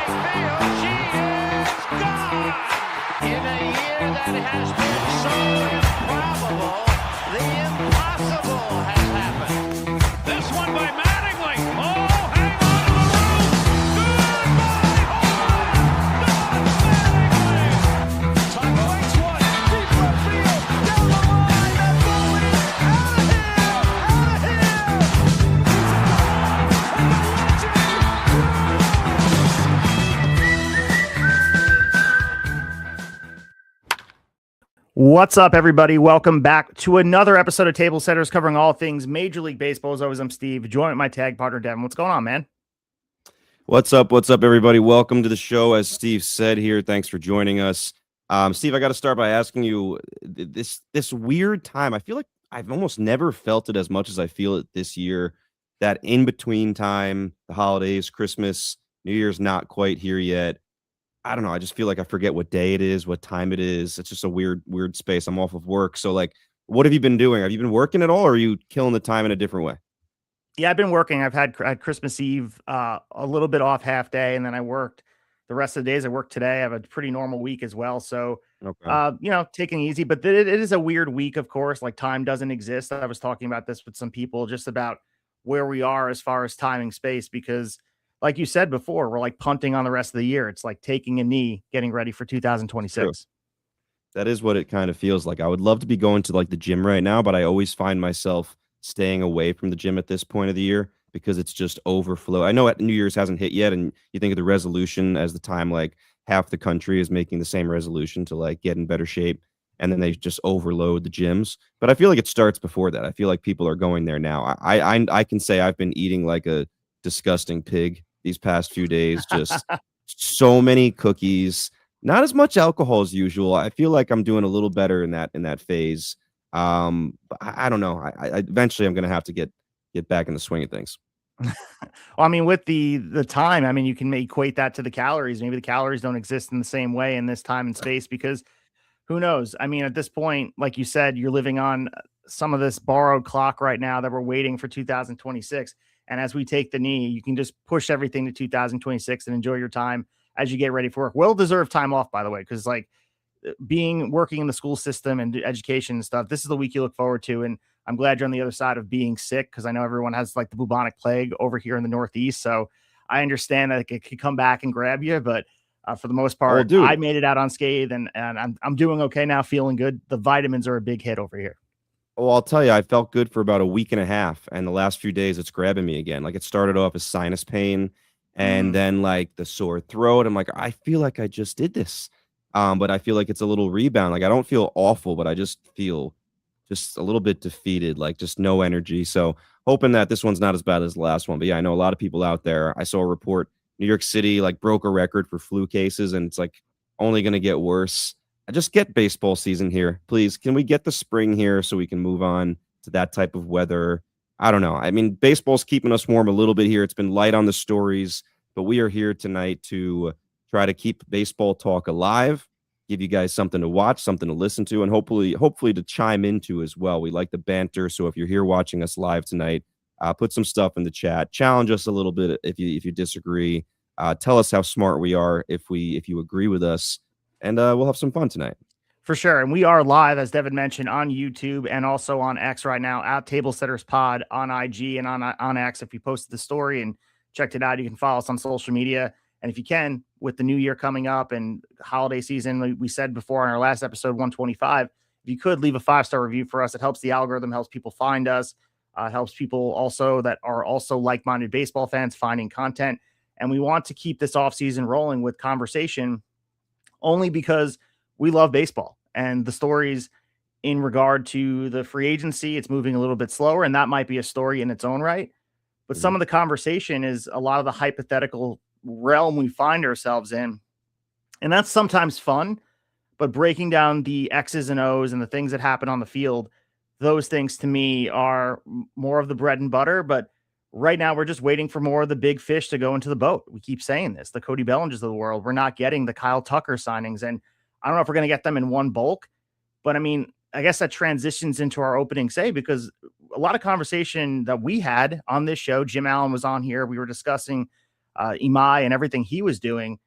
field. She is gone. In a year that has been so improbable, the impossible has happened. This one by Mattingly. Oh, hang on to the roof. Goodbye, home run. Don Mattingly. Tucker waits one. Deep left field. Down the line. That ball is out of here. Out of here. What's up, everybody? Welcome back to another episode of Tablesetters, covering all things Major League Baseball. As always, I'm Steve, joined with my tag partner, Devin. What's going on, man? What's up, everybody? Welcome to the show. As Steve said here, thanks for joining us. Steve, I got to start by asking you this weird time. I feel like I've almost never felt it as much as I feel it this year, that in-between time, the holidays, Christmas, New Year's not quite here yet. I don't know. I just feel like I forget what day it is, what time it is. It's just a weird space. I'm off of work. So, like, what have you been doing? Have you been working at all, or are you killing the time in a different way? Yeah, I've been working. I've had Christmas Eve, a little bit off half day, and then I worked the rest of the days. I worked today. I have a pretty normal week as well. So, Okay. taking it easy, but it is a weird week, of course. Like, time doesn't exist. I was talking about this with some people just about where we are as far as timing space, because like you said before, we're like punting on the rest of the year. It's like taking a knee, getting ready for 2026. That is what it kind of feels like. I would love to be going to like the gym right now, but I always find myself staying away from the gym at this point of the year because it's just overflow. I know New Year's hasn't hit yet, and you think of the resolution as the time like half the country is making the same resolution to like get in better shape, and then they just overload the gyms. But I feel like it starts before that. I feel like people are going there now. I can say I've been eating like a disgusting pig these past few days. Just so many cookies, not as much alcohol as usual. I feel like I'm doing a little better in that phase. But I don't know. I eventually I'm gonna have to get back in the swing of things. Well, I mean, with the time, I mean, you can equate that to the calories. Maybe the calories don't exist in the same way in this time and space, because who knows? I mean, at this point, like you said, you're living on some of this borrowed clock right now that we're waiting for 2026. And as we take the knee, you can just push everything to 2026 and enjoy your time as you get ready for work. Well-deserved time off, by the way, because like working in the school system and education and stuff, this is the week you look forward to. And I'm glad you're on the other side of being sick, because I know everyone has like the bubonic plague over here in the Northeast. So I understand that it could come back and grab you, but for the most part, I made it out unscathed, and I'm doing okay now, feeling good. The vitamins are a big hit over here. Well, I'll tell you, I felt good for about a week and a half, and the last few days it's grabbing me again. Like, it started off as sinus pain, and then like the sore throat. I'm like, I feel like I just did this, but I feel like it's a little rebound. Like, I don't feel awful, but I just feel just a little bit defeated, like just no energy. So hoping that this one's not as bad as the last one. But yeah, I know a lot of people out there. I saw a report, New York City like broke a record for flu cases, and it's like only going to get worse. I just get baseball season here, please. Can we get the spring here so we can move on to that type of weather? I don't know. I mean, baseball's keeping us warm a little bit here. It's been light on the stories, but we are here tonight to try to keep baseball talk alive, give you guys something to watch, something to listen to, and hopefully to chime into as well. We like the banter, so if you're here watching us live tonight, put some stuff in the chat. Challenge us a little bit if you disagree. Tell us how smart we are if you agree with us, and we'll have some fun tonight. For sure. And we are live, as Devin mentioned, on YouTube and also on X right now at Tablesetters Pod on IG and on X. If you posted the story and checked it out, you can follow us on social media. And if you can, with the new year coming up and holiday season, we said before on our last episode, 125, if you could leave a 5-star review for us, it helps the algorithm, helps people find us, helps people also that are also like-minded baseball fans finding content. And we want to keep this offseason rolling with conversation, only because we love baseball and the stories in regard to the free agency. It's moving a little bit slower, and that might be a story in its own right. But some of the conversation is a lot of the hypothetical realm we find ourselves in. And that's sometimes fun, but breaking down the X's and O's and the things that happen on the field, those things to me are more of the bread and butter. But right now we're just waiting for more of the big fish to go into the boat. We keep saying this, the Cody Bellingers of the world. We're not getting the Kyle Tucker signings, and I don't know if we're going to get them in one bulk, but I mean, I guess that transitions into our opening say, because a lot of conversation that we had on this show, Jim Allen was on here. We were discussing Imai and everything he was doing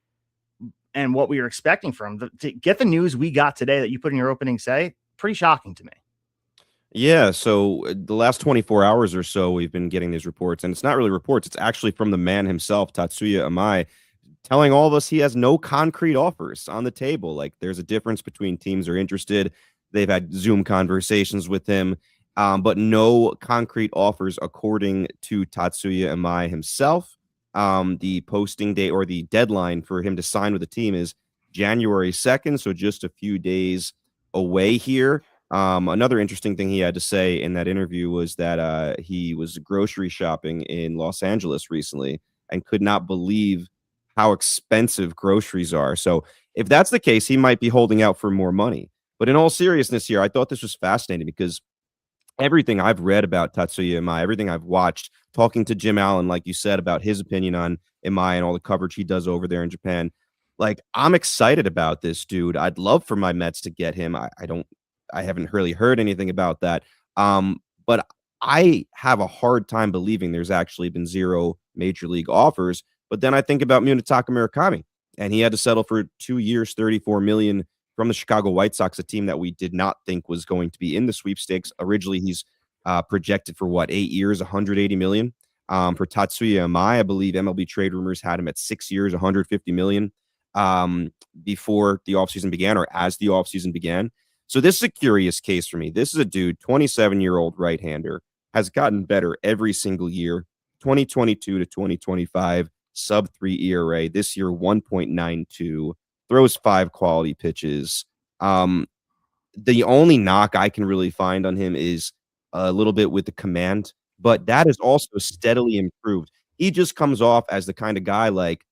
and what we were expecting from him. To get the news we got today that you put in your opening say, pretty shocking to me. Yeah, so the last 24 hours or so, we've been getting these reports, and it's not really reports. It's actually from the man himself, Tatsuya Imai, telling all of us he has no concrete offers on the table. Like, there's a difference between teams are interested. They've had Zoom conversations with him, but no concrete offers according to Tatsuya Imai himself. The posting date or the deadline for him to sign with the team is January 2nd, so just a few days away here. Another interesting thing he had to say in that interview was that he was grocery shopping in Los Angeles recently and could not believe how expensive groceries are. So if that's the case, he might be holding out for more money. But in all seriousness here, I thought this was fascinating because everything I've read about Tatsuya Imai, everything I've watched, talking to Jim Allen, like you said, about his opinion on Imai and all the coverage he does over there in Japan, like, I'm excited about this dude. I'd love for my Mets to get him. I haven't really heard anything about that. But I have a hard time believing there's actually been zero major league offers. But then I think about Munetaka Murakami, and he had to settle for 2 years, $34 million from the Chicago White Sox, a team that we did not think was going to be in the sweepstakes. Originally, he's projected for 8 years, $180 million. For Tatsuya Imai, I believe MLB Trade Rumors had him at 6 years, $150 million before the offseason began, or as the offseason began. So this is a curious case for me. This is a dude, 27-year-old right-hander, has gotten better every single year, 2022 to 2025, sub-3 ERA. This year, 1.92, throws 5 quality pitches. The only knock I can really find on him is a little bit with the command, but that is also steadily improved. He just comes off as the kind of guy like,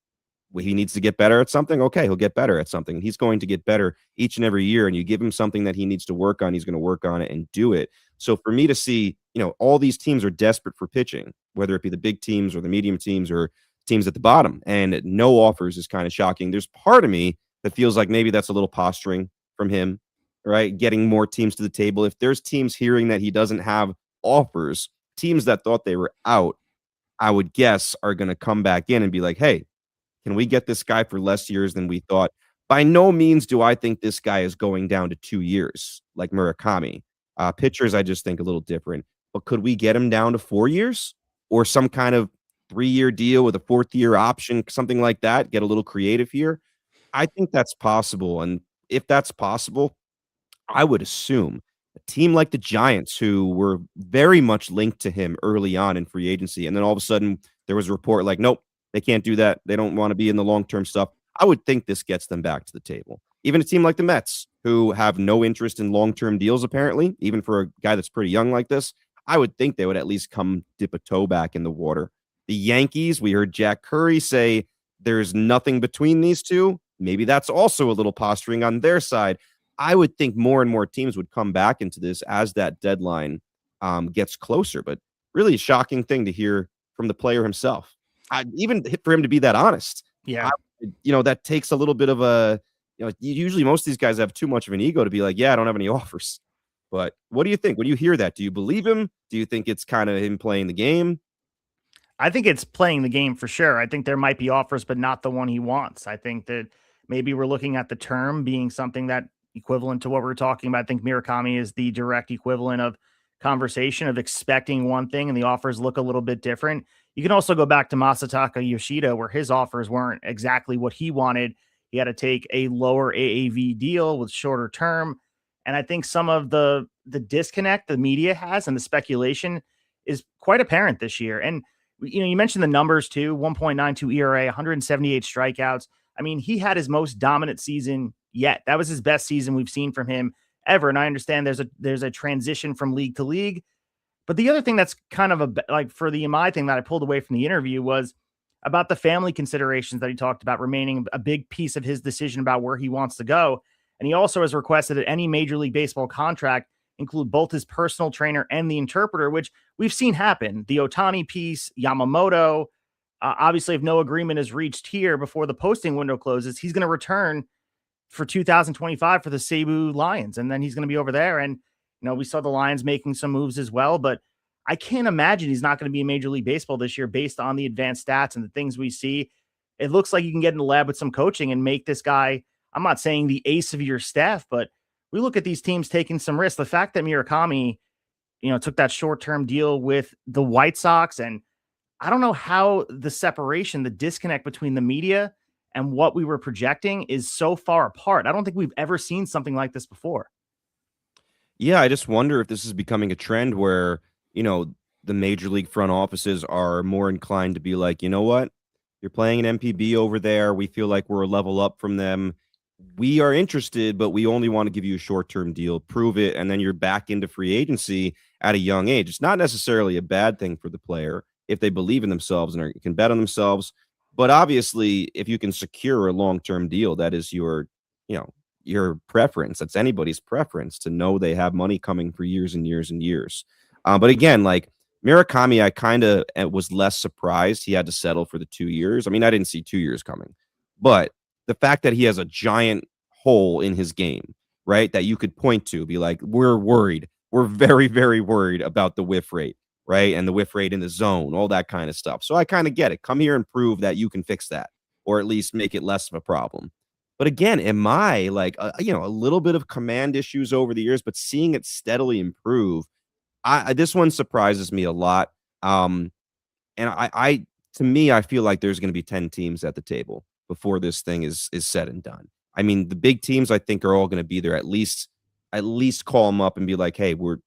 he needs to get better at something. Okay, he'll get better at something. He's going to get better each and every year. And you give him something that he needs to work on, he's going to work on it and do it. So for me to see, all these teams are desperate for pitching, whether it be the big teams or the medium teams or teams at the bottom, and no offers is kind of shocking. There's part of me that feels like maybe that's a little posturing from him, right? Getting more teams to the table. If there's teams hearing that he doesn't have offers, teams that thought they were out, I would guess are going to come back in and be like, hey, can we get this guy for less years than we thought? By no means do I think this guy is going down to 2 years like Murakami. Pitchers, I just think a little different. But could we get him down to 4 years or some kind of 3-year deal with a 4th-year option, something like that? Get a little creative here. I think that's possible. And if that's possible, I would assume a team like the Giants, who were very much linked to him early on in free agency, and then all of a sudden there was a report like, nope, they can't do that. They don't want to be in the long-term stuff. I would think this gets them back to the table. Even a team like the Mets, who have no interest in long-term deals, apparently, even for a guy that's pretty young like this, I would think they would at least come dip a toe back in the water. The Yankees, we heard Jack Curry say there's nothing between these two. Maybe that's also a little posturing on their side. I would think more and more teams would come back into this as that deadline gets closer. But really a shocking thing to hear from the player himself. Even for him to be that honest. Yeah. That takes a little bit of a, usually most of these guys have too much of an ego to be like, yeah, I don't have any offers. But what do you think? When you hear that, do you believe him? Do you think it's kind of him playing the game? I think it's playing the game for sure. I think there might be offers, but not the one he wants. I think that maybe we're looking at the term being something that equivalent to what we're talking about. I think Murakami is the direct equivalent of conversation of expecting one thing and the offers look a little bit different. You can also go back to Masataka Yoshida, where his offers weren't exactly what he wanted. He had to take a lower AAV deal with shorter term. And I think some of the disconnect the media has and the speculation is quite apparent this year. And, you mentioned the numbers too, 1.92 ERA, 178 strikeouts. I mean, he had his most dominant season yet. That was his best season we've seen from him ever. And I understand there's a transition from league to league. But the other thing that's kind of like for the Imai thing that I pulled away from the interview was about the family considerations that he talked about remaining a big piece of his decision about where he wants to go. And he also has requested that any Major League Baseball contract include both his personal trainer and the interpreter, which we've seen happen. The Ohtani piece, Yamamoto, obviously if no agreement is reached here before the posting window closes, he's going to return for 2025 for the Seibu Lions. And then he's going to be over there. And, we saw the Lions making some moves as well, but I can't imagine he's not going to be in Major League Baseball this year based on the advanced stats and the things we see. It looks like you can get in the lab with some coaching and make this guy, I'm not saying the ace of your staff, but we look at these teams taking some risks. The fact that Murakami, took that short-term deal with the White Sox, and I don't know how the separation, the disconnect between the media and what we were projecting is so far apart. I don't think we've ever seen something like this before. Yeah, I just wonder if this is becoming a trend where, the major league front offices are more inclined to be like, you know what? You're playing an MPB over there. We feel like we're a level up from them. We are interested, but we only want to give you a short-term deal, prove it, and then you're back into free agency at a young age. It's not necessarily a bad thing for the player if they believe in themselves and can bet on themselves. But obviously, if you can secure a long-term deal, that is your preference. That's anybody's preference to know they have money coming for years and years and years. But again, like Murakami, I kind of was less surprised he had to settle for the 2 years. I mean, I didn't see 2 years coming, but the fact that he has a giant hole in his game, right, that you could point to, be like, we're worried. We're very, very worried about the whiff rate, right, and the whiff rate in the zone, all that kind of stuff. So I kind of get it. Come here and prove that you can fix that, or at least make it less of a problem. But again, am I like, a little bit of command issues over the years, but seeing it steadily improve, this one surprises me a lot. And to me, I feel like there's going to be 10 teams at the table before this thing is said and done. I mean, the big teams, I think, are all going to be there. At least call them up and be like, hey, what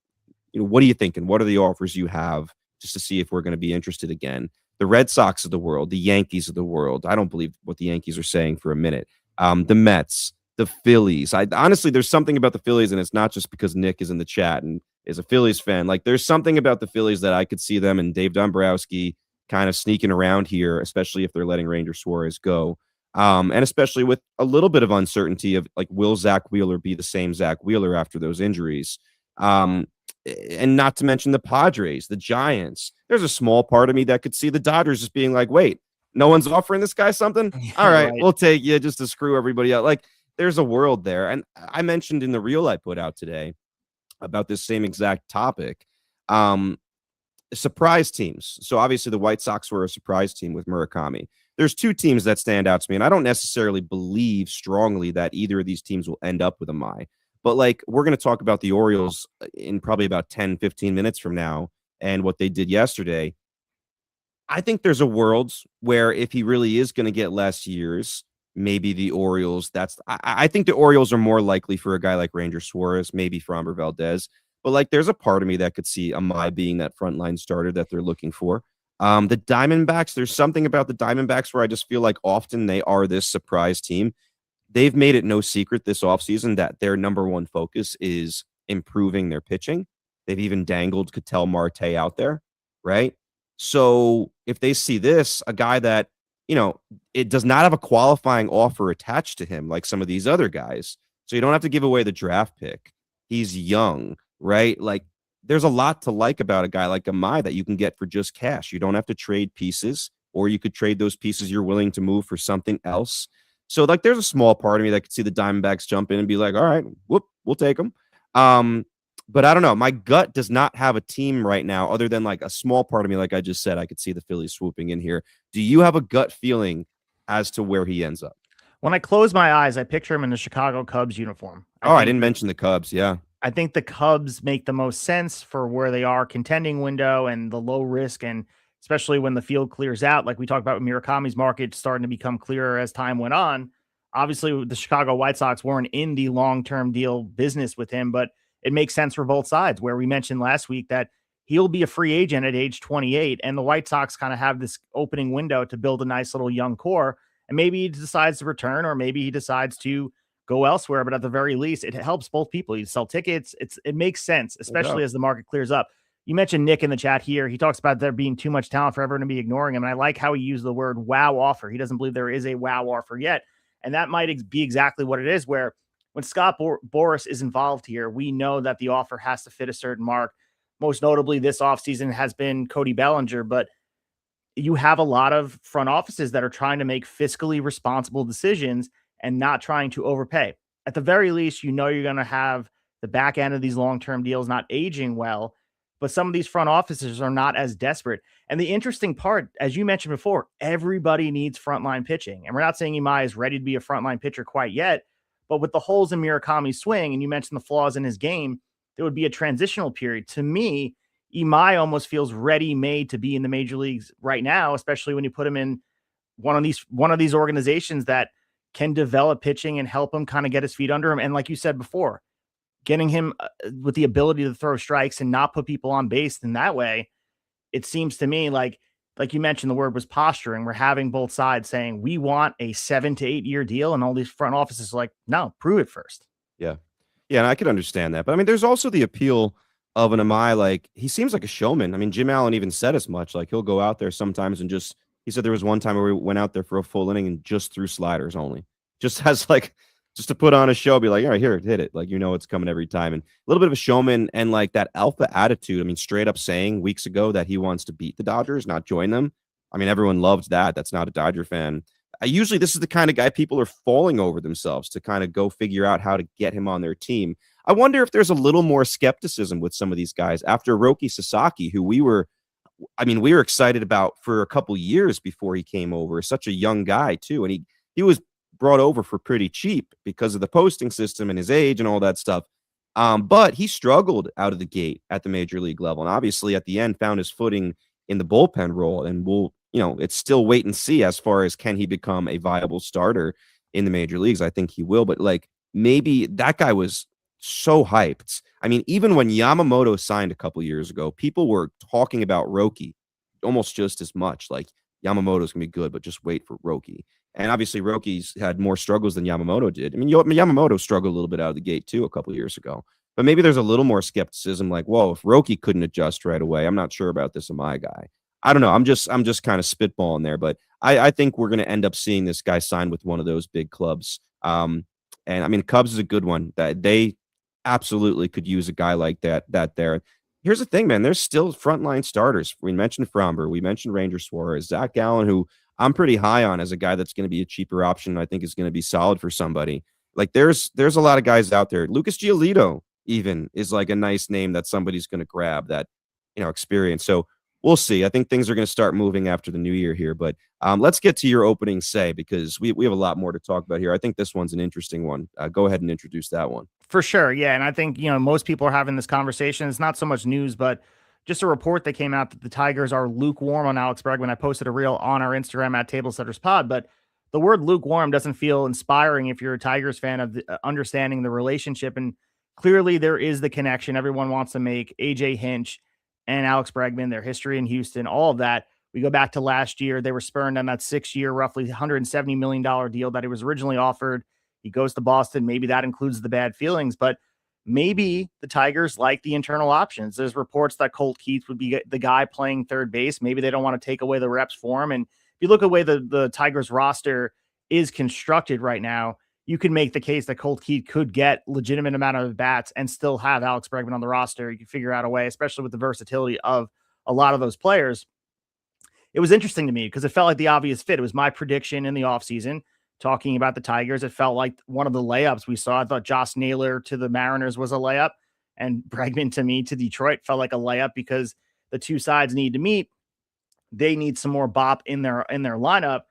are you thinking? What are the offers you have, just to see if we're going to be interested again? The Red Sox of the world, the Yankees of the world. I don't believe what the Yankees are saying for a minute. The Mets, the Phillies. Honestly, there's something about the Phillies, and it's not just because Nick is in the chat and is a Phillies fan. Like, there's something about the Phillies that I could see them and Dave Dombrowski kind of sneaking around here, especially if they're letting Ranger Suarez go. And especially with a little bit of uncertainty of, like, will Zach Wheeler be the same Zach Wheeler after those injuries? And not to mention the Padres, the Giants. There's a small part of me that could see the Dodgers just being like, wait, no one's offering this guy something? All right, we'll take you just to screw everybody out. Like, there's a world there. And I mentioned in the reel I put out today about this same exact topic, surprise teams. So obviously the White Sox were a surprise team with Murakami. There's two teams that stand out to me, and I don't necessarily believe strongly that either of these teams will end up with Imai. But, like, we're going to talk about the Orioles in probably about 10, 15 minutes from now and what they did yesterday. I think there's a world where if he really is going to get less years, maybe the Orioles, I think the Orioles are more likely for a guy like Ranger Suarez, maybe Framber Valdez. But, like, there's a part of me that could see Imai being that frontline starter that they're looking for. The Diamondbacks, there's something about the Diamondbacks where I just feel like often they are this surprise team. They've made it no secret this offseason that their number one focus is improving their pitching. They've even dangled Ketel Marte out there, right? So if they see this, a guy that, it does not have a qualifying offer attached to him like some of these other guys, so you don't have to give away the draft pick. He's young, right? Like, there's a lot to like about a guy like Imai that you can get for just cash. You don't have to trade pieces, or you could trade those pieces you're willing to move for something else. So, like, there's a small part of me that could see the Diamondbacks jump in and be like, all right, we'll take them. But I don't know. My gut does not have a team right now other than, like, a small part of me, like I just said, I could see the Phillies swooping in here. Do you have a gut feeling as to where he ends up? When I close my eyes, I picture him in the Chicago Cubs uniform. I didn't mention the Cubs. Yeah. I think the Cubs make the most sense for where they are, contending window and the low risk, and especially when the field clears out, like we talked about with Murakami's market starting to become clearer as time went on. Obviously, the Chicago White Sox weren't in the long-term deal business with him, but it makes sense for both sides, where we mentioned last week that he'll be a free agent at age 28, and the White Sox kind of have this opening window to build a nice little young core, and maybe he decides to return, or maybe he decides to go elsewhere, but at the very least, it helps both people. You sell tickets. It makes sense, especially as the market clears up. You mentioned Nick in the chat here. He talks about there being too much talent for everyone to be ignoring him. And I like how he used the word wow offer. He doesn't believe there is a wow offer yet. And that might be exactly what it is, where when Scott Boras is involved here, we know that the offer has to fit a certain mark. Most notably this offseason has been Cody Bellinger, but you have a lot of front offices that are trying to make fiscally responsible decisions and not trying to overpay. At the very least, you're going to have the back end of these long-term deals not aging well. but some of these front offices are not as desperate. And the interesting part, as you mentioned before, everybody needs frontline pitching. And we're not saying Imai is ready to be a frontline pitcher quite yet, but with the holes in Murakami's swing, and you mentioned the flaws in his game, there would be a transitional period. To me, Imai almost feels ready-made to be in the major leagues right now, especially when you put him in one of these organizations that can develop pitching and help him kind of get his feet under him. And like you said before, getting him with the ability to throw strikes and not put people on base in that way, it seems to me like you mentioned, the word was posturing. We're having both sides saying we want a 7 to 8 year deal, and all these front offices are like, no, prove it first. Yeah. Yeah, and I could understand that. But I mean, there's also the appeal of an Imai. Like, he seems like a showman. I mean, Jim Allen even said as much. Like, he'll go out there sometimes and just, he said there was one time where we went out there for a full inning and just threw sliders only. Just has like, just to put on a show, be like, all right, here, hit it. Like, it's coming every time. And a little bit of a showman, and like that alpha attitude. I mean, straight up saying weeks ago that he wants to beat the Dodgers, not join them. I mean, everyone loved that. That's not a Dodger fan. Usually this is the kind of guy people are falling over themselves to kind of go figure out how to get him on their team. I wonder if there's a little more skepticism with some of these guys after Roki Sasaki, who we were excited about for a couple years before he came over. Such a young guy too. And he was brought over for pretty cheap because of the posting system and his age and all that stuff. But he struggled out of the gate at the major league level. And obviously at the end found his footing in the bullpen role, and it's still wait and see as far as can he become a viable starter in the major leagues. I think he will, but like maybe that guy was so hyped. I mean, even when Yamamoto signed a couple years ago, people were talking about Roki almost just as much. Like, Yamamoto's gonna be good, but just wait for Roki. And obviously Roki's had more struggles than Yamamoto did. I mean, Yamamoto struggled a little bit out of the gate too a couple years ago. But maybe there's a little more skepticism, like, whoa, if Roki couldn't adjust right away, I'm not sure about this Imai guy. I don't know. I'm just kind of spitballing there, but I think we're going to end up seeing this guy sign with one of those big clubs. And I mean, Cubs is a good one that they absolutely could use a guy like that there. Here's the thing, man. There's still frontline starters. We mentioned Fromber. We mentioned Ranger Suarez, Zach Gallen, who I'm pretty high on as a guy that's going to be a cheaper option. I think is going to be solid for somebody. Like, there's a lot of guys out there. Lucas Giolito even is like a nice name that somebody's going to grab that, experience. So we'll see. I think things are going to start moving after the new year here. But let's get to your opening say, because we have a lot more to talk about here. I think this one's an interesting one. Go ahead and introduce that one. For sure. Yeah. And I think, most people are having this conversation. It's not so much news, but just a report that came out that the Tigers are lukewarm on Alex Bregman. I posted a reel on our Instagram at Tablesetters Pod, but the word lukewarm doesn't feel inspiring if you're a Tigers fan of understanding the relationship. And clearly there is the connection everyone wants to make. AJ Hinch and Alex Bregman, their history in Houston, all of that. We go back to last year. They were spurned on that 6-year, roughly $170 million deal that he was originally offered. He goes to Boston. Maybe that includes the bad feelings, but maybe the Tigers like the internal options. There's reports that Colt Keith would be the guy playing third base. Maybe they don't want to take away the reps for him. And if you look at the way the Tigers roster is constructed right now, you can make the case that Colt Keith could get legitimate amount of bats and still have Alex Bregman on the roster. You can figure out a way, especially with the versatility of a lot of those players. It was interesting to me because it felt like the obvious fit. It was my prediction in the offseason talking about the Tigers. It felt like one of the layups we saw. I thought Josh Naylor to the Mariners was a layup, and Bregman to me to Detroit felt like a layup because the two sides need to meet. They need some more bop in their lineup.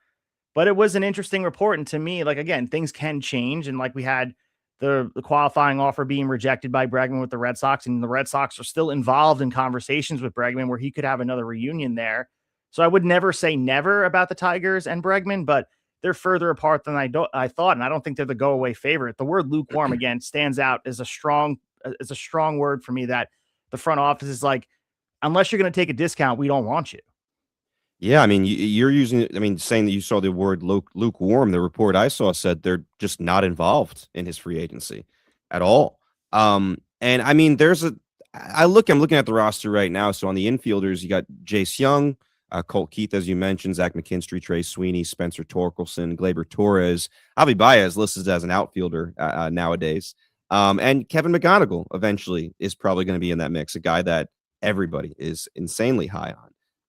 But it was an interesting report. And to me, like, again, things can change. And like we had the qualifying offer being rejected by Bregman with the Red Sox, and the Red Sox are still involved in conversations with Bregman where he could have another reunion there. So I would never say never about the Tigers and Bregman, but they're further apart than I thought. And I don't think they're the go away favorite. The word lukewarm again stands out as a strong word for me, that the front office is like, unless you're going to take a discount, we don't want you. Yeah, I mean, you're using, saying that you saw the word lukewarm. The report I saw said they're just not involved in his free agency at all. And I mean, I'm looking at the roster right now. So on the infielders, you got Jace Young, Colt Keith, as you mentioned, Zach McKinstry, Trey Sweeney, Spencer Torkelson, Gleyber Torres, Javi Baez listed as an outfielder nowadays. And Kevin McGonigal eventually is probably going to be in that mix, a guy that everybody is insanely high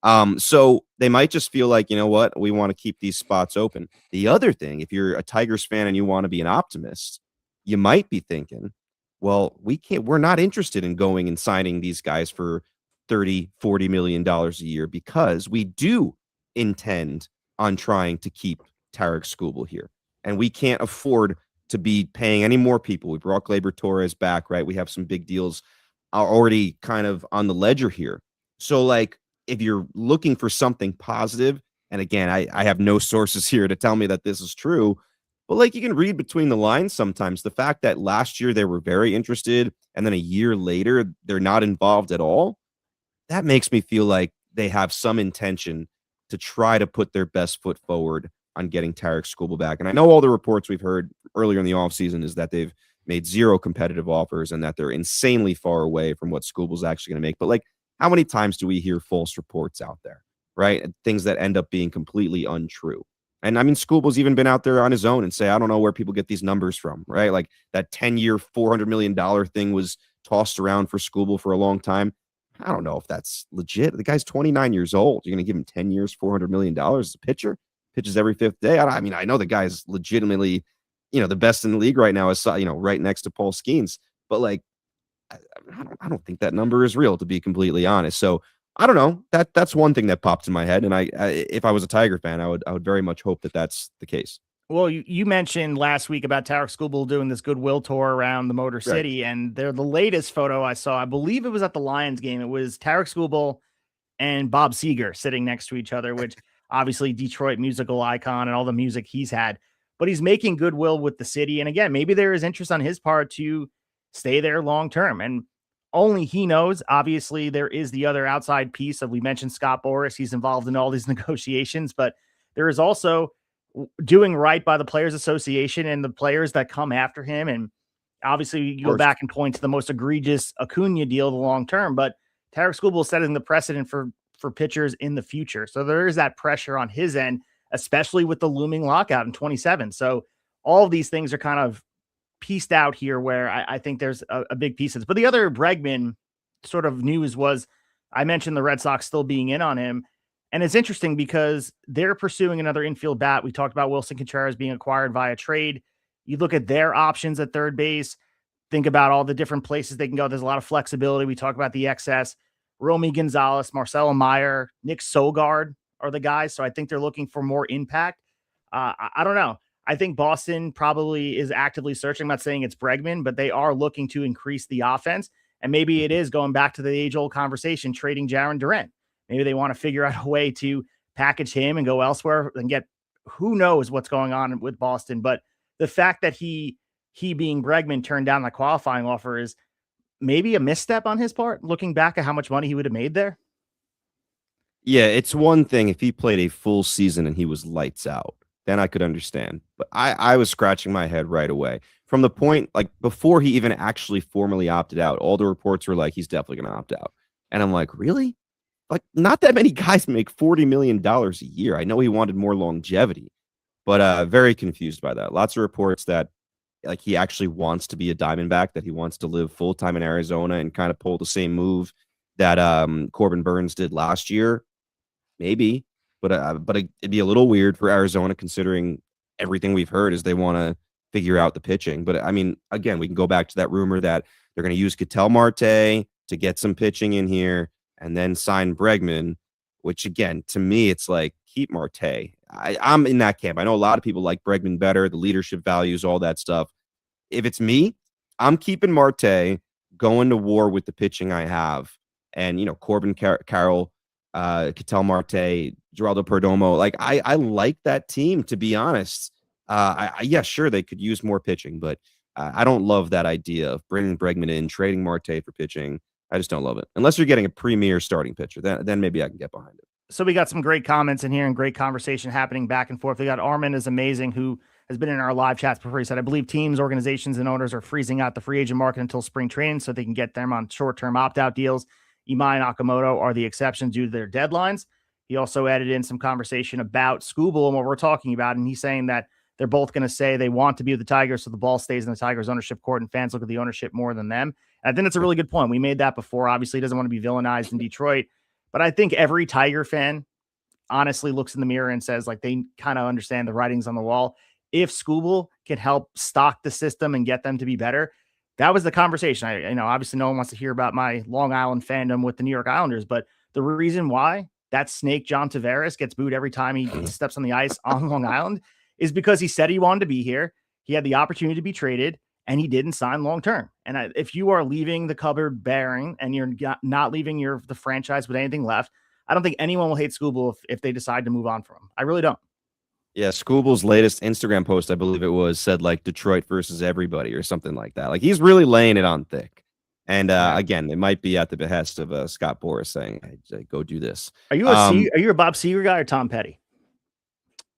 on. So they might just feel like, you know what, we want to keep these spots open. The other thing, if you're a Tigers fan and you want to be an optimist, you might be thinking, well, we're not interested in going and signing these guys for $30-40 million a year, because we do intend on trying to keep Tarek Skubal here. And we can't afford to be paying any more people. We brought Gleyber Torres back, right? We have some big deals already kind of on the ledger here. So, like, if you're looking for something positive, and again, I have no sources here to tell me that this is true, but like, you can read between the lines sometimes. The fact that last year they were very interested and then a year later they're not involved at all, that makes me feel like they have some intention to try to put their best foot forward on getting Tarek Skubal back. And I know all the reports we've heard earlier in the offseason is that they've made 0 competitive offers and that they're insanely far away from what Skubal's actually going to make. But like, how many times do we hear false reports out there, right? And things that end up being completely untrue. And I mean, Skubal's even been out there on his own and say, I don't know where people get these numbers from, right? Like that 10-year, $400 million thing was tossed around for Skubal for a long time. I don't know if that's legit. The guy's 29 years old. You're going to give him 10 years, $400 million as a pitcher? Pitches every 5th day. I mean, I know the guy's legitimately, the best in the league right now is, right next to Paul Skeens. But like, I don't think that number is real, to be completely honest. So I don't know. That's one thing that popped in my head. And I if I was a Tiger fan, I would very much hope that that's the case. Well, you mentioned last week about Tarek Skubal doing this goodwill tour around the Motor City, right. And the latest photo I saw, I believe it was at the Lions game. It was Tarek Skubal and Bob Seger sitting next to each other, which obviously Detroit musical icon and all the music he's had. But he's making goodwill with the city. And again, maybe there is interest on his part to stay there long term. And only he knows. Obviously, there is the other outside piece of, we mentioned Scott Boras. He's involved in all these negotiations, but there is also doing right by the Players Association and the players that come after him. And obviously, you go back and point to the most egregious Acuna deal, the long term, but Tarek Skubal is setting the precedent for pitchers in the future. So there is that pressure on his end, especially with the looming lockout in 27. So all of these things are kind of pieced out here where I think there's a big piece of this. But the other Bregman sort of news was, I mentioned the Red Sox still being in on him. And it's interesting because they're pursuing another infield bat. We talked about Wilson Contreras being acquired via trade. You look at their options at third base, think about all the different places they can go. There's a lot of flexibility. We talk about the excess. Romy Gonzalez, Marcelo Meyer, Nick Sogard are the guys. So I think they're looking for more impact. I don't know. I think Boston probably is actively searching. I'm not saying it's Bregman, but they are looking to increase the offense. And maybe it is going back to the age-old conversation, trading Jarren Duran. Maybe they want to figure out a way to package him and go elsewhere and get, who knows what's going on with Boston. But the fact that he being Bregman turned down the qualifying offer is maybe a misstep on his part, looking back at how much money he would have made there. Yeah, it's one thing if he played a full season and he was lights out, then I could understand. But I was scratching my head right away. From the point, like, before he even actually formally opted out, all the reports were like, he's definitely going to opt out. And I'm like, really? Like, not that many guys make $40 million a year. I know he wanted more longevity, but very confused by that. Lots of reports that, like, he actually wants to be a Diamondback, that he wants to live full-time in Arizona and kind of pull the same move that Corbin Burns did last year. Maybe, but it'd be a little weird for Arizona, considering everything we've heard is they want to figure out the pitching. But I mean, again, we can go back to that rumor that they're going to use Ketel Marte to get some pitching in here and then sign Bregman, which, again, to me, it's like, keep Marte. I'm in that camp. I know a lot of people like Bregman better, the leadership values, all that stuff. If it's me, I'm keeping Marte, going to war with the pitching I have. And, Corbin Carroll, Ketel Marte, Geraldo Perdomo. Like, I like that team, to be honest. Yeah, sure, they could use more pitching, but I don't love that idea of bringing Bregman in, trading Marte for pitching. I just don't love it. Unless you're getting a premier starting pitcher, then maybe I can get behind it. So we got some great comments in here and great conversation happening back and forth. We got Armin is amazing, who has been in our live chats before. He said, I believe teams, organizations, and owners are freezing out the free agent market until spring training so they can get them on short-term opt-out deals. Imai and Okamoto are the exceptions due to their deadlines. He also added in some conversation about Skubal and what we're talking about, and he's saying that they're both going to say they want to be with the Tigers, so the ball stays in the Tigers ownership court, and fans look at the ownership more than them. And I think it's a really good point. We made that before. Obviously, he doesn't want to be villainized in Detroit, but I think every Tiger fan honestly looks in the mirror and says, like, they kind of understand the writings on the wall. If Skubal can help stock the system and get them to be better, that was the conversation. Obviously no one wants to hear about my Long Island fandom with the New York Islanders, but the reason why that snake John Tavares gets booed every time he steps on the ice on Long Island is because he said he wanted to be here. He had the opportunity to be traded and he didn't sign long-term. And if you are leaving the cupboard bearing and you're not leaving the franchise with anything left, I don't think anyone will hate Skubal if they decide to move on from him. I really don't. Yeah, Skubal's latest Instagram post, I believe it was, said like Detroit versus everybody or something like that. Like he's really laying it on thick. And again, it might be at the behest of Scott Boras saying, hey, "Go do this." Are you a Bob Seger guy or Tom Petty?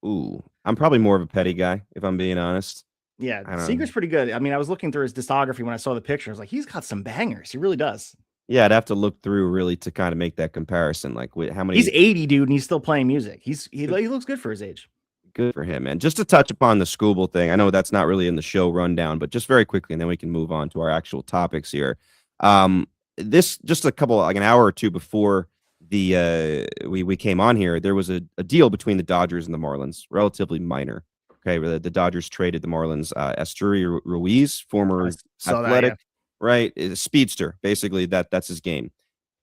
Ooh, I'm probably more of a Petty guy, if I'm being honest. Yeah, Seager's pretty good. I mean, I was looking through his discography when I saw the picture. I was like, he's got some bangers. He really does. Yeah, I'd have to look through really to kind of make that comparison. Like, how many? He's 80, dude, and he's still playing music. He looks good for his age. Good for him, man. Just to touch upon the Skubal thing, I know that's not really in the show rundown, but just very quickly, and then we can move on to our actual topics here. This just like an hour or two before we came on here, there was a deal between the Dodgers and the Marlins, relatively minor. Okay, the Dodgers traded the Marlins Asturi Ruiz, former Athletic, right? A speedster, basically. That's his game.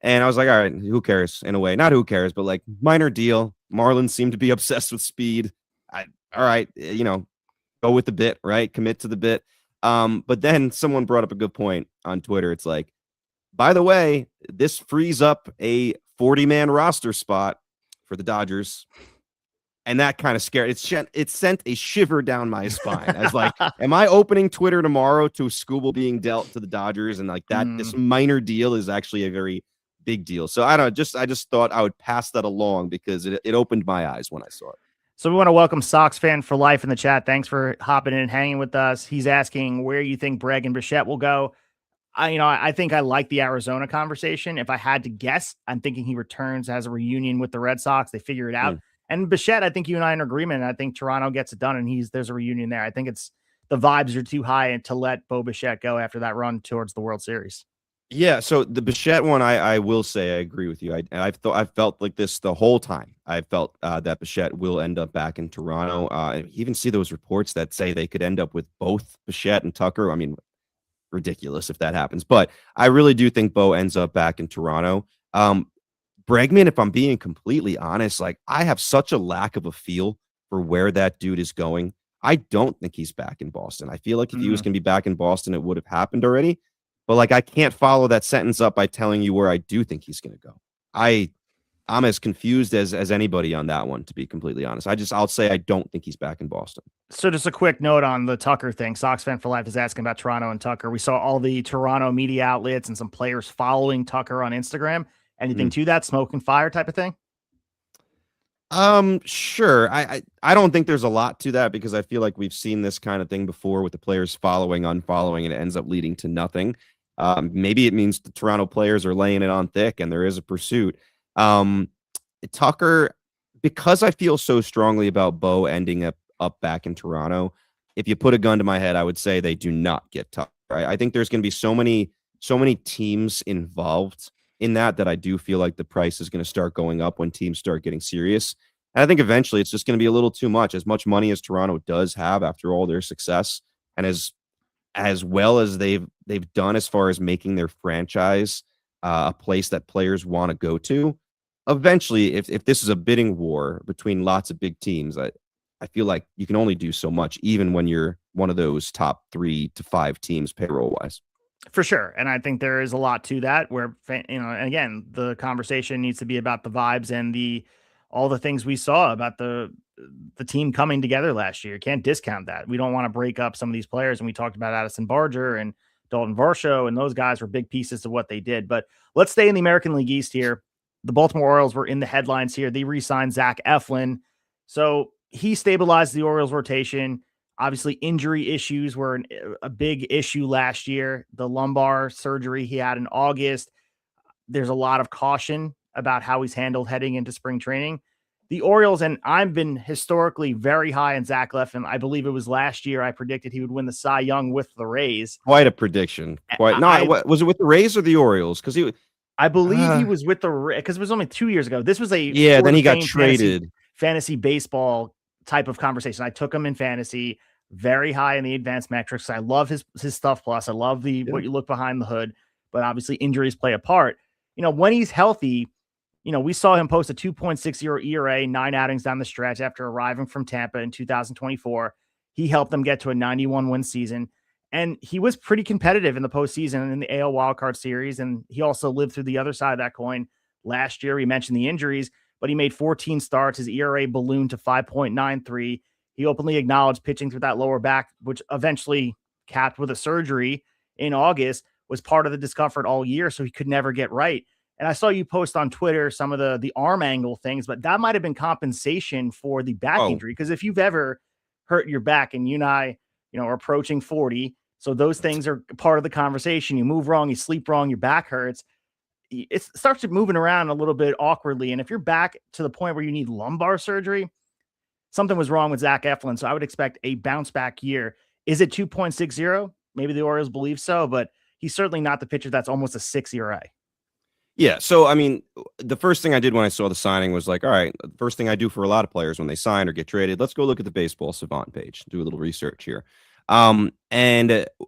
And I was like, all right, who cares? In a way, not who cares, but like minor deal. Marlins seem to be obsessed with speed. All right, go with the bit, right? Commit to the bit. But then someone brought up a good point on Twitter. It's like, by the way, this frees up a 40-man roster spot for the Dodgers. And that kind of scared. It sent a shiver down my spine. I was like, am I opening Twitter tomorrow to Skubal being dealt to the Dodgers? And like that, this minor deal is actually a very big deal. So I just thought I would pass that along because it opened my eyes when I saw it. So we want to welcome Sox Fan for Life in the chat. Thanks for hopping in and hanging with us. He's asking where you think Bregg and Bichette will go. I think I like the Arizona conversation. If I had to guess, I'm thinking he returns, has a reunion with the Red Sox. They figure it out. And Bichette, I think you and I are in agreement. I think Toronto gets it done, and there's a reunion there. I think the vibes are too high to let Bo Bichette go after that run towards the World Series. Yeah, so the Bichette one, I will say I agree with you. I felt like this the whole time. I felt that Bichette will end up back in Toronto. You even see those reports that say they could end up with both Bichette and Tucker. I mean, ridiculous if that happens. But I really do think Bo ends up back in Toronto. Bregman, if I'm being completely honest, like I have such a lack of a feel for where that dude is going. I don't think he's back in Boston. I feel like if he was going to be back in Boston, it would have happened already. But like, I can't follow that sentence up by telling you where I do think he's going to go. I'm as confused as anybody on that one, to be completely honest. I'll say I don't think he's back in Boston. So just a quick note on the Tucker thing. Sox Fan for Life is asking about Toronto and Tucker. We saw all the Toronto media outlets and some players following Tucker on Instagram. Anything to that smoke and fire type of thing? Sure. I don't think there's a lot to that because I feel like we've seen this kind of thing before with the players following, unfollowing, and it ends up leading to nothing. Maybe it means the Toronto players are laying it on thick and there is a pursuit. Tucker, because I feel so strongly about Bo ending up back in Toronto, if you put a gun to my head, I would say they do not get Tucker. I think there's going to be so many teams involved in that I do feel like the price is going to start going up when teams start getting serious. And I think eventually it's just going to be a little too much. As much money as Toronto does have after all their success, and as well as they've done as far as making their franchise a place that players want to go to, eventually, if this is a bidding war between lots of big teams, I feel like you can only do so much, even when you're one of those top 3 to 5 teams payroll wise. For sure. And I think there is a lot to that where, and again, the conversation needs to be about the vibes and all the things we saw about the team coming together last year. You can't discount that. We don't want to break up some of these players. And we talked about Addison Barger and Dalton Varsho, and those guys were big pieces of what they did. But let's stay in the American League East here. The Baltimore Orioles were in the headlines here. They re-signed Zach Eflin. So he stabilized the Orioles rotation. Obviously, injury issues were a big issue last year. The lumbar surgery he had in August. There's a lot of caution about how he's handled heading into spring training. The Orioles, and I've been historically very high on Zach Eflin. I believe it was last year I predicted he would win the Cy Young with the Rays. Quite a prediction. Was it with the Rays or the Orioles? Because I believe he was with the Rays because it was only 2 years ago. This was then he got traded. Fantasy baseball type of conversation. I took him in fantasy. very high in the advanced metrics. I love his stuff plus. I love what you look behind the hood, but obviously injuries play a part. When he's healthy, we saw him post a 2.60 ERA, 9 outings down the stretch after arriving from Tampa in 2024. He helped them get to a 91 win season. And he was pretty competitive in the postseason in the AL wildcard series. And he also lived through the other side of that coin last year. We mentioned the injuries, but he made 14 starts. His ERA ballooned to 5.93. He openly acknowledged pitching through that lower back, which eventually capped with a surgery in August, was part of the discomfort all year. So he could never get right. And I saw you post on Twitter some of the arm angle things, but that might have been compensation for the back injury. Because if you've ever hurt your back, and you and I, are approaching 40, so those things are part of the conversation. You move wrong, you sleep wrong, your back hurts. It starts moving around a little bit awkwardly. And if you're back to the point where you need lumbar surgery, something was wrong with Zach Eflin. So I would expect a bounce back year. Is it 2.60? Maybe the Orioles believe so, but he's certainly not the pitcher that's almost a 6 ERA. Yeah. So, I mean, the first thing I did when I saw the signing was like, all right, the first thing I do for a lot of players when they sign or get traded, let's go look at the Baseball Savant page, do a little research here. And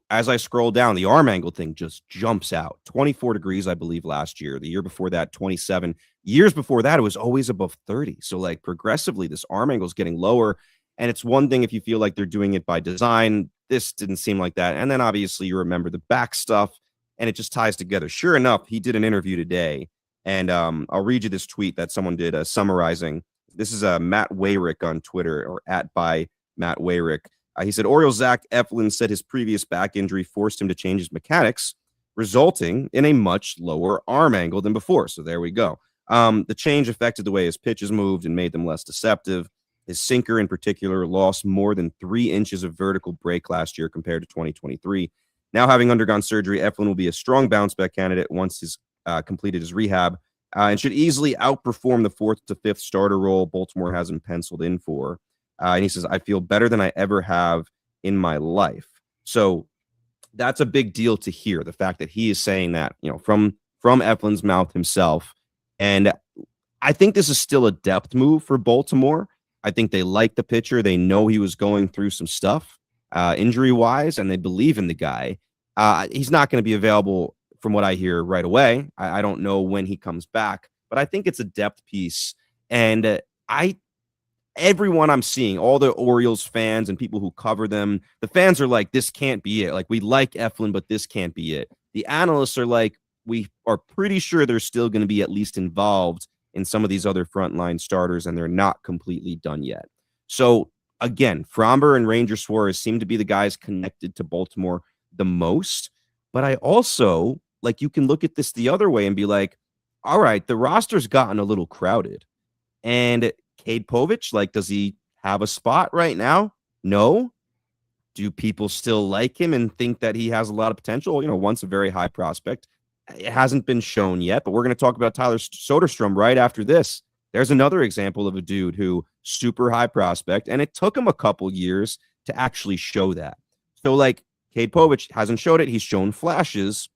as I scroll down, the arm angle thing just jumps out. 24 degrees, I believe, last year. The year before that, 27. Years before that, it was always above 30. So, like, progressively, this arm angle is getting lower. And it's one thing if you feel like they're doing it by design. This didn't seem like that. And then, obviously, you remember the back stuff. And it just ties together. Sure enough, he did an interview today, and I'll read you this tweet that someone did summarizing. This is Matt Wayrick on Twitter, or @by Matt Wayrick. He said, Orioles Zach Eflin said his previous back injury forced him to change his mechanics, resulting in a much lower arm angle than before. So there we go. The change affected the way his pitches moved and made them less deceptive. His sinker in particular lost more than 3 inches of vertical break last year compared to 2023. Now, having undergone surgery, Eflin will be a strong bounce-back candidate once he's completed his rehab and should easily outperform the 4th to 5th starter role Baltimore has him penciled in for. And he says, I feel better than I ever have in my life. So that's a big deal to hear, the fact that he is saying that, from Eflin's mouth himself. And I think this is still a depth move for Baltimore. I think they like the pitcher. They know he was going through some stuff. Injury-wise, and they believe in the guy. He's not going to be available, from what I hear, right away. I don't know when he comes back, but I think it's a depth piece. And everyone I'm seeing, all the Orioles fans and people who cover them, the fans are like, this can't be it. Like, we like Eflin, but this can't be it. The analysts are like, we are pretty sure they're still going to be at least involved in some of these other frontline starters, and they're not completely done yet. So, again, Fromber and Ranger Suarez seem to be the guys connected to Baltimore the most. But I also, you can look at this the other way and be like, all right, the roster's gotten a little crowded. And Cade Povich, does he have a spot right now? No. Do people still like him and think that he has a lot of potential? Once a very high prospect. It hasn't been shown yet, but we're going to talk about Tyler Soderstrom right after this. There's another example of a dude who super high prospect, and it took him a couple years to actually show that. So, Cade Povich hasn't showed it. He's shown flashes.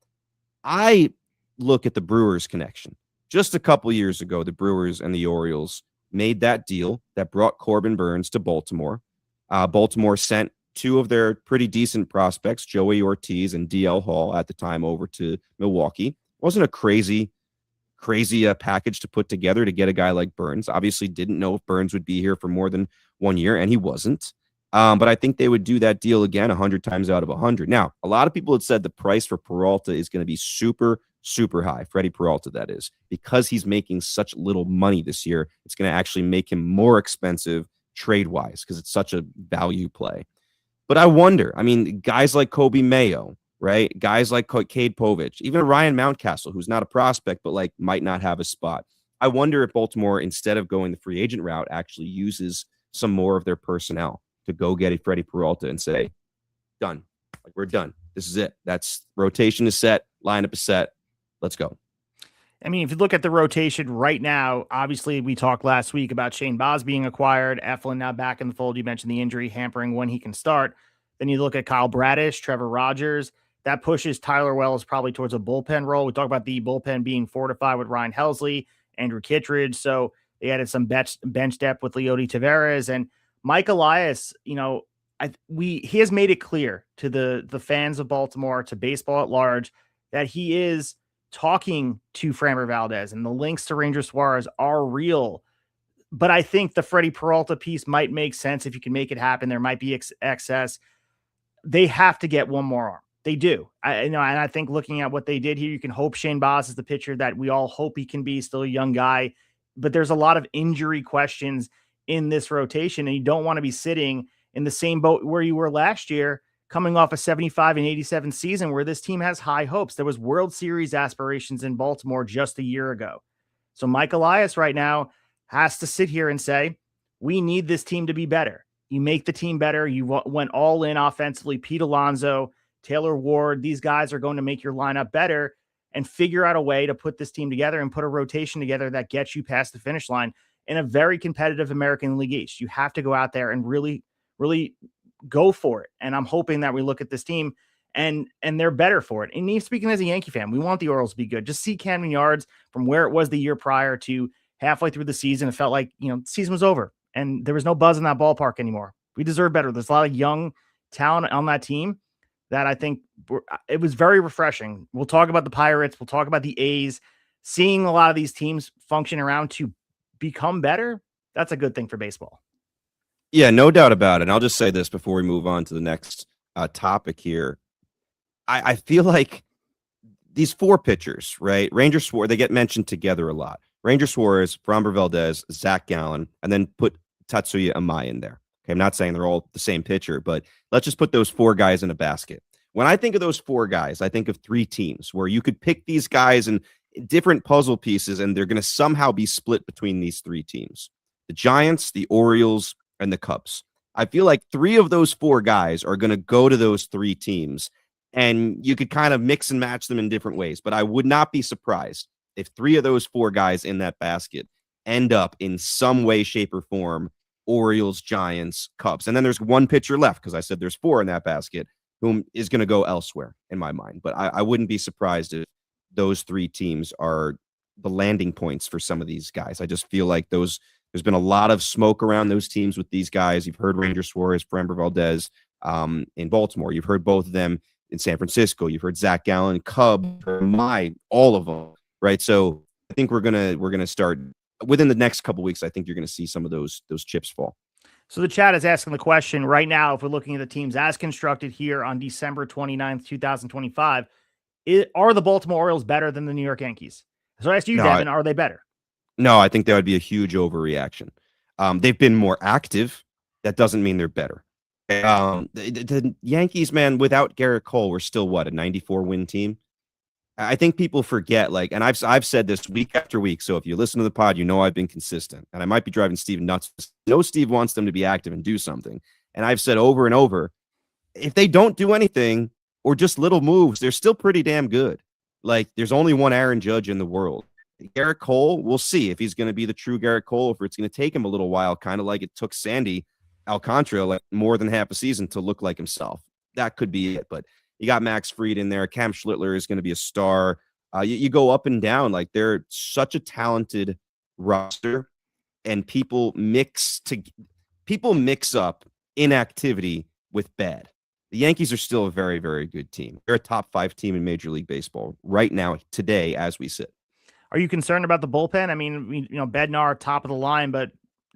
I look at the Brewers connection. Just a couple years ago, the Brewers and the Orioles made that deal that brought Corbin Burnes to Baltimore. Baltimore sent 2 of their pretty decent prospects, Joey Ortiz and DL Hall, at the time over to Milwaukee. Wasn't a crazy package to put together to get a guy like Burnes. Obviously didn't know if Burnes would be here for more than 1 year, and he wasn't. But I think they would do that deal again 100 times out of 100. Now, a lot of people had said the price for Peralta is going to be super, super high. Freddie Peralta, that is. Because he's making such little money this year, it's going to actually make him more expensive trade-wise because it's such a value play. But I wonder, guys like Kobe Mayo, right? Guys like Cade Povich, even Ryan Mountcastle, who's not a prospect, but might not have a spot. I wonder if Baltimore, instead of going the free agent route, actually uses some more of their personnel to go get a Freddie Peralta and say, done. We're done. This is it. That's rotation is set. Lineup is set. Let's go. If you look at the rotation right now, obviously we talked last week about Shane Baz being acquired, Eflin now back in the fold. You mentioned the injury hampering when he can start. Then you look at Kyle Bradish, Trevor Rogers. That pushes Tyler Wells probably towards a bullpen role. We talk about the bullpen being fortified with Ryan Helsley, Andrew Kittredge. So they added some bench depth with Leody Taveras and Mike Elias. I he has made it clear to the fans of Baltimore, to baseball at large, that he is talking to Framber Valdez, and the links to Ranger Suarez are real. But I think the Freddie Peralta piece might make sense if you can make it happen. There might be excess. They have to get one more arm. They do. And I think looking at what they did here, you can hope Shane Baz is the pitcher that we all hope he can be, still a young guy. But there's a lot of injury questions in this rotation, and you don't want to be sitting in the same boat where you were last year, coming off a 75 and 87 season where this team has high hopes. There was World Series aspirations in Baltimore just a year ago. So Mike Elias right now has to sit here and say, we need this team to be better. You make the team better. You went all in offensively. Pete Alonso, Taylor Ward, these guys are going to make your lineup better, and figure out a way to put this team together and put a rotation together that gets you past the finish line in a very competitive American League East. You have to go out there and really, really go for it. And I'm hoping that we look at this team and they're better for it. And even speaking as a Yankee fan, we want the Orioles to be good. Just see Camden Yards from where it was the year prior to halfway through the season. It felt like, the season was over and there was no buzz in that ballpark anymore. We deserve better. There's a lot of young talent on that team that I think it was very refreshing. We'll talk about the Pirates. We'll talk about the A's. Seeing a lot of these teams function around to become better, that's a good thing for baseball. Yeah, no doubt about it. And I'll just say this before we move on to the next topic here. I feel like these four pitchers, right? Ranger Suarez, they get mentioned together a lot. Ranger Suarez, Framber Valdez, Zach Gallen, and then put Tatsuya Imai in there. Okay, I'm not saying they're all the same pitcher, but let's just put those four guys in a basket. When I think of those four guys, I think of three teams where you could pick these guys in different puzzle pieces, and they're going to somehow be split between these three teams: the Giants, the Orioles, and the Cubs. I feel like three of those four guys are going to go to those three teams, and you could kind of mix and match them in different ways. But I would not be surprised if three of those four guys in that basket end up in some way, shape, or form Orioles, Giants, Cubs. And then there's one pitcher left, because I said there's four in that basket, whom is going to go elsewhere in my mind. But I wouldn't be surprised if those three teams are the landing points for some of these guys. I just feel like there's been a lot of smoke around those teams with these guys. You've heard Ranger Suarez, Framber Valdez in Baltimore. You've heard both of them in San Francisco. You've heard Zach Gallen, Cubs, all of them, right? So I think we're gonna start within the next couple weeks. I think you're gonna see some of those chips fall. So the chat is asking the question right now, if we're looking at the teams as constructed here on December 29th, 2025, are the Baltimore Orioles better than the New York Yankees? So I asked you, Devin, are they better? No, I think that would be a huge overreaction. They've been more active. That doesn't mean they're better. The Yankees, man, without Garrett Cole, we're still what, a 94-win team? I think people forget, and I've said this week after week. So if you listen to the pod, I've been consistent, and I might be driving Steve nuts. Steve wants them to be active and do something. And I've said over and over, if they don't do anything or just little moves, they're still pretty damn good. Like, there's only one Aaron Judge in the world. Garrett Cole, we'll see if he's going to be the true Garrett Cole, if it's going to take him a little while, kind of like it took Sandy Alcantara more than half a season to look like himself. That could be it. But you got Max Fried in there. Cam Schlittler is going to be a star. You go up and down. Like, they're such a talented roster, and people mix up inactivity with bad. The Yankees are still a very, very good team. They're a top 5 team in Major League Baseball right now, today, as we sit. Are you concerned about the bullpen? I mean, Bednar, top of the line, but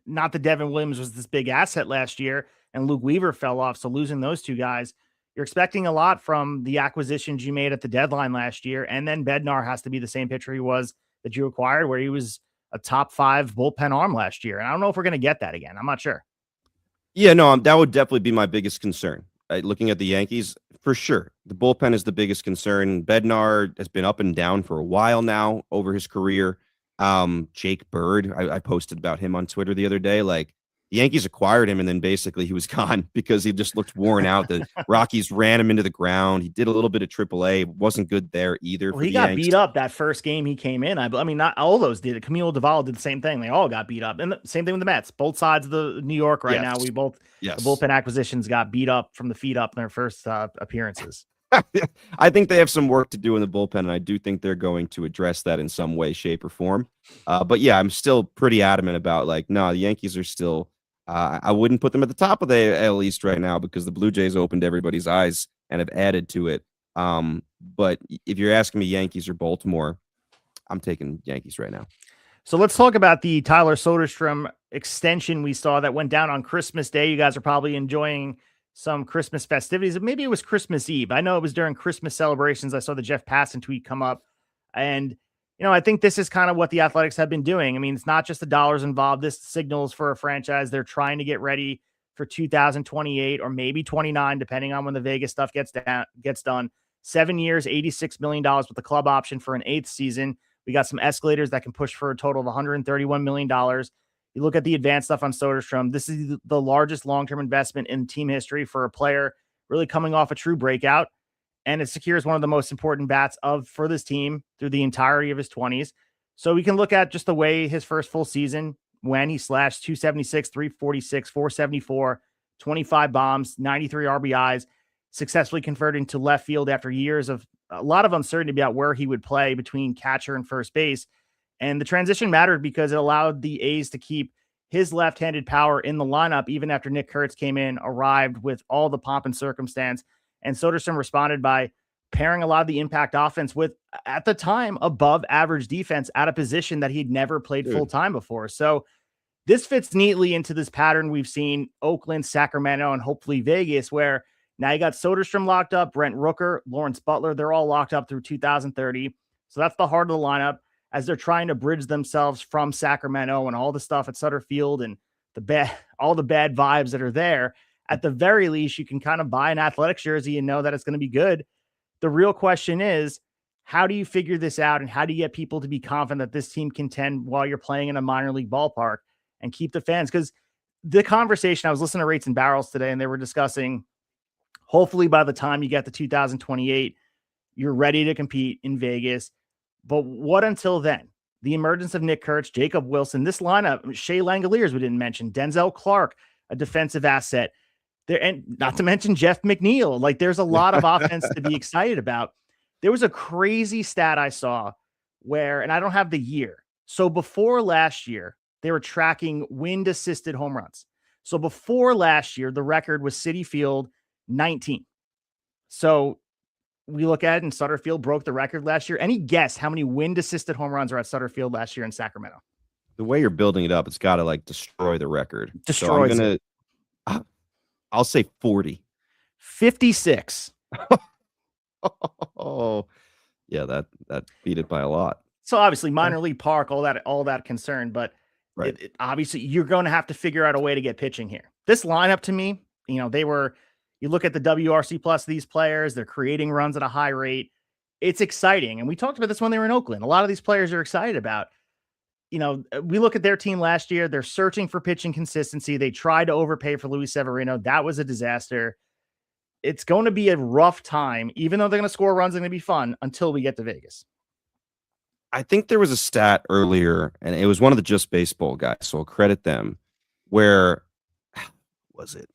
not that Devin Williams was this big asset last year and Luke Weaver fell off. So losing those two guys, you're expecting a lot from the acquisitions you made at the deadline last year. And then Bednar has to be the same pitcher he was that you acquired, where he was a top 5 bullpen arm last year. And I don't know if we're going to get that again. I'm not sure. Yeah, no, that would definitely be my biggest concern. Looking at the Yankees, for sure, the bullpen is the biggest concern. Bednar has been up and down for a while now over his career. Jake Bird, I posted about him on Twitter the other day. Like, the Yankees acquired him, and then basically he was gone because he just looked worn out. The Rockies ran him into the ground. He did a little bit of AAA. Wasn't good there either. Well, he got beat up that first game he came in. I mean, not all those did it. Camilo Duvall did the same thing. They all got beat up. And the same thing with the Mets. Both sides of the New York right now, the bullpen acquisitions got beat up from the feet up in their first appearances. I think they have some work to do in the bullpen, and I do think they're going to address that in some way, shape, or form. But yeah, I'm still pretty adamant about, the Yankees are still I wouldn't put them at the top of the AL East right now because the Blue Jays opened everybody's eyes and have added to it. But if you're asking me Yankees or Baltimore, I'm taking Yankees right now. So let's talk about the Tyler Soderstrom extension we saw that went down on Christmas Day. You guys are probably enjoying some Christmas festivities. Maybe it was Christmas Eve. I know it was during Christmas celebrations. I saw the Jeff Passan tweet come up. And, I think this is kind of what the Athletics have been doing. I mean, it's not just the dollars involved. This signals for a franchise. They're trying to get ready for 2028 or maybe 29, depending on when the Vegas stuff gets done. 7 years, $86 million with the club option for an 8th season. We got some escalators that can push for a total of $131 million. You look at the advanced stuff on Soderstrom. This is the largest long-term investment in team history for a player really coming off a true breakout. And it secures one of the most important bats for this team through the entirety of his 20s. So we can look at just the way his first full season, when he slashed 276, 346, 474, 25 bombs, 93 RBIs, successfully converted into left field after years of a lot of uncertainty about where he would play between catcher and first base. And the transition mattered because it allowed the A's to keep his left-handed power in the lineup, even after Nick Kurtz arrived with all the pomp and circumstance. And Soderstrom responded by pairing a lot of the impact offense with, at the time, above average defense at a position that he'd never played full time before. So this fits neatly into this pattern we've seen Oakland, Sacramento, and hopefully Vegas, where now you got Soderstrom locked up, Brent Rooker, Lawrence Butler. They're all locked up through 2030. So that's the heart of the lineup as they're trying to bridge themselves from Sacramento and all the stuff at Sutter Field and all the bad vibes that are there. At the very least, you can kind of buy an Athletics jersey and know that it's going to be good. The real question is, how do you figure this out? And how do you get people to be confident that this team can contend while you're playing in a minor league ballpark and keep the fans? Because the conversation, I was listening to Rates and Barrels today, and they were discussing, hopefully by the time you get to 2028, you're ready to compete in Vegas. But what until then? The emergence of Nick Kurtz, Jacob Wilson, this lineup, Shea Langoliers we didn't mention, Denzel Clark, a defensive asset there, and not to mention Jeff McNeil. Like, there's a lot of offense to be excited about. There was a crazy stat I saw where, and I don't have the year. So before last year, they were tracking wind-assisted home runs. So before last year, the record was Citi Field 19. So we look at it, and Sutter Field broke the record last year. Any guess how many wind-assisted home runs are at Sutter Field last year in Sacramento? The way you're building it up, it's got to like destroy the record. Destroys so I'll say 40. 56. Oh, yeah, that beat it by a lot. So obviously minor league park, all that concern, but right. Obviously you're going to have to figure out a way to get pitching here. This lineup, to me, you look at the WRC plus these players, they're creating runs at a high rate. It's exciting. And we talked about this when they were in Oakland. A lot of these players are excited about, we look at their team last year, they're searching for pitching consistency. They tried to overpay for Luis Severino. That was a disaster. It's going to be a rough time, even though they're going to score runs, they're going to be fun until we get to Vegas. I think there was a stat earlier, and it was one of the Just Baseball guys, so I'll credit them, where was it?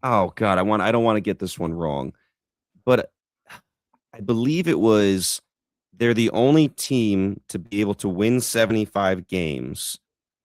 Oh God, I don't want to get this one wrong, but I believe it was they're the only team to be able to win 75 games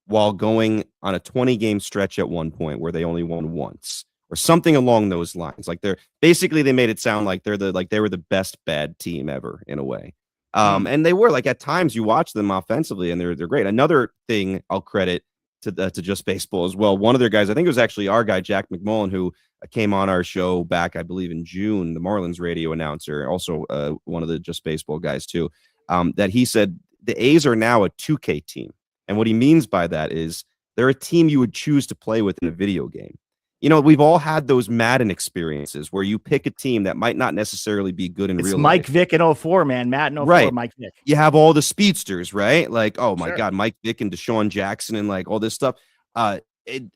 while going on a 20-game stretch at one point where they only won once, or something along those lines. Like they made it sound like they were the best bad team ever in a way. And they were, like, at times you watch them offensively and they're great. Another thing I'll credit to Just Baseball as well. One of their guys, I think it was actually our guy, Jack McMullen, who came on our show back, I believe, in June, the Marlins radio announcer, also one of the Just Baseball guys too, that he said the A's are now a 2K team. And what he means by that is they're a team you would choose to play with in a video game. We've all had those Madden experiences where you pick a team that might not necessarily be good in real life. It's Mike Vick in 04, man. Matt in 04, right. Mike Vick. You have all the speedsters, right? Like, oh my God, Mike Vick and Deshaun Jackson and like all this stuff. And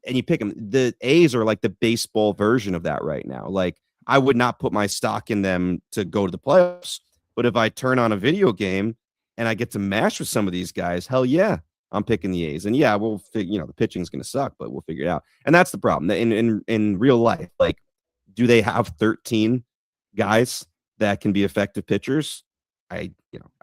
you pick them. The A's are like the baseball version of that right now. Like, I would not put my stock in them to go to the playoffs. But if I turn on a video game and I get to mash with some of these guys, hell yeah. I'm picking the A's, and yeah, we'll figure. The pitching's going to suck, but we'll figure it out. And that's the problem. In real life, like, do they have 13 guys that can be effective pitchers? I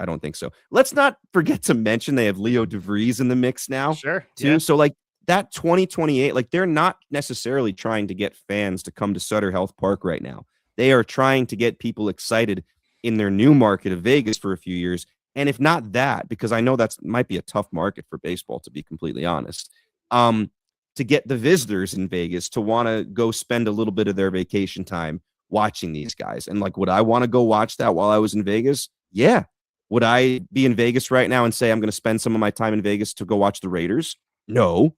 don't think so. Let's not forget to mention they have Leo DeVries in the mix now, too. Yeah. So like that 2028, like they're not necessarily trying to get fans to come to Sutter Health Park right now. They are trying to get people excited in their new market of Vegas for a few years. And if not that, because I know that's might be a tough market for baseball, to be completely honest, to get the visitors in Vegas to want to go spend a little bit of their vacation time watching these guys. And like, would I want to go watch that while I was in Vegas? Yeah. Would I be in Vegas right now and say I'm going to spend some of my time in Vegas to go watch the Raiders? No.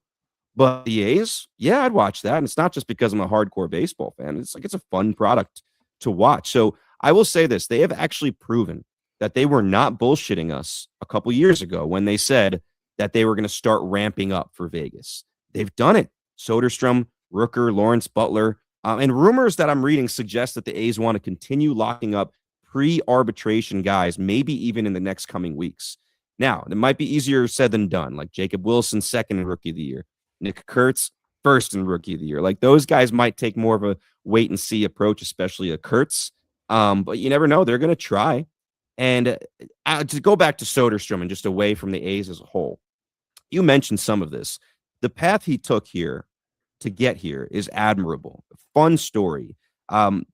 But the A's, yeah, I'd watch that. And it's not just because I'm a hardcore baseball fan. It's like it's a fun product to watch. So I will say this. They have actually proven that they were not bullshitting us a couple years ago when they said that they were going to start ramping up for Vegas. They've done it. Soderstrom, Rooker, Lawrence Butler, and rumors that I'm reading suggest that the A's want to continue locking up pre-arbitration guys, maybe even in the next coming weeks. Now, it might be easier said than done, like Jacob Wilson, second in Rookie of the Year. Nick Kurtz, first in Rookie of the Year. Like those guys might take more of a wait and see approach, especially a Kurtz. But you never know. They're going to try. And to go back to Soderstrom and just away from the A's as a whole, you mentioned some of this. The path he took here to get here is admirable. Fun story.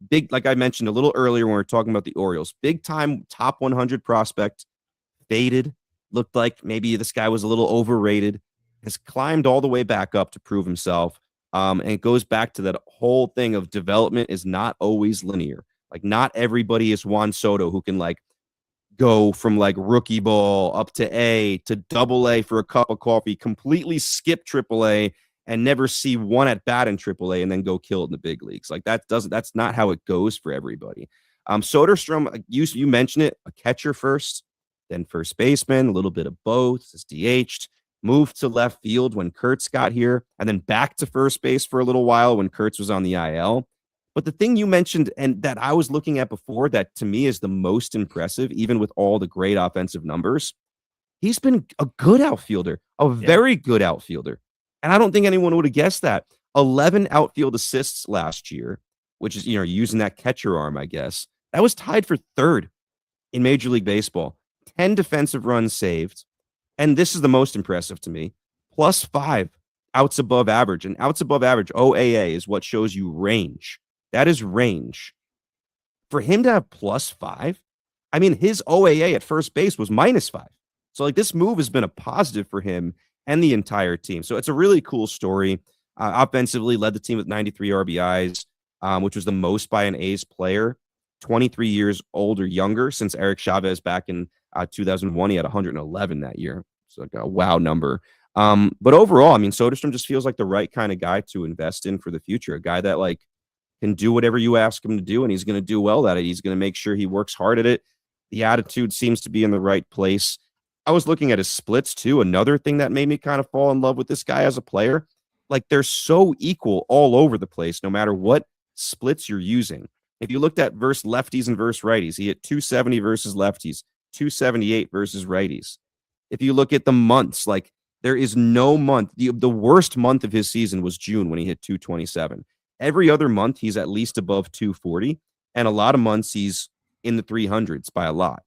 Big, like I mentioned a little earlier when we were talking about the Orioles, big time top 100 prospect, faded, looked like maybe this guy was a little overrated, has climbed all the way back up to prove himself. And it goes back to that whole thing of development is not always linear. Like not everybody is Juan Soto who can like go from like rookie ball up to A to double A for a cup of coffee, completely skip triple A and never see one at bat in triple A and then go kill it in the big leagues. Like that's not how it goes for everybody. Soderstrom, you mentioned it, a catcher first, then first baseman, a little bit of both, is DH'd, moved to left field when Kurtz got here, and then back to first base for a little while when Kurtz was on the IL. But the thing you mentioned and that I was looking at before that to me is the most impressive, even with all the great offensive numbers, he's been a good outfielder, a very good outfielder. And I don't think anyone would have guessed that. 11 outfield assists last year, which is, using that catcher arm, I guess. That was tied for third in Major League Baseball. 10 defensive runs saved. And this is the most impressive to me. +5 outs above average. And outs above average, OAA, is what shows you range. That is range. For him to have +5, I mean, his OAA at first base was -5. So, like, this move has been a positive for him and the entire team. So it's a really cool story. Offensively, led the team with 93 RBIs, which was the most by an A's player, 23 years old or younger since Eric Chavez back in 2001. He had 111 that year. So like a wow number. But overall, I mean, Soderstrom just feels like the right kind of guy to invest in for the future. A guy that like can do whatever you ask him to do, and he's going to do well at it. He's going to make sure he works hard at it. The attitude seems to be in the right place. I was looking at his splits too. Another thing that made me kind of fall in love with this guy as a player, like they're so equal all over the place, no matter what splits you're using. If you looked at versus lefties and versus righties, he hit 270 versus lefties, 278 versus righties. If you look at the months, like there is no month. The worst month of his season was June when he hit 227. Every other month, he's at least above 240. And a lot of months, he's in the 300s by a lot.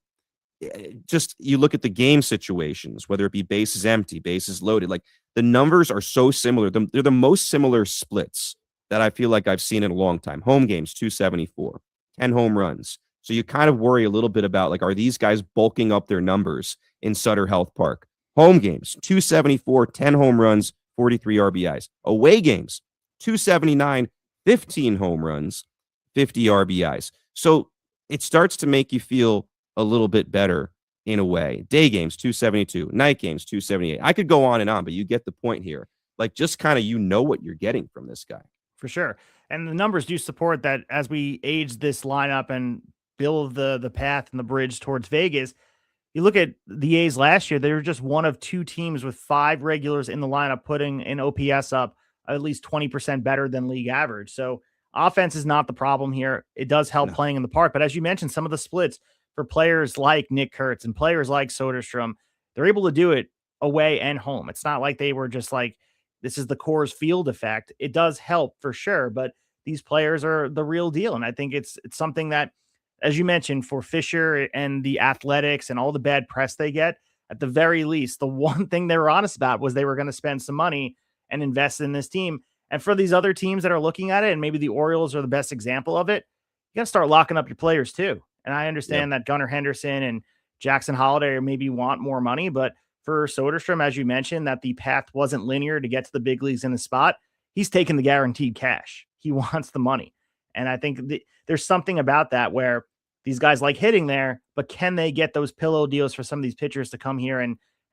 Just you look at the game situations, whether it be bases empty, bases loaded, like the numbers are so similar. They're the most similar splits that I feel like I've seen in a long time. Home games, 274, 10 home runs. So you kind of worry a little bit about like, are these guys bulking up their numbers in Sutter Health Park? Home games, 274, 10 home runs, 43 RBIs. Away games, 279, 15 home runs, 50 RBIs. So it starts to make you feel a little bit better in a way. Day games, 272. Night games, 278. I could go on and on, but you get the point here. Like just kind of, what you're getting from this guy. For sure. And the numbers do support that as we age this lineup and build the path and the bridge towards Vegas. You look at the A's last year, they were just one of two teams with 5 regulars in the lineup putting an OPS up at least 20% better than league average. So offense is not the problem here. It does help playing in the park. But as you mentioned, some of the splits for players like Nick Kurtz and players like Soderstrom, they're able to do it away and home. It's not like they were just like, this is the Coors Field effect. It does help for sure, but these players are the real deal. And I think it's something that, as you mentioned, for Fisher and the Athletics and all the bad press they get, at the very least, the one thing they were honest about was they were going to spend some money and invest in this team. And for these other teams that are looking at it, and maybe the Orioles are the best example of it, you got to start locking up your players too. And I understand that Gunnar Henderson and Jackson Holliday maybe want more money, but for Soderstrom, as you mentioned, that the path wasn't linear to get to the big leagues in the spot, he's taking the guaranteed cash. He wants the money. And I think there's something about that where these guys like hitting there, but can they get those pillow deals for some of these pitchers to come here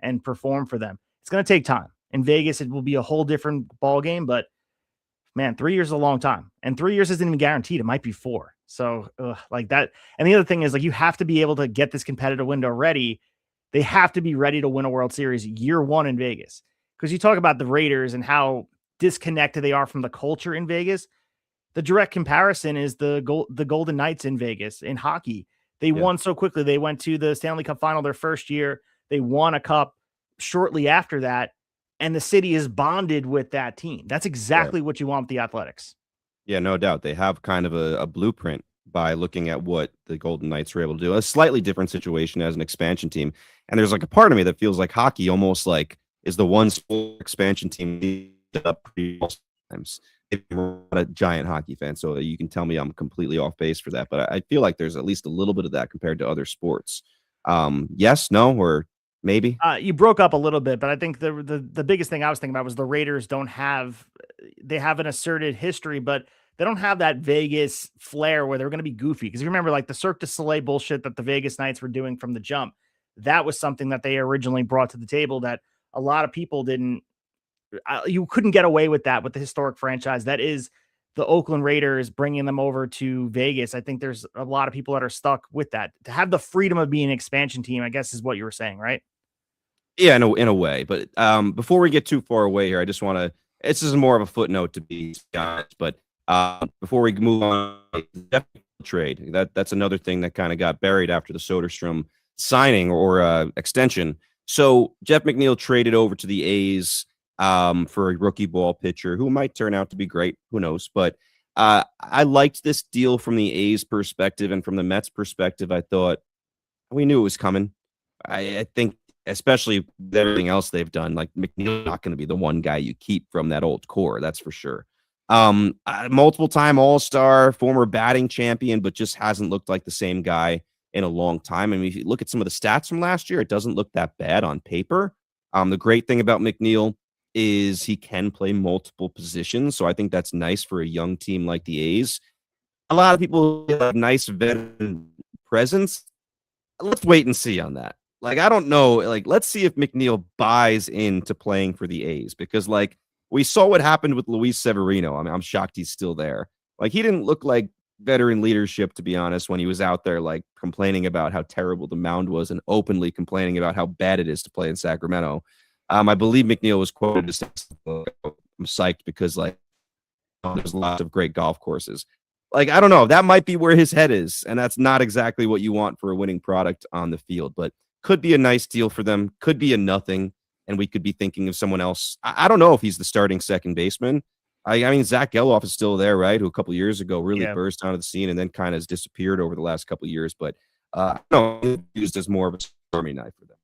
and perform for them? It's going to take time. In Vegas, it will be a whole different ball game, but man, 3 years is a long time. And 3 years isn't even guaranteed. It might be 4. So like that. And the other thing is, like, you have to be able to get this competitive window ready. They have to be ready to win a World Series year one in Vegas. Because you talk about the Raiders and how disconnected they are from the culture in Vegas. The direct comparison is the Golden Knights in Vegas in hockey. They won so quickly. They went to the Stanley Cup final their first year. They won a cup shortly after that. And the city is bonded with that team. That's exactly what you want with the Athletics. Yeah, no doubt. They have kind of a blueprint by looking at what the Golden Knights were able to do. A slightly different situation as an expansion team. And there's like a part of me that feels like hockey almost like is the one sport expansion team up pretty times. I'm not a giant hockey fan, so you can tell me I'm completely off base for that. But I feel like there's at least a little bit of that compared to other sports. Yes, no, or maybe? You broke up a little bit, but I think the biggest thing I was thinking about was the Raiders they have an asserted history, but they don't have that Vegas flair where they're going to be goofy. Because you remember, like, the Cirque du Soleil bullshit that the Vegas Knights were doing from the jump, that was something that they originally brought to the table that a lot of people didn't. You couldn't get away with that with the historic franchise that is the Oakland Raiders, bringing them over to Vegas. I think there's a lot of people that are stuck with that. To have the freedom of being an expansion team, I guess, is what you were saying, right? Yeah, in a way. But before we get too far away here, I just want to. This is more of a footnote to be honest, but before we move on, trade that's another thing that kind of got buried after the Soderstrom signing or extension. So Jeff McNeil traded over to the A's for a rookie ball pitcher who might turn out to be great. Who knows? But I liked this deal from the A's perspective, and from the Mets perspective, I thought we knew it was coming. I think, especially with everything else they've done, like McNeil's not going to be the one guy you keep from that old core. That's for sure. Multiple time All-Star, former batting champion, but just hasn't looked like the same guy in a long time. I mean, if you look at some of the stats from last year, it doesn't look that bad on paper. The great thing about McNeil is he can play multiple positions. So I think that's nice for a young team like the A's. A lot of people have nice veteran presence. Let's wait and see on that. Like, I don't know. Like, let's see if McNeil buys into playing for the A's, because, like, we saw what happened with Luis Severino. I mean, I'm shocked he's still there. Like, he didn't look like veteran leadership, to be honest, when he was out there, like, complaining about how terrible the mound was and openly complaining about how bad it is to play in Sacramento. I believe McNeil was quoted as, I'm psyched because, like, there's lots of great golf courses. Like, I don't know. That might be where his head is, and that's not exactly what you want for a winning product on the field, but could be a nice deal for them, could be a nothing, and we could be thinking of someone else. I don't know if he's the starting second baseman. I mean, Zach Geloff is still there, right? Who a couple years ago really burst onto the scene and then kind of has disappeared over the last couple of years, but no, used as more of a stormy night for them.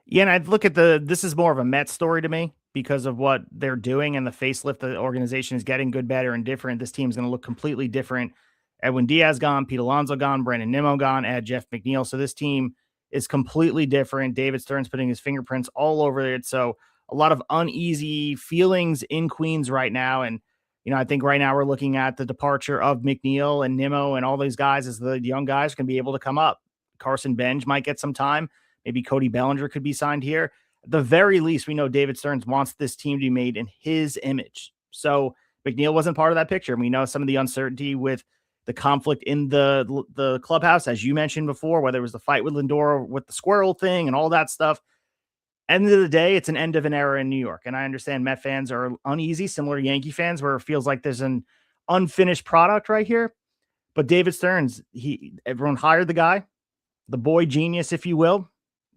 Yeah, and I'd look at this is more of a Mets story to me because of what they're doing and the facelift the organization is getting, good, better, and different. This team's going to look completely different. Edwin Diaz gone, Pete Alonso gone, Brandon Nimmo gone, add Jeff McNeil. So this team is completely different. David Stern's putting his fingerprints all over it. So a lot of uneasy feelings in Queens right now. And, you know, I think right now we're looking at the departure of McNeil and Nimmo and all these guys as the young guys can be able to come up. Carson Benj might get some time. Maybe Cody Bellinger could be signed here. At the very least, we know David Stearns wants this team to be made in his image. So McNeil wasn't part of that picture. And we know some of the uncertainty with the conflict in the clubhouse, as you mentioned before, whether it was the fight with Lindor with the squirrel thing and all that stuff. End of the day, it's an end of an era in New York. And I understand Met fans are uneasy, similar to Yankee fans, where it feels like there's an unfinished product right here. But David Stearns, everyone hired the guy, the boy genius, if you will.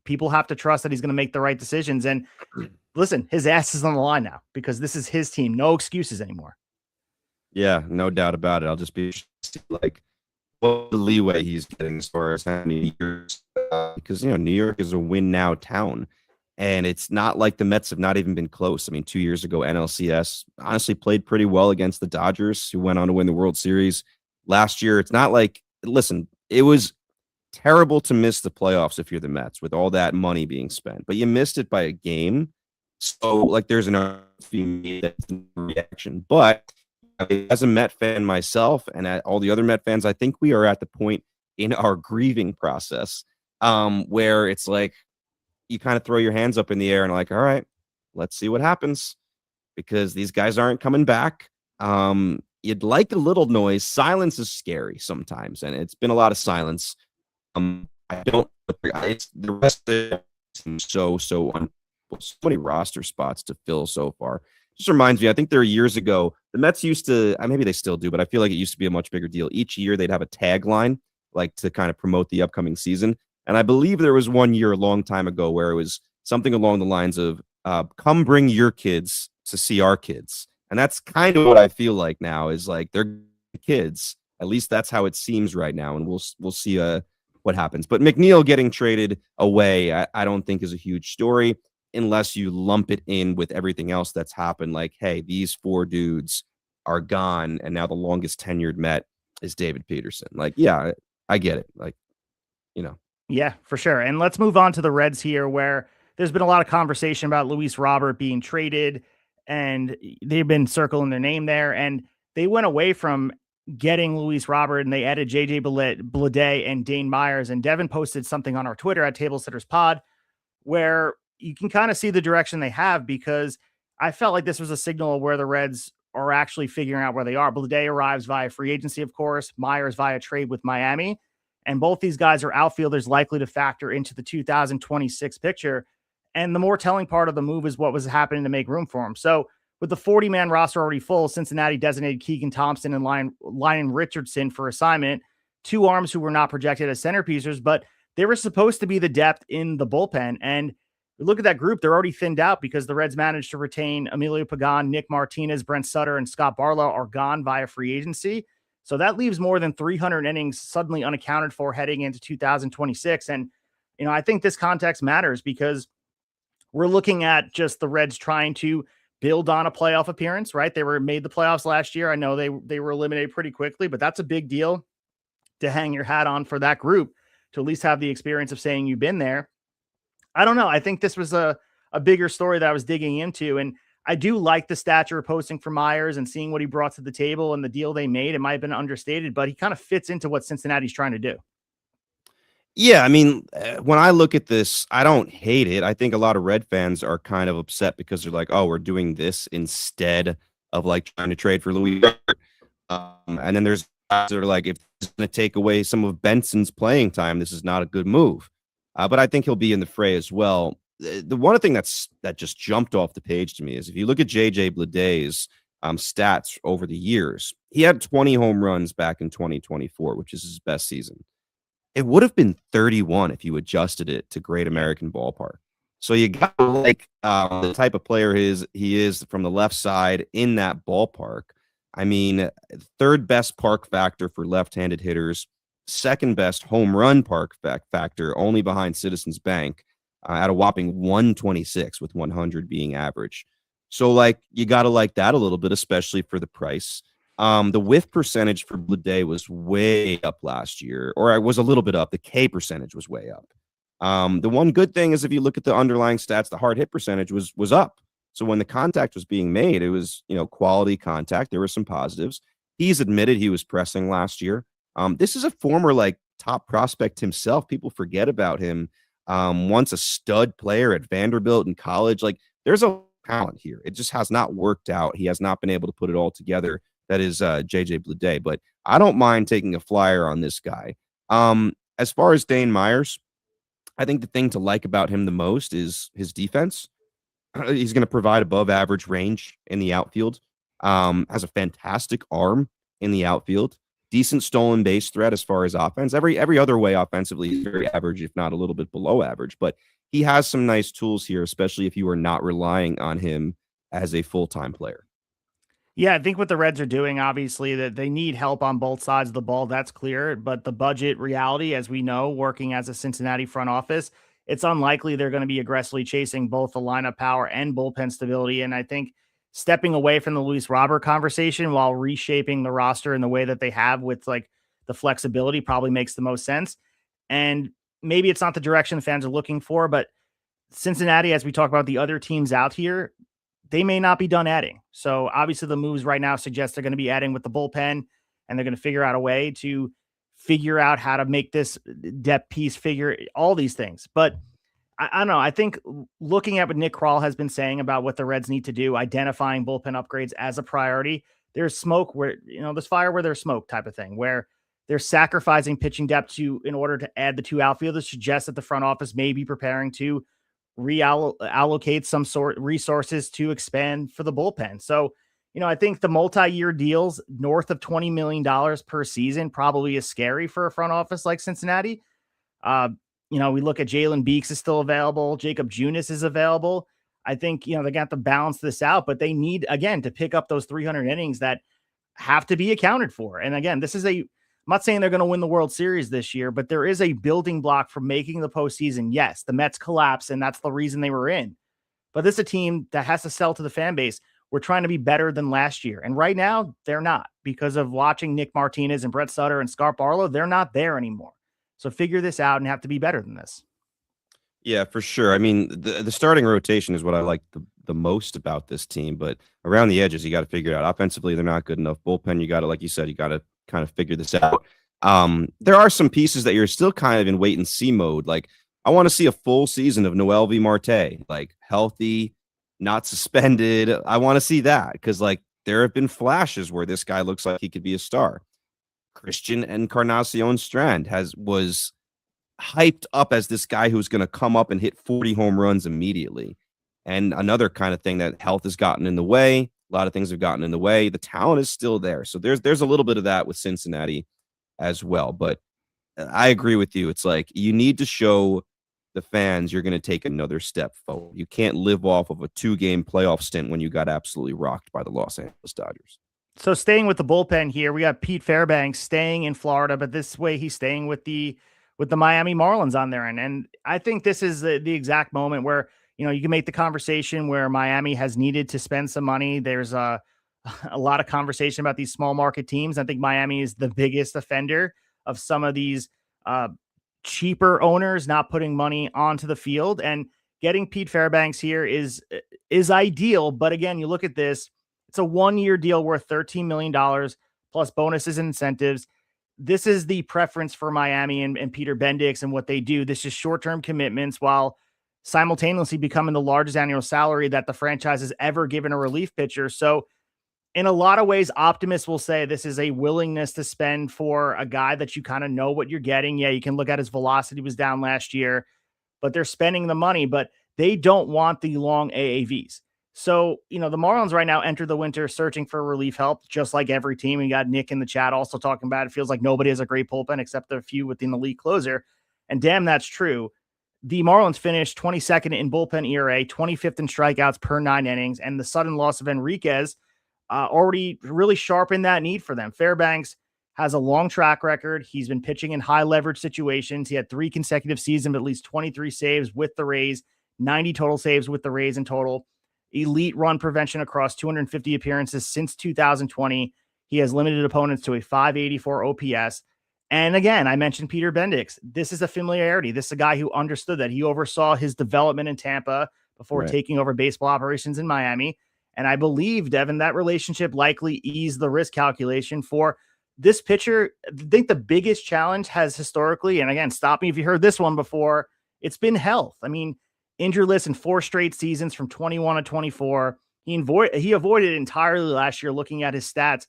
People have to trust that he's going to make the right decisions. And listen, his ass is on the line now because this is his team. No excuses anymore. Yeah, no doubt about it. I'll just be like, what the leeway he's getting as far as how many years, because, you know, New York is a win now town. And it's not like the Mets have not even been close. I mean, 2 years ago, NLCS honestly played pretty well against the Dodgers, who went on to win the World Series last year. It's not like, listen, it was terrible to miss the playoffs if you're the Mets with all that money being spent, but you missed it by a game. So, like, there's an reaction. But as a Met fan myself and all the other Met fans, I think we are at the point in our grieving process where it's like, you kind of throw your hands up in the air and like, all right, let's see what happens, because these guys aren't coming back. You'd like a little noise. Silence is scary sometimes, and it's been a lot of silence. I don't. It's the rest of it seems so many roster spots to fill so far. Just reminds me, I think there were years ago, the Mets used to, maybe they still do, but I feel like it used to be a much bigger deal. Each year they'd have a tagline, like to kind of promote the upcoming season. And I believe there was one year a long time ago where it was something along the lines of, come bring your kids to see our kids. And that's kind of what I feel like now, is like they're kids. At least that's how it seems right now. And we'll see what happens. But McNeil getting traded away, I don't think is a huge story unless you lump it in with everything else that's happened. Like, hey, these 4 dudes are gone, and now the longest tenured Met is David Peterson. Like, yeah, I get it. Like, you know. Yeah, for sure. And let's move on to the Reds here, where there's been a lot of conversation about Luis Robert being traded, and they've been circling their name there. And they went away from getting Luis Robert, and they added JJ Bleday and Dane Myers. And Devin posted something on our Twitter at Tablesetters Pod, where you can kind of see the direction they have, because I felt like this was a signal of where the Reds are actually figuring out where they are. Bleday arrives via free agency, of course, Myers via trade with Miami. And both these guys are outfielders likely to factor into the 2026 picture. And the more telling part of the move is what was happening to make room for them. So with the 40-man roster already full, Cincinnati designated Keegan Thompson and Lyon Richardson for assignment, 2 arms who were not projected as centerpiecers, but they were supposed to be the depth in the bullpen. And look at that group. They're already thinned out because the Reds managed to retain Emilio Pagan, Nick Martinez, Brent Sutter, and Scott Barlow are gone via free agency. So that leaves more than 300 innings suddenly unaccounted for heading into 2026. And, I think this context matters because we're looking at just the Reds trying to build on a playoff appearance, right? They were made the playoffs last year. I know they were eliminated pretty quickly, but that's a big deal to hang your hat on for that group, to at least have the experience of saying you've been there. I don't know. I think this was a bigger story that I was digging into. And I do like the stats you were posting for Myers and seeing what he brought to the table and the deal they made. It might have been understated, but he kind of fits into what Cincinnati's trying to do. Yeah, I mean, when I look at this, I don't hate it. I think a lot of Red fans are kind of upset because they're like, oh, we're doing this instead of like trying to trade for Louis. And then there's guys that are like, if it's going to take away some of Benson's playing time, this is not a good move. But I think he'll be in the fray as well. The one thing that just jumped off the page to me is if you look at JJ Bleday's stats over the years, he had 20 home runs back in 2024, which is his best season. It would have been 31 if you adjusted it to Great American Ballpark. So you got to like the type of player he is from the left side in that ballpark. I mean, 3rd best park factor for left-handed hitters, 2nd best home run park factor, only behind Citizens Bank, at a whopping 126 with 100 being average. So like you got to like that a little bit, especially for the price. The whiff percentage for Bleday was way up last year, or it was a little bit up. The K percentage was way up. The one good thing is if you look at the underlying stats, the hard hit percentage was up. So when the contact was being made, it was, quality contact. There were some positives. He's admitted he was pressing last year. This is a former like top prospect himself. People forget about him. Once a stud player at Vanderbilt in college. Like there's a talent here. It just has not worked out. He has not been able to put it all together. That is JJ Bleday, but I don't mind taking a flyer on this guy. As far as Dane Myers, I think the thing to like about him the most is his defense. He's going to provide above average range in the outfield. Has a fantastic arm in the outfield. Decent stolen base threat as far as offense. Every other way offensively, he's very average, if not a little bit below average. But he has some nice tools here, especially if you are not relying on him as a full-time player. Yeah, I think what the Reds are doing, obviously, that they need help on both sides of the ball. That's clear. But the budget reality, as we know, working as a Cincinnati front office, it's unlikely they're going to be aggressively chasing both the lineup power and bullpen stability. And I think stepping away from the Luis Robert conversation while reshaping the roster in the way that they have with like the flexibility probably makes the most sense. And maybe it's not the direction the fans are looking for, but Cincinnati, as we talk about the other teams out here, they may not be done adding. So obviously the moves right now suggest they're going to be adding with the bullpen, and they're going to figure out a way to figure out how to make this depth piece figure all these things. But I don't know. I think looking at what Nick Krall has been saying about what the Reds need to do, identifying bullpen upgrades as a priority, there's smoke where, there's fire where there's smoke type of thing, where they're sacrificing pitching depth in order to add the two outfielders, suggests that the front office may be preparing to reallocate some sort resources to expand for the bullpen. So, I think the multi-year deals north of $20 million per season probably is scary for a front office like Cincinnati. We look at Jalen Beeks is still available. Jacob Junis is available. I think, they got to balance this out, but they need, again, to pick up those 300 innings that have to be accounted for. And again, I'm not saying they're going to win the World Series this year, but there is a building block for making the postseason. Yes, the Mets collapse, and that's the reason they were in. But this is a team that has to sell to the fan base. We're trying to be better than last year. And right now, they're not, because of watching Nick Martinez and Brett Sutter and Scarp Barlow. They're not there anymore. So figure this out and have to be better than this. Yeah, for sure. I mean, the starting rotation is what I like the most about this team, but around the edges, you got to figure it out. Offensively, they're not good enough. Bullpen, you got to, like you said, you got to kind of figure this out. There are some pieces that you're still kind of in wait and see mode. Like, I want to see a full season of Noel V. Marte, like healthy, not suspended. I want to see that, because like there have been flashes where this guy looks like he could be a star. Christian Encarnacion Strand was hyped up as this guy who's going to come up and hit 40 home runs immediately. And another kind of thing, that health has gotten in the way. A lot of things have gotten in the way. The talent is still there. So there's a little bit of that with Cincinnati as well. But I agree with you. It's like you need to show the fans you're going to take another step forward. You can't live off of a 2-game playoff stint when you got absolutely rocked by the Los Angeles Dodgers. So staying with the bullpen here, we got Pete Fairbanks staying in Florida, but this way he's staying with the Miami Marlins on their end. And I think this is the exact moment where, you can make the conversation where Miami has needed to spend some money. There's a lot of conversation about these small market teams. I think Miami is the biggest offender of some of these cheaper owners not putting money onto the field, and getting Pete Fairbanks here is ideal. But again, you look at this, it's a 1-year deal worth $13 million plus bonuses and incentives. This is the preference for Miami and Peter Bendix and what they do. This is short-term commitments while simultaneously becoming the largest annual salary that the franchise has ever given a relief pitcher. So in a lot of ways, optimists will say this is a willingness to spend for a guy that you kind of know what you're getting. Yeah, you can look at his velocity was down last year, but they're spending the money, but they don't want the long AAVs. So, the Marlins right now enter the winter searching for relief help, just like every team. We got Nick in the chat also talking about it feels like nobody has a great bullpen except a few within the league closer. And damn, that's true. The Marlins finished 22nd in bullpen ERA, 25th in strikeouts per 9 innings, and the sudden loss of Enriquez already really sharpened that need for them. Fairbanks has a long track record. He's been pitching in high leverage situations. He had 3 consecutive seasons of at least 23 saves with the Rays, 90 total saves with the Rays in total. Elite run prevention across 250 appearances since 2020. He has limited opponents to a 584 OPS. And again, I mentioned Peter Bendix. This is a familiarity. This is a guy who understood that. He oversaw his development in Tampa before taking over baseball operations in Miami. And I believe, Devin, that relationship likely eased the risk calculation for this pitcher. I think the biggest challenge has historically, and again, stop me if you heard this one before, it's been health. I mean, injured list in 4 straight seasons from 21 to 24. He avoided it entirely last year. Looking at his stats,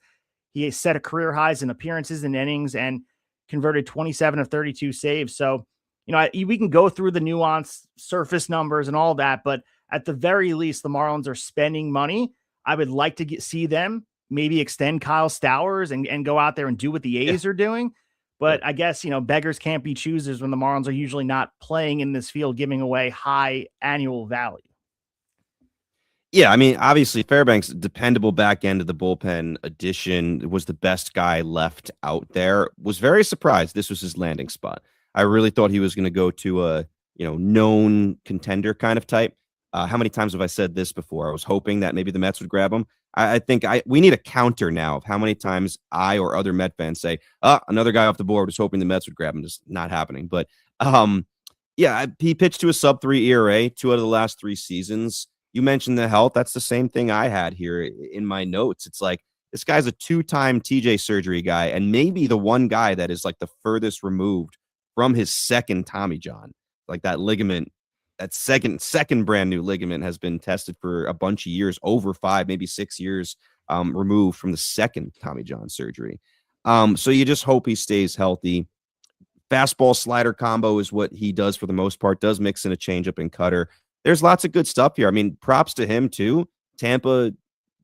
he set a career highs in appearances and innings and converted 27 of 32 saves. So, we can go through the nuanced surface numbers and all that, but at the very least, the Marlins are spending money. I would like to see them maybe extend Kyle Stowers and go out there and do what the A's are doing. But I guess, beggars can't be choosers when the Marlins are usually not playing in this field, giving away high annual value. Yeah, I mean, obviously, Fairbanks, dependable back end of the bullpen addition, was the best guy left out there. Was very surprised this was his landing spot. I really thought he was going to go to known contender kind of type. How many times have I said this before? I was hoping that maybe the Mets would grab him. I think we need a counter now of how many times I or other Met fans say, another guy off the board, was hoping the Mets would grab him. Just not happening. But he pitched to a sub-3 ERA 2 out of the last 3 seasons. You mentioned the health. That's the same thing I had here in my notes. It's like, this guy's a 2-time TJ surgery guy, and maybe the one guy that is like the furthest removed from his second Tommy John. Like that ligament, that second brand new ligament has been tested for a bunch of years, over 5, maybe 6 years removed from the second Tommy John surgery. So you just hope he stays healthy. Fastball slider combo is what he does for the most part, does mix in a changeup and cutter. There's lots of good stuff here. I mean, props to him too. Tampa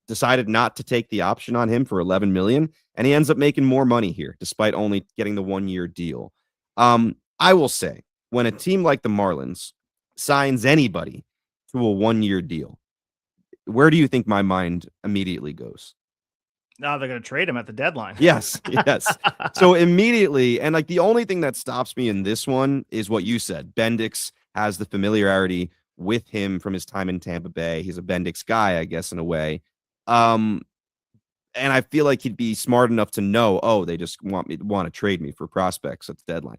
decided not to take the option on him for $11 million, and he ends up making more money here despite only getting the 1-year deal. I will say, when a team like the Marlins signs anybody to a 1-year deal, where do you think my mind immediately goes? Now they're going to trade him at the deadline. Yes. So immediately, and like the only thing that stops me in this one is what you said. Bendix has the familiarity with him from his time in Tampa Bay. He's a Bendix guy, I guess, in a way. And I feel like he'd be smart enough to know, they just want to trade me for prospects at the deadline.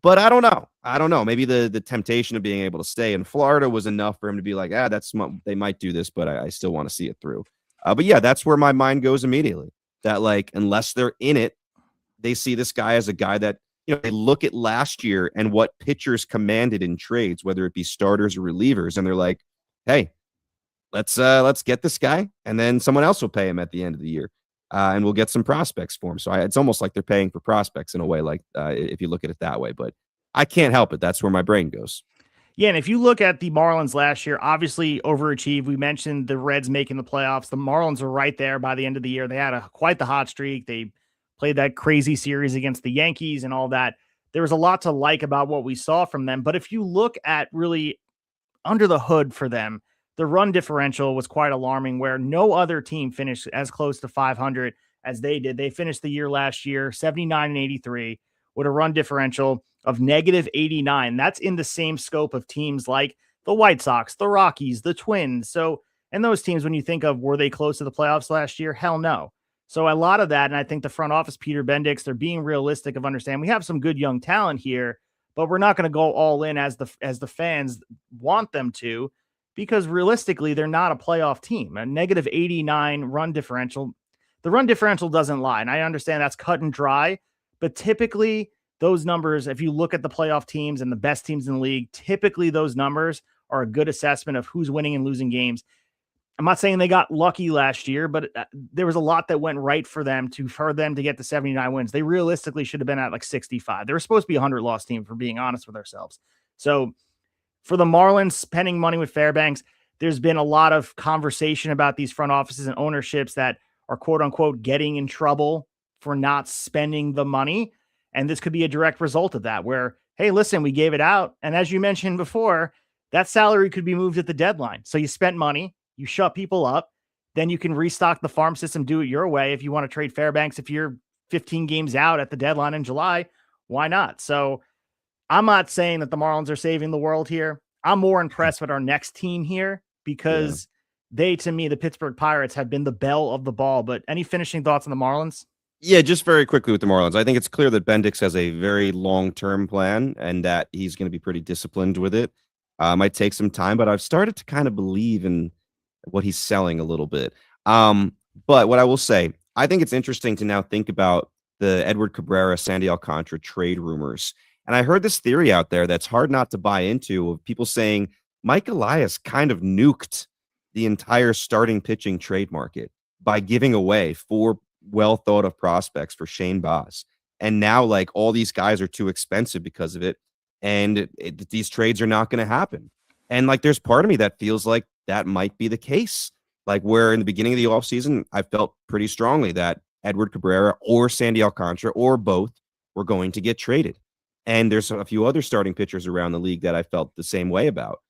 But I don't know. Maybe the temptation of being able to stay in Florida was enough for him to be like, they might do this, but I still want to see it through. But yeah, that's where my mind goes immediately. That like, unless they're in it, they see this guy as a guy that, they look at last year and what pitchers commanded in trades, whether it be starters or relievers, and they're like, hey, let's get this guy, and then someone else will pay him at the end of the year, and we'll get some prospects for him. So it's almost like they're paying for prospects in a way, like if you look at it that way. But I can't help it. That's where my brain goes. Yeah, and if you look at the Marlins last year, obviously overachieved. We mentioned the Reds making the playoffs. The Marlins are right there by the end of the year. They had quite the hot streak. They played that crazy series against the Yankees and all that. There was a lot to like about what we saw from them. But if you look at really under the hood for them, the run differential was quite alarming, where no other team finished as close to 500 as they did. They finished the year last year 79-83 with a run differential of -89. That's in the same scope of teams like the White Sox, the Rockies, the Twins. So, and those teams, when you think of, were they close to the playoffs last year? Hell no. So a lot of that, and I think the front office, Peter Bendix, they're being realistic of understanding we have some good young talent here, but we're not going to go all in as the fans want them to, because realistically, they're not a playoff team. A -89 run differential, the run differential doesn't lie. And I understand that's cut and dry, but typically those numbers, if you look at the playoff teams and the best teams in the league, typically those numbers are a good assessment of who's winning and losing games. I'm not saying they got lucky last year, but there was a lot that went right for them to get to 79 wins. They realistically should have been at like 65. They were supposed to be a 100-loss team, for being honest with ourselves. So for the Marlins spending money with Fairbanks, there's been a lot of conversation about these front offices and ownerships that are quote unquote getting in trouble for not spending the money. And this could be a direct result of that, where, hey, listen, we gave it out. And as you mentioned before, that salary could be moved at the deadline. So you spent money, you shut people up, then you can restock the farm system, do it your way. If you want to trade Fairbanks, if you're 15 games out at the deadline in July, why not? So I'm not saying that the Marlins are saving the world here. I'm more impressed with our next team here, because they, to me, the Pittsburgh Pirates, have been the belle of the ball. But any finishing thoughts on the Marlins? Yeah, just very quickly with the Marlins. I think it's clear that Bendix has a very long-term plan and that he's going to be pretty disciplined with it. Might take some time, but I've started to kind of believe in what he's selling a little bit. But what I will say, I think it's interesting to now think about the Edward Cabrera, Sandy Alcantara trade rumors. And I heard this theory out there that's hard not to buy into, of people saying Mike Elias kind of nuked the entire starting pitching trade market by giving away 4 well thought of prospects for Shane Baz. And now, like, all these guys are too expensive because of it. And these trades are not going to happen. And like, there's part of me that feels like that might be the case. Like, where in the beginning of the offseason, I felt pretty strongly that Edward Cabrera or Sandy Alcantara or both were going to get traded. And there's a few other starting pitchers around the league that I felt the same way about.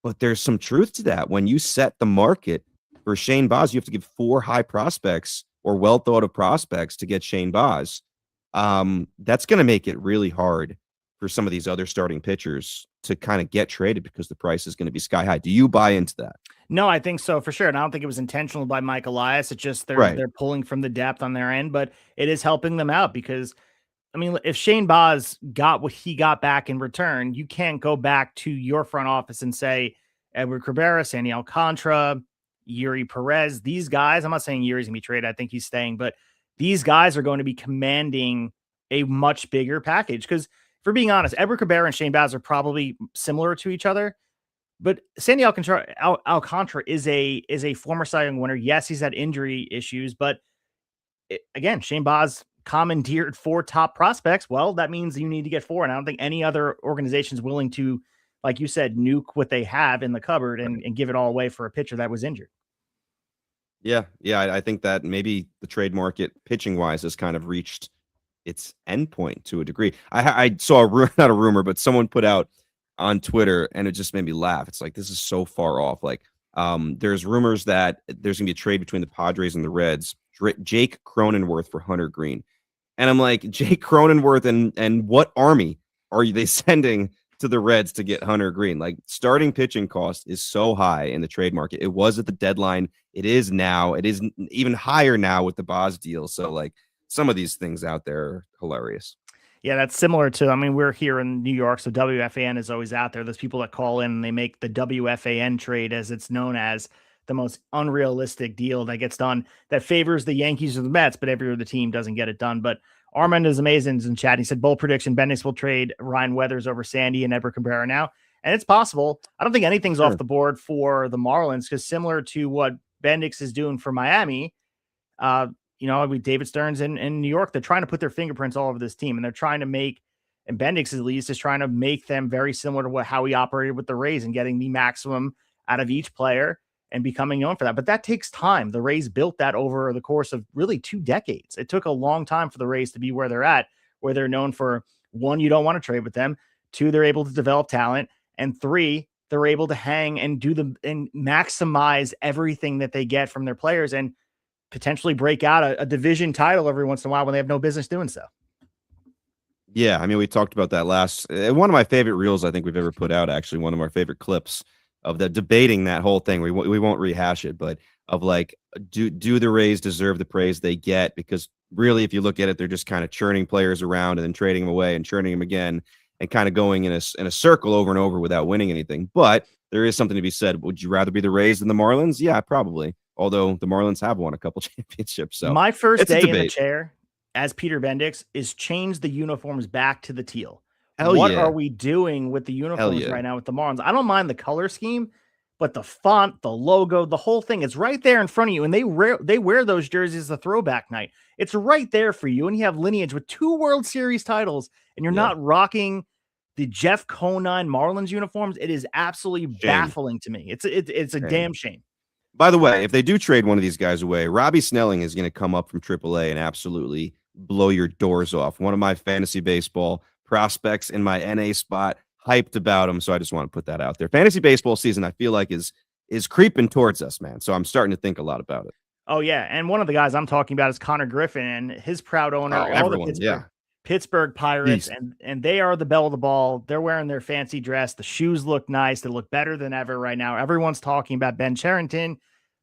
But there's some truth to that. When you set the market for Shane Baz, you have to give 4 high prospects or well thought of prospects to get Shane Baz. That's going to make it really hard for some of these other starting pitchers to kind of get traded because the price is going to be sky high. Do you buy into that? No, I think so for sure. And I don't think it was intentional by Mike Elias. It's just they're pulling from the depth on their end, but it is helping them out because I mean, if Shane Baz got what he got back in return, you can't go back to your front office and say Edward Cabrera, Sandy Alcantara, Yuri Perez, these guys. I'm not saying Yuri's gonna be traded. I think he's staying, but these guys are going to be commanding a much bigger package. Because for being honest, Edward Cabrera and Shane Baz are probably similar to each other. But Sandy Alcantara is a former Cy Young winner. Yes, he's had injury issues, but again, Shane Baz commandeered 4 top prospects. Well, that means you need to get 4. And I don't think any other organization is willing to, like you said, nuke what they have in the cupboard and give it all away for a pitcher that was injured. Yeah. I think that maybe the trade market pitching wise has kind of reached its endpoint to a degree. I saw not a rumor, but someone put out on Twitter and it just made me laugh. It's like, this is so far off. Like, there's rumors that there's gonna be a trade between the Padres and the Reds. Jake Cronenworth for Hunter Green. And I'm like, Jake Cronenworth and what army are they sending to the Reds to get Hunter Green? Like, starting pitching cost is so high in the trade market. It was at the deadline. It is now. It is even higher now with the Baz deal. So like some of these things out there are hilarious. Yeah, that's similar to, I mean, we're here in New York, so WFAN is always out there. There's people that call in and they make the WFAN trade, as it's known as, the most unrealistic deal that gets done that favors the Yankees or the Mets, but every other team doesn't get it done. But Armand is amazing in chat. He said, bold prediction, Bendix will trade Ryan Weathers over Sandy and Edward Cabrera now. And it's possible. I don't think anything's off the board for the Marlins because similar to what Bendix is doing for Miami, with David Stearns in New York, they're trying to put their fingerprints all over this team, and they're trying to make, and Bendix at least is trying to make them very similar to how he operated with the Rays and getting the maximum out of each player and becoming known for that. But that takes time. The Rays built that over the course of really 2 decades. It took a long time for the Rays to be where they're at, where they're known for, 1, you don't want to trade with them. 2, they're able to develop talent. And 3, they're able to hang and and maximize everything that they get from their players and potentially break out a division title every once in a while when they have no business doing so. Yeah, I mean, we talked about that last. One of my favorite reels I think we've ever put out, actually, one of our favorite clips of the debating that whole thing. We won't rehash it, but of like, do the Rays deserve the praise they get? Because really, if you look at it, they're just kind of churning players around and then trading them away and churning them again and kind of going in a circle over and over without winning anything. But there is something to be said. Would you rather be the Rays than the Marlins? Yeah, probably. Although the Marlins have won a couple championships. So my first day in the chair as Peter Bendix is change the uniforms back to the teal. What are we doing with the uniforms right now with the Marlins? I don't mind the color scheme, but the font, the logo, the whole thing, it's right there in front of you. And they wear those jerseys as a throwback night. It's right there for you. And you have lineage with 2 World Series titles, and you're not rocking the Jeff Conine Marlins uniforms. It is absolutely baffling to me. It's a damn shame. By the way, if they do trade one of these guys away, Robbie Snelling is going to come up from AAA and absolutely blow your doors off. One of my fantasy baseball prospects in my NA spot, hyped about him. So I just want to put that out there. Fantasy baseball season, I feel like is creeping towards us, man. So I'm starting to think a lot about it. Oh yeah. And one of the guys I'm talking about is Connor Griffin and his proud owner, Pittsburgh Pirates. And they are the belle of the ball. They're wearing their fancy dress. The shoes look nice. They look better than ever right now. Everyone's talking about Ben Cherington,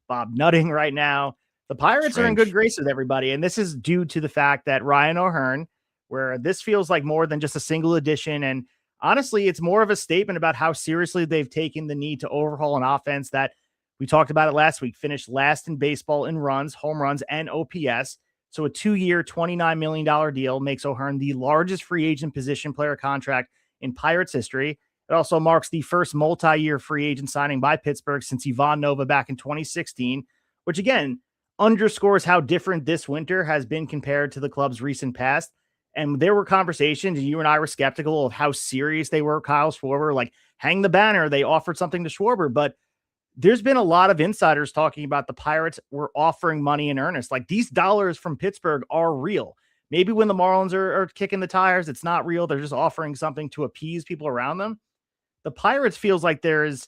Bob Nutting right now. The Pirates are in good grace with everybody. And this is due to the fact that Ryan O'Hearn, where this feels like more than just a single edition. And honestly, it's more of a statement about how seriously they've taken the need to overhaul an offense that we talked about it last week, finished last in baseball in runs, home runs, and OPS. So a 2-year, $29 million deal makes O'Hearn the largest free agent position player contract in Pirates history. It also marks the first multi-year free agent signing by Pittsburgh since Ivan Nova back in 2016, which again underscores how different this winter has been compared to the club's recent past. And there were conversations, and you and I were skeptical of how serious they were. Kyle Schwarber, like, hang the banner. They offered something to Schwarber, but there's been a lot of insiders talking about the Pirates were offering money in earnest. Like, these dollars from Pittsburgh are real. Maybe when the Marlins are kicking the tires, it's not real. They're just offering something to appease people around them. The Pirates feels like there's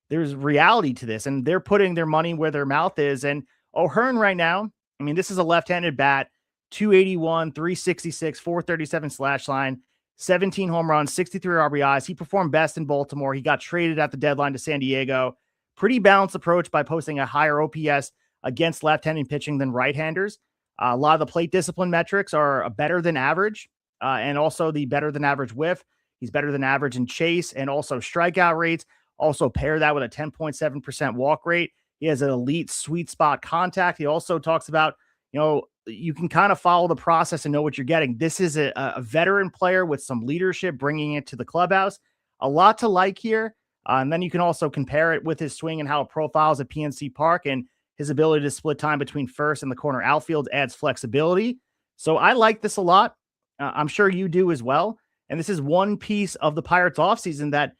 reality to this, and they're putting their money where their mouth is. And O'Hearn right now, I mean, this is a left-handed bat, 281, 366, 437 slash line. 17 home runs, 63 RBIs. He performed best in Baltimore. He got traded at the deadline to San Diego. Pretty balanced approach by posting a higher OPS against left-handed pitching than right-handers. A lot of the plate discipline metrics are better than average, and also the better than average whiff. He's better than average in chase and also strikeout rates. Also pair that with a 10.7% walk rate. He has an elite sweet spot contact. He also talks about, you can kind of follow the process and know what you're getting. This is a veteran player with some leadership, bringing it to the clubhouse. A lot to like here. And then you can also compare it with his swing and how it profiles at PNC Park, and his ability to split time between first and the corner outfield adds flexibility. So I like this a lot. I'm sure you do as well. And this is one piece of the Pirates offseason that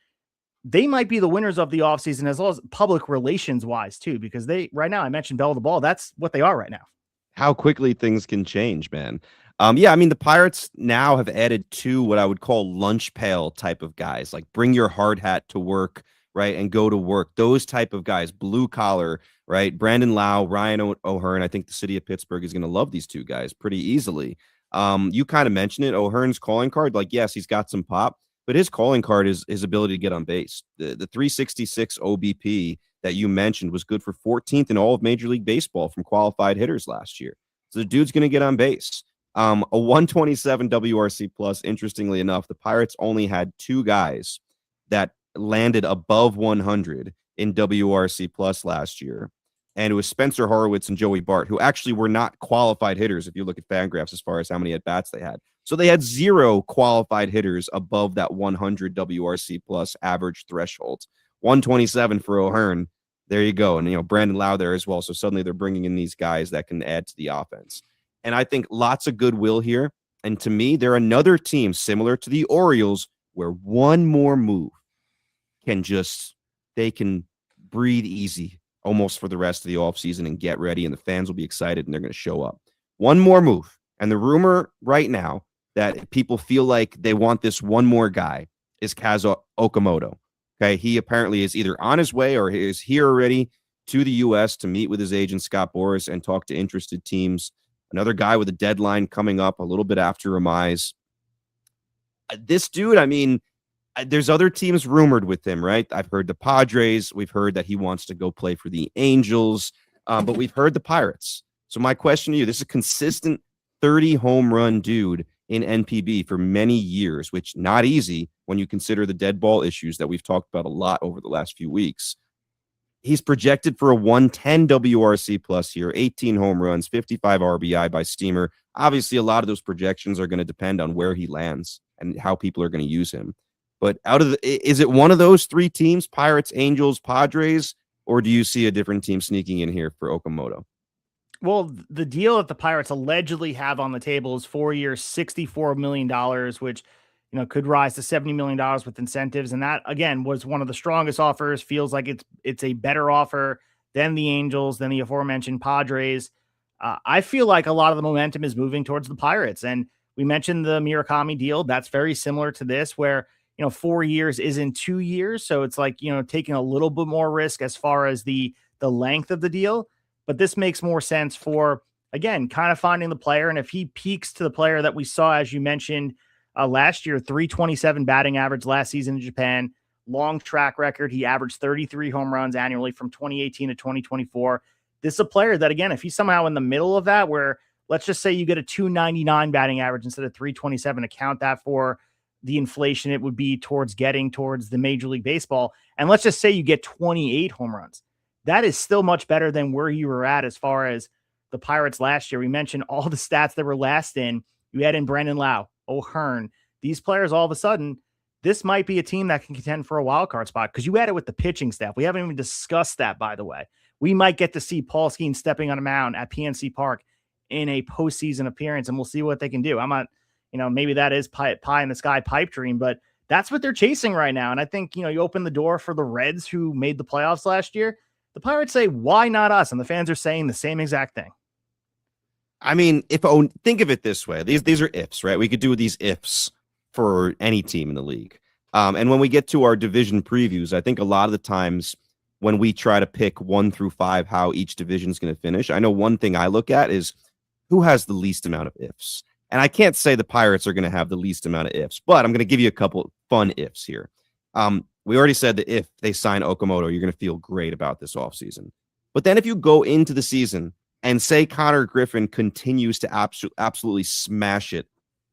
they might be the winners of the offseason, as well as public relations wise too, because right now, I mentioned Bell of the Ball. That's what they are right now. How quickly things can change, man. Yeah, I mean, the Pirates now have added 2 what I would call lunch pail type of guys, like bring your hard hat to work, right, and go to work. Those type of guys, blue collar, right? Brandon Lau, Ryan O'Hearn. I think the city of Pittsburgh is going to love these 2 guys pretty easily. You kind of mentioned it. O'Hearn's calling card, like, yes, he's got some pop, but his calling card is his ability to get on base. The 366 OBP that you mentioned was good for 14th in all of Major League Baseball from qualified hitters last year. So the dude's going to get on base. A 127 WRC plus. Interestingly enough, the Pirates only had 2 guys that landed above 100 in WRC plus last year. And it was Spencer Horwitz and Joey Bart, who actually were not qualified hitters if you look at Fangraphs as far as how many at-bats they had. So they had 0 qualified hitters above that 100 WRC plus average threshold. 127 for O'Hearn. There you go. And, Brandon Lau there as well. So suddenly they're bringing in these guys that can add to the offense. And I think lots of goodwill here. And to me, they're another team similar to the Orioles where one more move they can breathe easy almost for the rest of the offseason and get ready, and the fans will be excited and they're going to show up. One more move. And the rumor right now that people feel like they want this one more guy is Kaz Okamoto. Okay, he apparently is either on his way or is here already to the U.S. to meet with his agent, Scott Boras, and talk to interested teams. Another guy with a deadline coming up a little bit after Imai's. This dude, I mean, there's other teams rumored with him, right? I've heard the Padres. We've heard that he wants to go play for the Angels, but we've heard the Pirates. So my question to you, this is a consistent 30 home run dude in NPB for many years, which not easy when you consider the dead ball issues that we've talked about a lot over the last few weeks. He's projected for a 110 WRC plus here, 18 home runs, 55 RBI by Steamer. Obviously, a lot of those projections are going to depend on where he lands and how people are going to use him. But is it one of those 3 teams, Pirates, Angels, Padres, or do you see a different team sneaking in here for Okamoto? Well, the deal that the Pirates allegedly have on the table is 4 years, $64 million, which, could rise to $70 million with incentives. And that, again, was one of the strongest offers. Feels like it's a better offer than the Angels, than the aforementioned Padres. I feel like a lot of the momentum is moving towards the Pirates. And we mentioned the Murakami deal. That's very similar to this, where, 4 years isn't 2 years. So it's like, taking a little bit more risk as far as the length of the deal. But this makes more sense for, again, kind of finding the player. And if he peaks to the player that we saw, as you mentioned, last year, 327 batting average last season in Japan, long track record. He averaged 33 home runs annually from 2018 to 2024. This is a player that, again, if he's somehow in the middle of that, where let's just say you get a 299 batting average instead of 327, account that for the inflation it would be towards getting towards the Major League Baseball. And let's just say you get 28 home runs. That is still much better than where you were at as far as the Pirates last year. We mentioned all the stats that were last in. You had in Brandon Lau, O'Hearn. These players, all of a sudden, this might be a team that can contend for a wild card spot, because you had it with the pitching staff. We haven't even discussed that, by the way. We might get to see Paul Skeens stepping on a mound at PNC Park in a postseason appearance, and we'll see what they can do. I'm not, maybe that is pie in the sky pipe dream, but that's what they're chasing right now. And I think, you open the door for the Reds, who made the playoffs last year. The Pirates say, why not us? And the fans are saying the same exact thing. I mean, think of it this way. These are ifs, right? We could do these ifs for any team in the league. And when we get to our division previews, I think a lot of the times when we try to pick 1 through 5 how each division is going to finish, I know one thing I look at is who has the least amount of ifs. And I can't say the Pirates are going to have the least amount of ifs, but I'm going to give you a couple fun ifs here. We already said that if they sign Okamoto, you're going to feel great about this offseason. But then if you go into the season and say Connor Griffin continues to absolutely smash it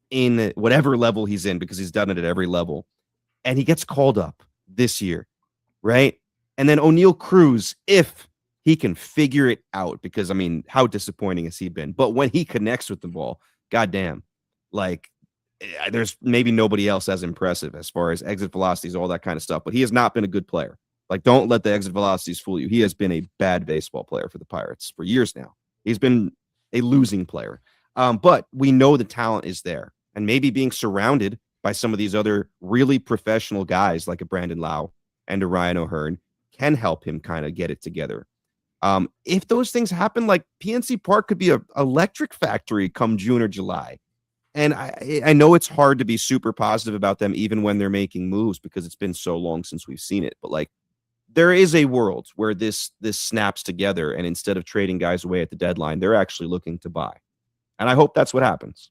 in whatever level he's in, because he's done it at every level, and he gets called up this year, right? And then O'Neal Cruz, if he can figure it out, because, I mean, how disappointing has he been? But when he connects with the ball, goddamn, like, there's maybe nobody else as impressive as far as exit velocities, all that kind of stuff. But he has not been a good player. Like, don't let the exit velocities fool you. He has been a bad baseball player for the Pirates for years now. He's been a losing player. But we know the talent is there. And maybe being surrounded by some of these other really professional guys like a Brandon Lau and a Ryan O'Hearn can help him kind of get it together. If those things happen, like PNC Park could be an electric factory come June or July. And I know it's hard to be super positive about them even when they're making moves, because it's been so long since we've seen it. But like, there is a world where this snaps together, and instead of trading guys away at the deadline, they're actually looking to buy. And I hope that's what happens.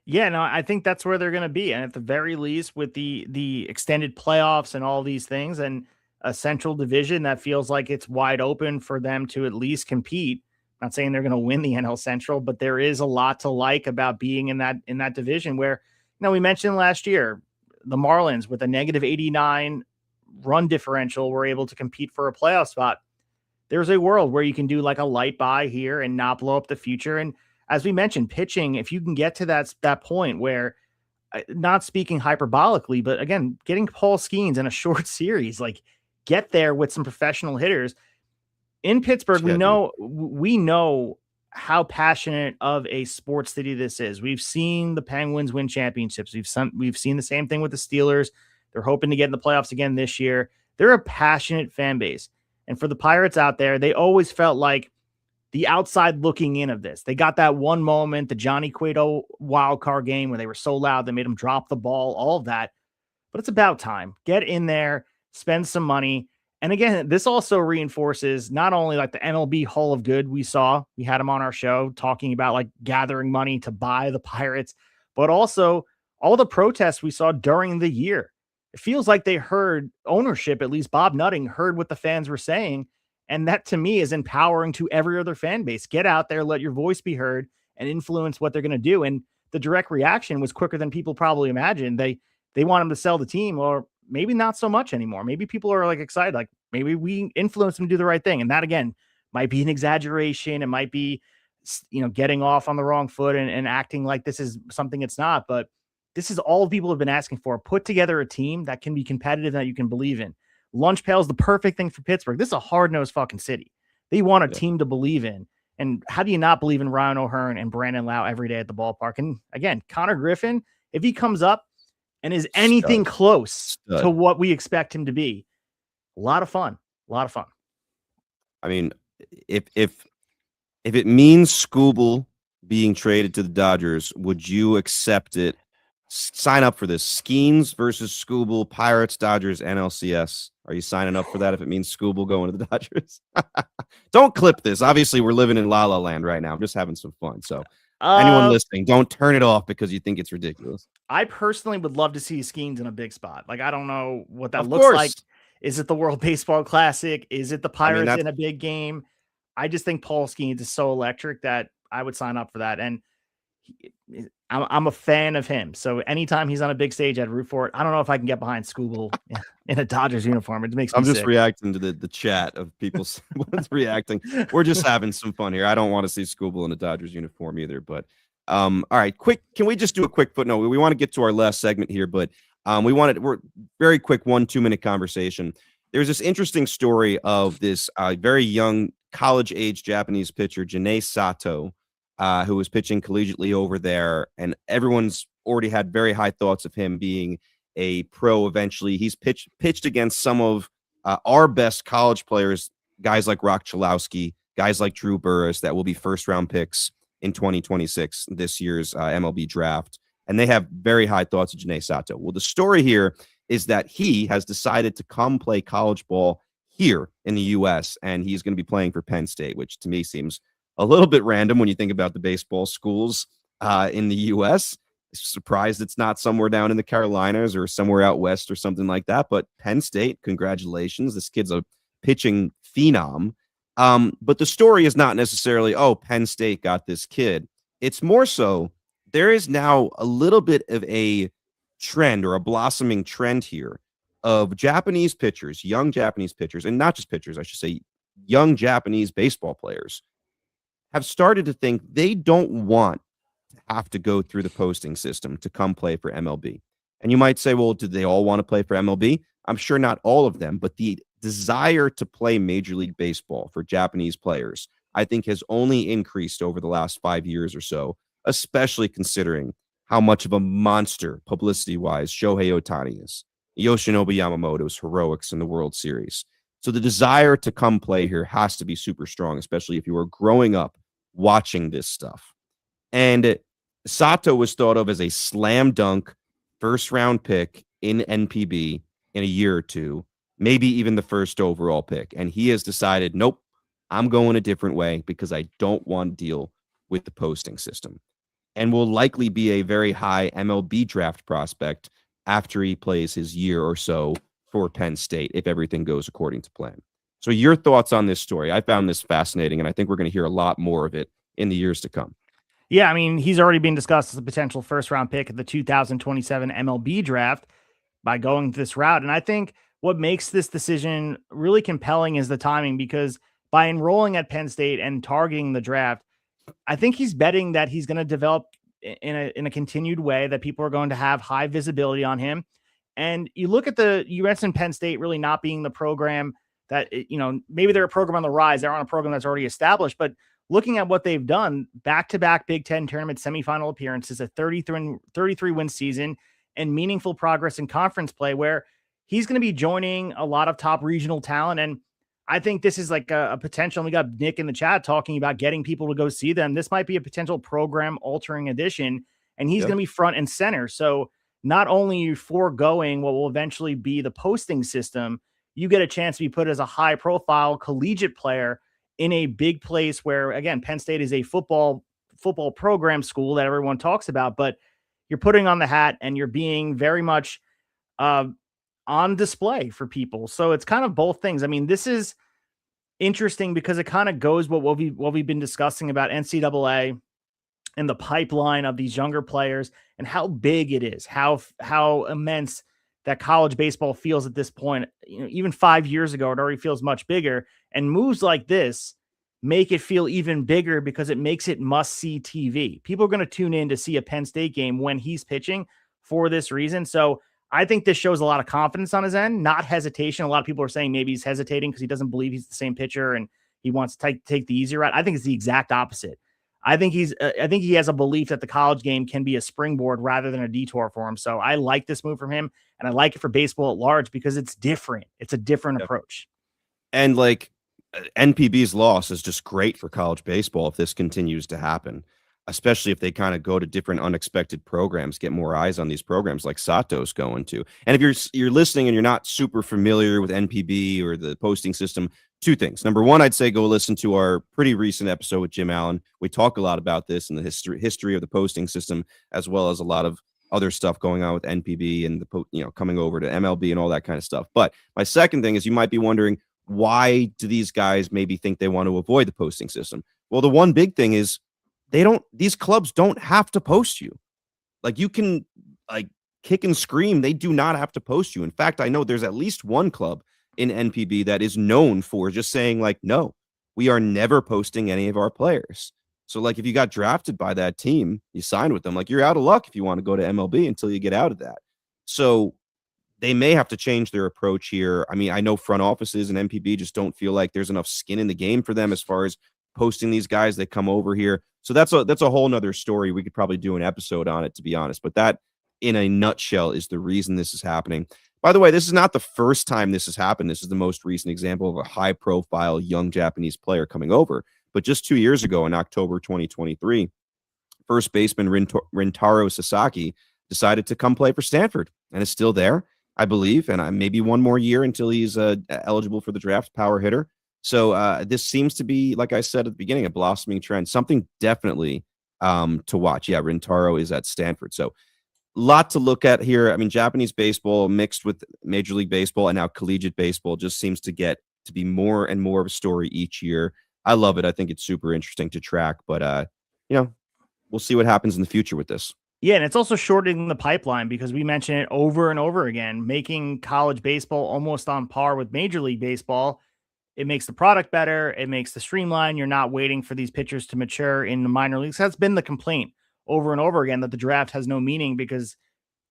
Yeah, no, I think that's where they're going to be. And at the very least, with the extended playoffs and all these things, and a central division that feels like it's wide open for them to at least compete. I'm not saying they're going to win the NL Central, but there is a lot to like about being in that division where, we mentioned last year, the Marlins with a negative 89 run differential were able to compete for a playoff spot. There's a world where you can do like a light buy here and not blow up the future. And as we mentioned, pitching, if you can get to that point where, not speaking hyperbolically, but again, getting Paul Skeens in a short series, like get there with some professional hitters in Pittsburgh. We know how passionate of a sports city this is. We've seen the Penguins win championships. We've seen the same thing with the Steelers. They're hoping to get in the playoffs again this year. They're a passionate fan base. And for the Pirates out there, they always felt like the outside looking in of this. They got that one moment, the Johnny Cueto wild card game where they were so loud, they made him drop the ball, all of that. But it's about time. Get in there, spend some money. And again, this also reinforces not only like the MLB Hall of Good we had him on our show talking about like gathering money to buy the Pirates, but also all the protests we saw during the year. It feels like they heard ownership, at least Bob Nutting heard what the fans were saying. And that to me is empowering to every other fan base. Get out there, let your voice be heard, and influence what they're going to do. And the direct reaction was quicker than people probably imagined. They want them to sell the team, or maybe not so much anymore. Maybe people are like excited, like maybe we influence them to do the right thing. And that again might be an exaggeration. It might be, getting off on the wrong foot and acting like this is something it's not. But this is all people have been asking for. Put together a team that can be competitive, that you can believe in. Lunch Pail is the perfect thing for Pittsburgh. This is a hard-nosed fucking city. They want a team to believe in. And how do you not believe in Ryan O'Hearn and Brandon Lau every day at the ballpark? And again, Connor Griffin, if he comes up and is anything close to what we expect him to be, a lot of fun. I mean, if it means Scooble being traded to the Dodgers, would you accept it? Sign up for this. Skeens versus Scooble, Pirates, Dodgers, NLCS. Are you signing up for that if it means Scooble going to the Dodgers? Don't clip this. Obviously, we're living in La La Land right now. I'm just having some fun. So anyone listening, don't turn it off because you think it's ridiculous. I personally would love to see Skeens in a big spot. Like, I don't know what that looks like. Is it the World Baseball Classic? Is it the Pirates in a big game? I just think Paul Skeens is so electric that I would sign up for that. And I'm a fan of him. So anytime he's on a big stage, I'd root for it. I don't know if I can get behind Scooble in a Dodgers uniform. It makes me sick. Reacting to the chat of people reacting. We're just having some fun here. I don't want to see Scooble in a Dodgers uniform either. But all right, can we just do a quick footnote? We want to get to our last segment here, but we're very quick 1-2 minute conversation. There's this interesting story of this very young college age Japanese pitcher, Janae Sato, who was pitching collegiately over there, and everyone's already had very high thoughts of him being a pro eventually. He's pitched against some of our best college players, guys like Rock Chalowski, guys like Drew Burris, that will be first-round picks in 2026, this year's MLB draft, and they have very high thoughts of Janae Sato. Well, the story here is that he has decided to come play college ball here in the U.S., and he's going to be playing for Penn State, which to me seems a little bit random when you think about the baseball schools in the U.S. Surprised it's not somewhere down in the Carolinas or somewhere out west or something like that. But Penn State, congratulations. This kid's a pitching phenom. But the story is not necessarily, oh, Penn State got this kid. It's more so there is now a little bit of a trend or a blossoming trend here of Japanese pitchers, young Japanese pitchers, and not just pitchers, I should say, young Japanese baseball players have started to think they don't want to have to go through the posting system to come play for MLB. And you might say, well, do they all want to play for MLB? I'm sure not all of them, but the desire to play Major League Baseball for Japanese players, I think, has only increased over the last 5 years or so, especially considering how much of a monster publicity-wise Shohei Ohtani is. Yoshinobu Yamamoto's heroics in the World Series. So the desire to come play here has to be super strong, especially if you were growing up watching this stuff. And Sato was thought of as a slam dunk first-round pick in NPB in a year or two, maybe even the first overall pick. And he has decided, nope, I'm going a different way because I don't want to deal with the posting system. And will likely be a very high MLB draft prospect after he plays his year or so for Penn State, if everything goes according to plan. So your thoughts on this story? I found this fascinating, and I think we're going to hear a lot more of it in the years to come. Yeah, I mean, he's already been discussed as a potential first-round pick at the 2027 MLB draft by going this route. And I think what makes this decision really compelling is the timing, because by enrolling at Penn State and targeting the draft, I think he's betting that he's going to develop in a continued way, that people are going to have high visibility on him. And you look at the US and Penn State really not being the program that, maybe they're a program on the rise. They're on a program that's already established, but looking at what they've done, back-to-back Big Ten tournament semifinal appearances, a 33-win season, and meaningful progress in conference play, where he's going to be joining a lot of top regional talent. And I think this is like a potential. We got Nick in the chat talking about getting people to go see them. This might be a potential program altering addition, and he's going to be front and center. So not only are you foregoing what will eventually be the posting system, you get a chance to be put as a high profile collegiate player in a big place where, again, Penn State is a football program school that everyone talks about, but you're putting on the hat and you're being very much on display for people. So it's kind of both things. I mean, this is interesting because it kind of goes what we've been discussing about NCAA and the pipeline of these younger players and how big it is, how immense that college baseball feels at this point. Even 5 years ago, it already feels much bigger, and moves like this make it feel even bigger because it makes it must-see TV. People are going to tune in to see a Penn State game when he's pitching for this reason. So I think this shows a lot of confidence on his end, not hesitation. A lot of people are saying maybe he's hesitating because he doesn't believe he's the same pitcher and he wants to take the easy route. I think it's the exact opposite. I think he has a belief that the college game can be a springboard rather than a detour for him. So I like this move from him, and I like it for baseball at large because it's different. It's a different approach. And like NPB's loss is just great for college baseball if this continues to happen, especially if they kind of go to different unexpected programs, get more eyes on these programs like Sato's going to. And if you're listening and you're not super familiar with NPB or the posting system, two things. Number one, I'd say go listen to our pretty recent episode with Jim Allen. We talk a lot about this and the history of the posting system, as well as a lot of other stuff going on with NPB and the coming over to MLB and all that kind of stuff. But my second thing is, you might be wondering, why do these guys maybe think they want to avoid the posting system? Well, the one big thing is these clubs don't have to post you. Like, you can kick and scream. They do not have to post you. In fact, I know there's at least one club in NPB that is known for just saying no, we are never posting any of our players. So if you got drafted by that team, you signed with them, you're out of luck if you want to go to MLB until you get out of that. So they may have to change their approach here. I mean, I know front offices and NPB just don't feel like there's enough skin in the game for them as far as posting these guys that come over here. So that's a whole nother story. We could probably do an episode on it, to be honest. But that, in a nutshell, is the reason this is happening. By the way, this is not the first time this has happened. This is the most recent example of a high-profile young Japanese player coming over. But just 2 years ago, in October 2023, first baseman Rintaro Sasaki decided to come play for Stanford and is still there, I believe, and maybe one more year until he's eligible for the draft, power hitter. So this seems to be, like I said at the beginning, a blossoming trend, something definitely to watch. Yeah, Rintaro is at Stanford. So lot to look at here. I mean, Japanese baseball mixed with Major League Baseball and now collegiate baseball just seems to get to be more and more of a story each year. I love it. I think it's super interesting to track, but we'll see what happens in the future with this. Yeah, and it's also shortening the pipeline because we mention it over and over again, making college baseball almost on par with Major League Baseball. It makes the product better. It makes the streamline. You're not waiting for these pitchers to mature in the minor leagues. That's been the complaint over and over again, that the draft has no meaning because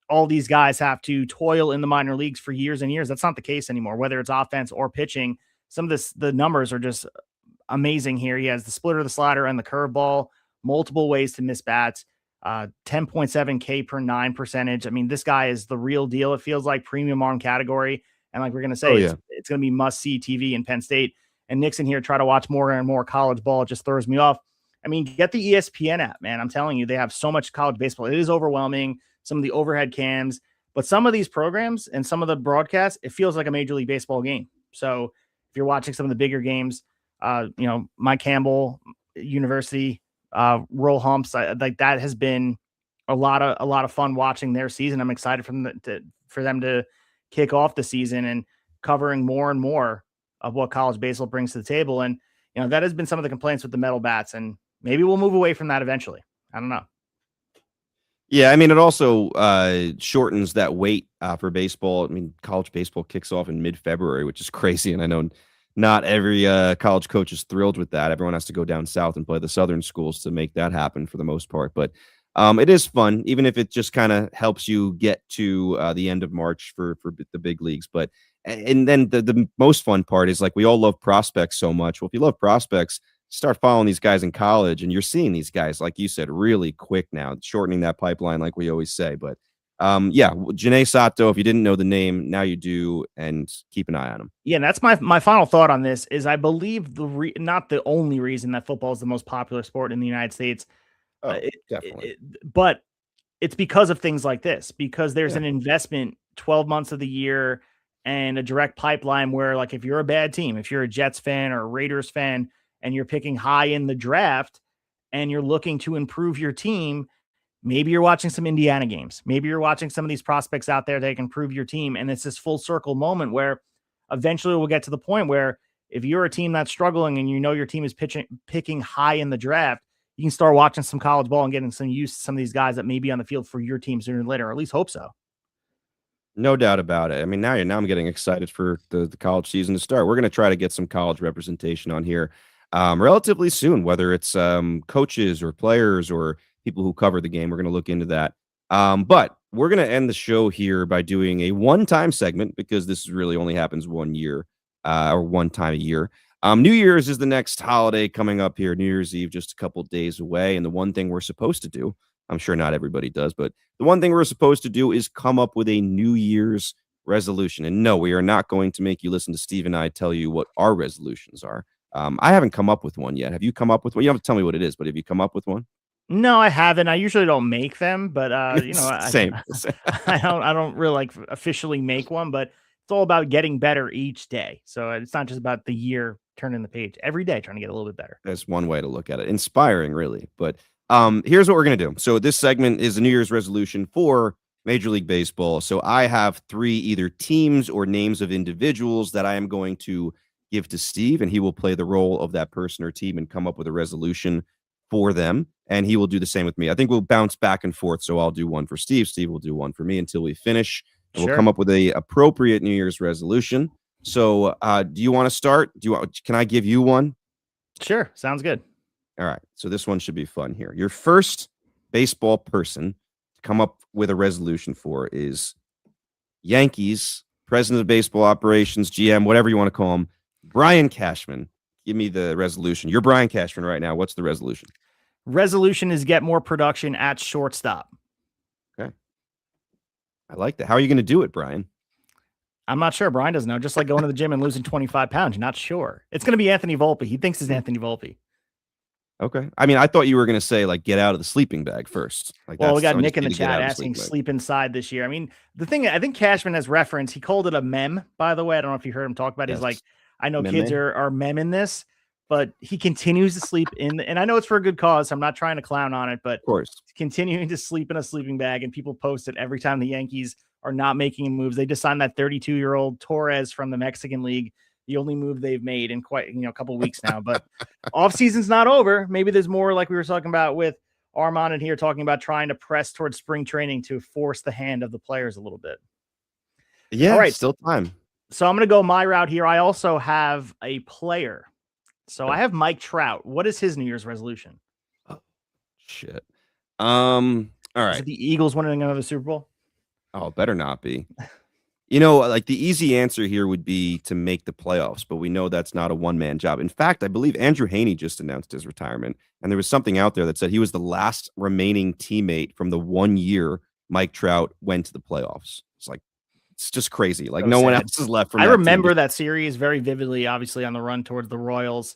all these guys have to toil in the minor leagues for years and years. That's not the case anymore, whether it's offense or pitching. Some of the numbers are just amazing here. He has the splitter, the slider, and the curveball, multiple ways to miss bats, 10.7 K per 9 percentage. I mean, this guy is the real deal. It feels like premium arm category. And like we're going to say, it's going to be must-see TV in Penn State. And Nixon here, try to watch more and more college ball. It just throws me off. I mean, get the ESPN app, man. I'm telling you, they have so much college baseball. It is overwhelming, some of the overhead cams. But some of these programs and some of the broadcasts, it feels like a Major League Baseball game. So if you're watching some of the bigger games, Mike Campbell University, roll humps, like that has been a lot of fun watching their season. I'm excited for them to kick off the season and covering more and more of what college baseball brings to the table. And, that has been some of the complaints with the metal bats, and maybe we'll move away from that eventually. I don't know. Yeah, I mean, it also shortens that wait for baseball. I mean, college baseball kicks off in mid-February, which is crazy. And I know not every college coach is thrilled with that. Everyone has to go down south and play the southern schools to make that happen for the most part. But it is fun, even if it just kind of helps you get to the end of March for the big leagues. But and then the most fun part is, like, we all love prospects so much. Well, if you love prospects, start following these guys in college, and you're seeing these guys, like you said, really quick now, shortening that pipeline, like we always say. But Janae Sato, if you didn't know the name, now you do, and keep an eye on him. Yeah, and that's my final thought on this is I believe not the only reason that football is the most popular sport in the United States. Definitely. But it's because of things like this, because there's an investment 12 months of the year and a direct pipeline where, like, if you're a bad team, if you're a Jets fan or a Raiders fan, and you're picking high in the draft and you're looking to improve your team, maybe you're watching some Indiana games. Maybe you're watching some of these prospects out there that can improve your team. And it's this full circle moment where eventually we'll get to the point where if you're a team that's struggling and your team is picking high in the draft, you can start watching some college ball and getting some use to some of these guys that may be on the field for your team sooner or later, or at least hope so. No doubt about it. I mean, now I'm getting excited for the college season to start. We're going to try to get some college representation on here relatively soon, whether it's coaches or players or people who cover the game. We're going to look into that. But we're going to end the show here by doing a one-time segment, because this really only happens one year or one time a year. New Year's is the next holiday coming up here. New Year's Eve, just a couple days away. And the one thing we're supposed to do, I'm sure not everybody does, but the one thing we're supposed to do is come up with a New Year's resolution. And no, we are not going to make you listen to Steve and I tell you what our resolutions are. I haven't come up with one yet. Have you come up with one? You don't have to tell me what it is, but have you come up with one? No, I haven't. I usually don't make them, but Same. I don't really officially make one, but it's all about getting better each day. So it's not just about the year turning the page. Every day trying to get a little bit better. That's one way to look at it. Inspiring, really. But here's what we're going to do. So this segment is a New Year's resolution for Major League Baseball. So I have 3 either teams or names of individuals that I am going to give to Steve, and he will play the role of that person or team and come up with a resolution for them. And he will do the same with me. I think we'll bounce back and forth. So I'll do one for Steve. Steve will do one for me until we finish. And we'll come up with a appropriate New Year's resolution. So do you want to start? Can I give you one? Sure. Sounds good. All right. So this one should be fun here. Your first baseball person to come up with a resolution for is Yankees, president of baseball operations, GM, whatever you want to call him, Brian Cashman. Give me the resolution. You're Brian Cashman right now. What's the resolution? Resolution is get more production at shortstop. Okay. I like that. How are you going to do it, Brian? I'm not sure. Brian doesn't know. Just like going to the gym and losing 25 pounds. You're not sure. It's going to be Anthony Volpe. He thinks it's Anthony Volpe. Okay. I mean, I thought you were going to say, like, get out of the sleeping bag first. Well, we got Nick in the chat asking sleep inside this year. I mean, the thing I think Cashman has referenced, he called it a mem, by the way. I don't know if you heard him talk about it. He's like, I know kids are memming this. but he continues to sleep and I know it's for a good cause. I'm not trying to clown on it, but Of course. continuing to sleep in a sleeping bag, and people post it every time the Yankees are not making moves. They just signed that 32-year-old Torres from the Mexican League, the only move they've made in quite a couple weeks now. But offseason's not over. Maybe there's more, like we were talking about with Armand in here, talking about trying to press towards spring training to force the hand of the players a little bit. Yeah, all right, still time. So I'm going to go my route here. I also have a player. So I have Mike Trout. What is his New Year's resolution? Oh, shit. All right. Is it the Eagles winning another Super Bowl? Oh, better not be. Like the easy answer here would be to make the playoffs, but we know that's not a one-man job. In fact, I believe Andrew Haney just announced his retirement, and there was something out there that said he was the last remaining teammate from the 1 year Mike Trout went to the playoffs. It's just crazy. Like, so no sad. One else is left from I that remember team. That series very vividly, obviously on the run towards the Royals.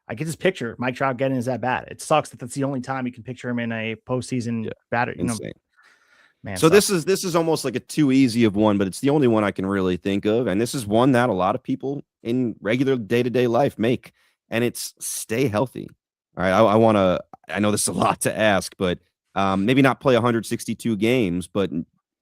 I can just picture Mike Trout getting his at bat. It sucks that that's the only time you can picture him in a postseason batter. Insane. Man, so this is almost like a too easy of one, but it's the only one I can really think of. And this is one that a lot of people in regular day-to-day life make, and it's stay healthy. All right. I know this is a lot to ask, but maybe not play 162 games, but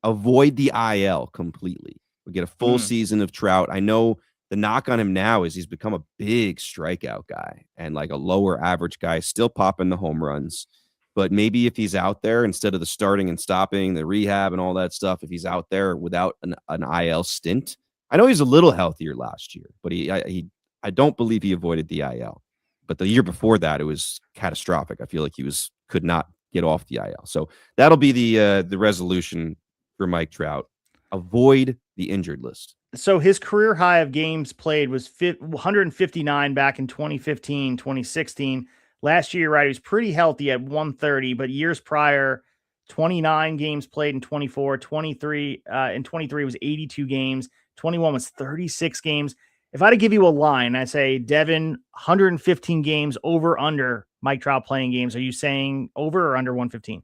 avoid the IL completely. We get a full season of Trout. I know the knock on him now is he's become a big strikeout guy and like a lower average guy, still popping the home runs. But maybe if he's out there instead of the starting and stopping, the rehab and all that stuff, if he's out there without an IL stint, I know he's a little healthier last year, but I don't believe he avoided the IL. But the year before that, it was catastrophic. I feel like he could not get off the IL. So that'll be the resolution for Mike Trout. Avoid the injured list. So his career high of games played was 159 back in 2015, 2016. Last year, right, he was pretty healthy at 130, but years prior, 29 games played in 24, 23 in 23 was 82 games, 21 was 36 games. If I had to give you a line, I'd say, Devin, 115 games over, under Mike Trout playing games. Are you saying over or under 115?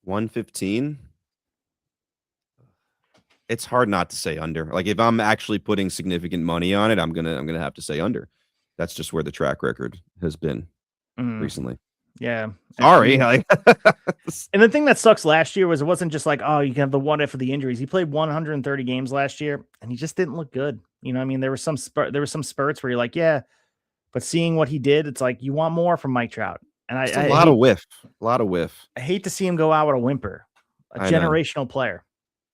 115? It's hard not to say under. Like if I'm actually putting significant money on it, I'm gonna have to say under. That's just where the track record has been recently. Yeah. Sorry. And the thing that sucks last year was it wasn't just like, oh, you can have the what if of the injuries. He played 130 games last year and he just didn't look good. You know what I mean? There were some spurts where you're like, yeah, but seeing what he did, it's like you want more from Mike Trout. And a lot of whiff. I hate to see him go out with a whimper. A generational player.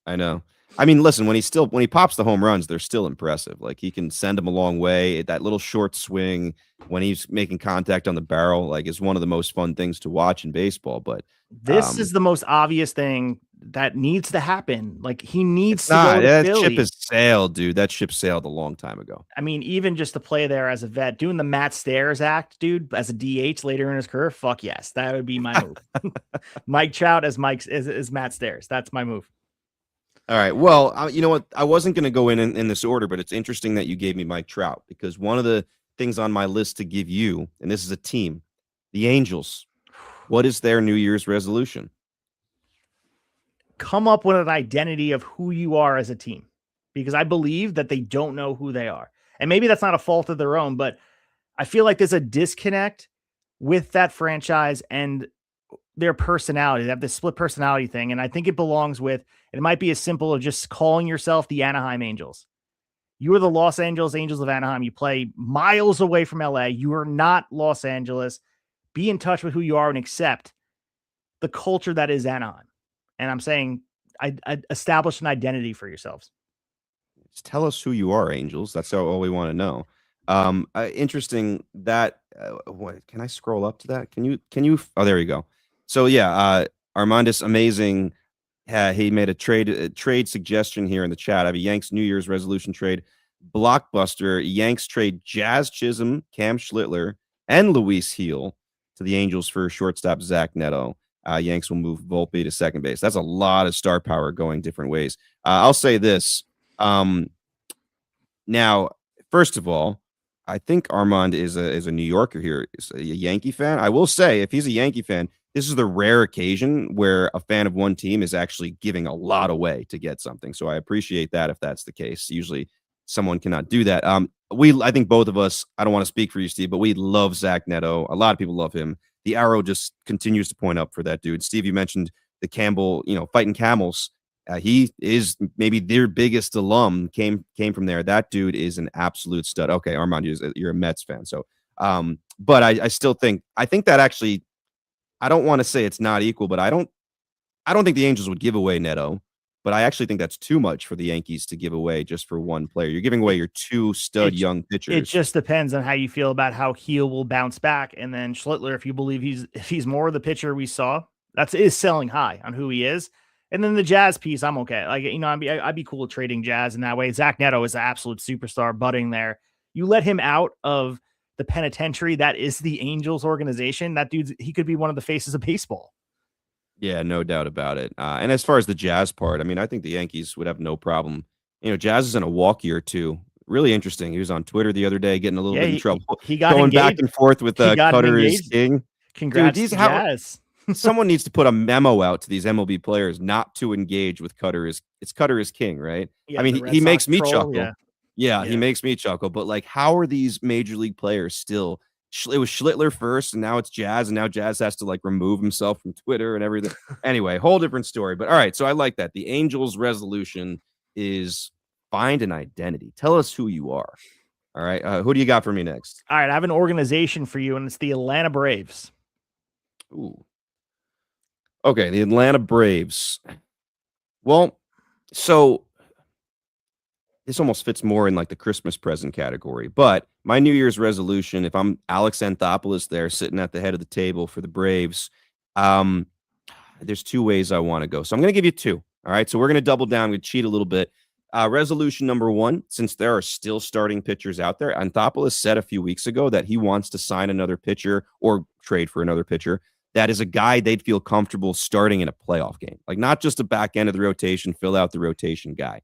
I know. I mean, listen, when he pops the home runs, they're still impressive. Like he can send them a long way. That little short swing when he's making contact on the barrel, like is one of the most fun things to watch in baseball. But this is the most obvious thing that needs to happen. Like he needs to go to that Philly. ship has sailed, dude. That ship sailed a long time ago. I mean, even just to play there as a vet, doing the Matt Stairs act, dude, as a DH later in his career, fuck yes, that would be my move. Mike Trout as Matt Stairs. That's my move. All right. Well, you know what? I wasn't going to go in this order, but it's interesting that you gave me Mike Trout because one of the things on my list to give you, and this is a team, the Angels. What is their New Year's resolution? Come up with an identity of who you are as a team, because I believe that they don't know who they are. And maybe that's not a fault of their own, but I feel like there's a disconnect with that franchise and their personality. They have this split personality thing. And I think it belongs with, it might be as simple as just calling yourself the Anaheim Angels. You are the Los Angeles Angels of Anaheim. You play miles away from LA. You are not Los Angeles. Be in touch with who you are and accept the culture that is Anaheim. And I'm saying, I establish an identity for yourselves. Just tell us who you are, Angels. That's all we want to know. Interesting that, what, can I scroll up to that? Can you, oh, there you go. So yeah, Armandus, amazing. He made a trade suggestion here in the chat. I have a Yanks New Year's resolution trade. Blockbuster. Yanks trade Jazz Chisholm, Cam Schlittler, and Luis Heel to the Angels for shortstop Zach Neto. Yanks will move Volpe to second base. That's a lot of star power going different ways. I'll say this. Now, first of all, I think Armand is a New Yorker here, is a Yankee fan. I will say, if he's a Yankee fan, this is the rare occasion where a fan of one team is actually giving a lot away to get something. So I appreciate that if that's the case. Usually someone cannot do that. I think both of us, I don't want to speak for you, Steve, but we love Zach Neto. A lot of people love him. The arrow just continues to point up for that dude. Steve, you mentioned the Campbell, fighting camels. He is maybe their biggest alum, came from there. That dude is an absolute stud. Okay, Armand, you're a Mets fan. So, but I still think that actually, I don't want to say it's not equal, but I don't think the Angels would give away Neto. But I actually think that's too much for the Yankees to give away just for one player. You're giving away your two stud young pitchers. It just depends on how you feel about how Heel will bounce back. And then Schlittler, if you believe he's more of the pitcher we saw, is selling high on who he is. And then the Jazz piece, I'm okay. Like, I'd be cool with trading Jazz in that way. Zach Neto is an absolute superstar budding there. You let him out of the penitentiary that is the Angels organization. That he could be one of the faces of baseball. Yeah, no doubt about it. And as far as the Jazz part, I mean, I think the Yankees would have no problem. Jazz is in a walk year too. Really interesting. He was on Twitter the other day getting a little bit in trouble. He got going engaged. Back and forth with Cutter is king. Congrats, dude, Jazz. Someone needs to put a memo out to these MLB players not to engage with Cutter is king, right? Yeah, I mean, he makes me chuckle. Yeah, he makes me chuckle. But like, how are these major league players still? It was Schlittler first, and now it's Jazz, and now Jazz has to like remove himself from Twitter and everything. Anyway, whole different story. But all right, so I like that. The Angels' resolution is find an identity. Tell us who you are. All right, who do you got for me next? All right, I have an organization for you, and it's the Atlanta Braves. Ooh. Okay, the Atlanta Braves. Well, so this almost fits more in like the Christmas present category, but my New Year's resolution, if I'm Alex Anthopoulos there sitting at the head of the table for the Braves, there's two ways I want to go. So I'm going to give you two. All right. So we're going to double down. We cheat a little bit. Resolution number one, since there are still starting pitchers out there, Anthopoulos said a few weeks ago that he wants to sign another pitcher or trade for another pitcher. That is a guy they'd feel comfortable starting in a playoff game, like not just a back end of the rotation, fill out the rotation guy.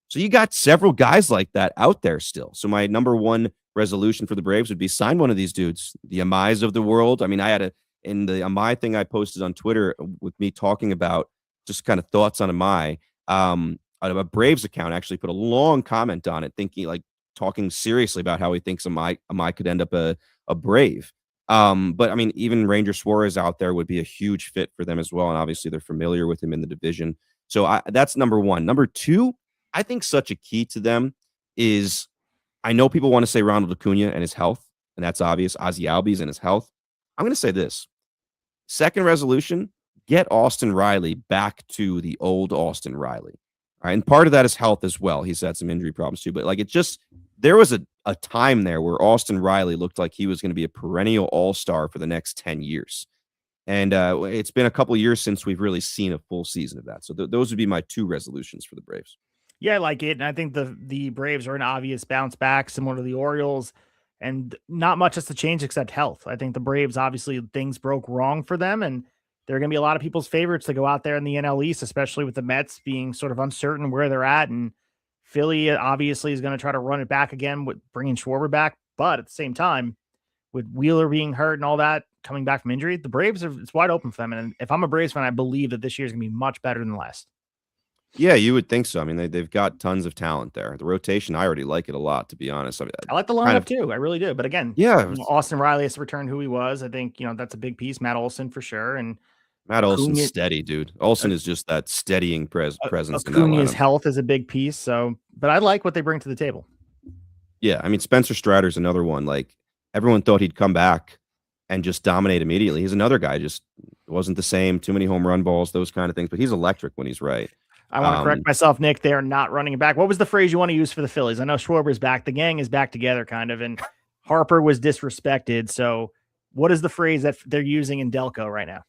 So you got several guys like that out there still. So my number one resolution for the Braves would be sign one of these dudes, the Imais of the world. I mean, I had in the Imai thing I posted on Twitter with me talking about just kind of thoughts on Imai. A Braves account actually put a long comment on it, talking seriously about how he thinks Imai could end up a Brave. But I mean, even Ranger Suarez out there would be a huge fit for them as well. And obviously they're familiar with him in the division. So that's number one. Number two, I think such a key to them is, I know people want to say Ronald Acuna and his health, and that's obvious. Ozzie Albies and his health. I'm going to say this. Second resolution, get Austin Riley back to the old Austin Riley. All right. And part of that is health as well. He's had some injury problems too, but there was a time there where Austin Riley looked like he was going to be a perennial all-star for the next 10 years. And it's been a couple of years since we've really seen a full season of that. So those would be my two resolutions for the Braves. Yeah, I like it. And I think the Braves are an obvious bounce back, similar to the Orioles, and not much has to change except health. I think the Braves, obviously, things broke wrong for them, and they're going to be a lot of people's favorites to go out there in the NL East, especially with the Mets being sort of uncertain where they're at. And Philly, obviously, is going to try to run it back again with bringing Schwarber back. But at the same time, with Wheeler being hurt and all that, coming back from injury, the Braves it's wide open for them. And if I'm a Braves fan, I believe that this year is going to be much better than last. Yeah, you would think so. I mean, they've got tons of talent there. The rotation, I already like it a lot, to be honest. I like the lineup too. I really do. But again, yeah, Austin Riley has to return who he was. I think, that's a big piece. Matt Olson for sure. And Matt Olson's steady, dude. Olson is just that steadying presence. Acuna's health is a big piece. So, but I like what they bring to the table. Yeah, I mean, Spencer Strider's another one. Like, everyone thought he'd come back and just dominate immediately. He's another guy, just wasn't the same. Too many home run balls, those kind of things. But he's electric when he's right. I want to correct myself, Nick. They are not running it back. What was the phrase you want to use for the Phillies? I know Schwarber's back. The gang is back together, kind of, and Harper was disrespected. So, what is the phrase that they're using in Delco right now?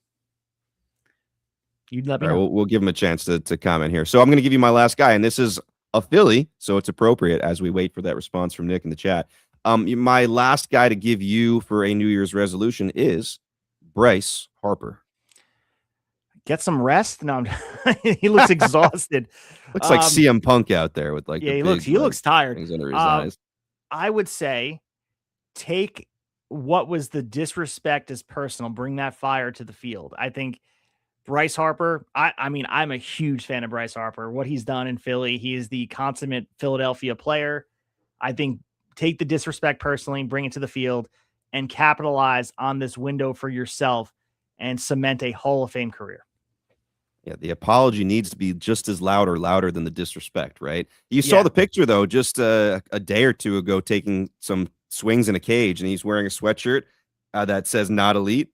You'd let me know. We'll give him a chance to comment here. So, I'm going to give you my last guy, and this is a Philly, so it's appropriate as we wait for that response from Nick in the chat. My last guy to give you for a New Year's resolution is Bryce Harper. Get some rest. No, he looks exhausted. Looks like CM Punk out there with he looks tired. Things under his eyes. I would say take what was the disrespect as personal, bring that fire to the field. I think Bryce Harper, I mean, I'm a huge fan of Bryce Harper. What he's done in Philly, he is the consummate Philadelphia player. I think take the disrespect personally, bring it to the field, and capitalize on this window for yourself and cement a Hall of Fame career. Yeah, the apology needs to be just as loud or louder than the disrespect, right? You saw the picture, though, just a day or two ago, taking some swings in a cage, and he's wearing a sweatshirt that says "Not Elite"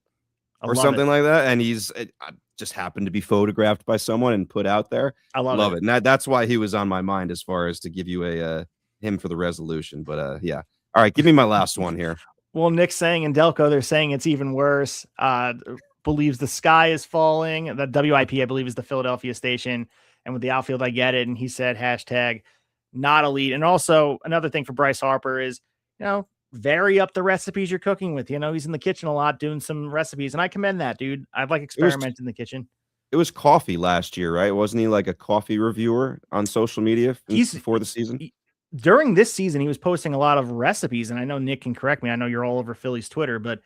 or something like that, and he's just happened to be photographed by someone and put out there. I love it. And that's why he was on my mind as far as to give you a him for the resolution. But yeah, all right, give me my last one here. Well, Nick's saying in Delco, they're saying it's even worse. Believes the sky is falling. The WIP, I believe, is the Philadelphia station. And with the outfield, I get it. And he said hashtag not elite. And also another thing for Bryce Harper is, vary up the recipes you're cooking with. He's in the kitchen a lot doing some recipes. And I commend that, dude. I'd like experiment in the kitchen. It was coffee last year, right? Wasn't he like a coffee reviewer on social media before the season? During this season, he was posting a lot of recipes. And I know Nick can correct me. I know you're all over Philly's Twitter, but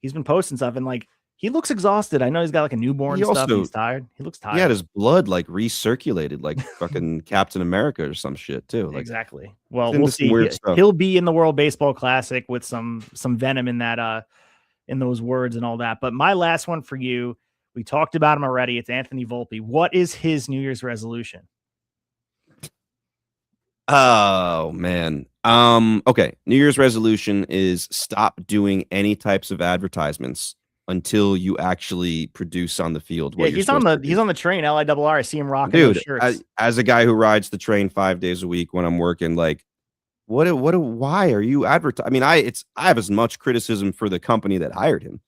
he's been posting stuff. And he looks exhausted. I know he's got like a newborn and stuff. He's tired. He looks tired. He had his blood recirculated like fucking Captain America or some shit too. Exactly. Well, we'll see. He'll be in the World Baseball Classic with some venom in that in those words and all that. But my last one for you, we talked about him already. It's Anthony Volpe. What is his New Year's resolution? Oh man. Okay. New Year's resolution is stop doing any types of advertisements until you actually produce on the field. He's on the train, LIRR. I see him rocking those shirts. As a guy who rides the train 5 days a week when I'm working, why are you advertising? I mean, I have as much criticism for the company that hired him.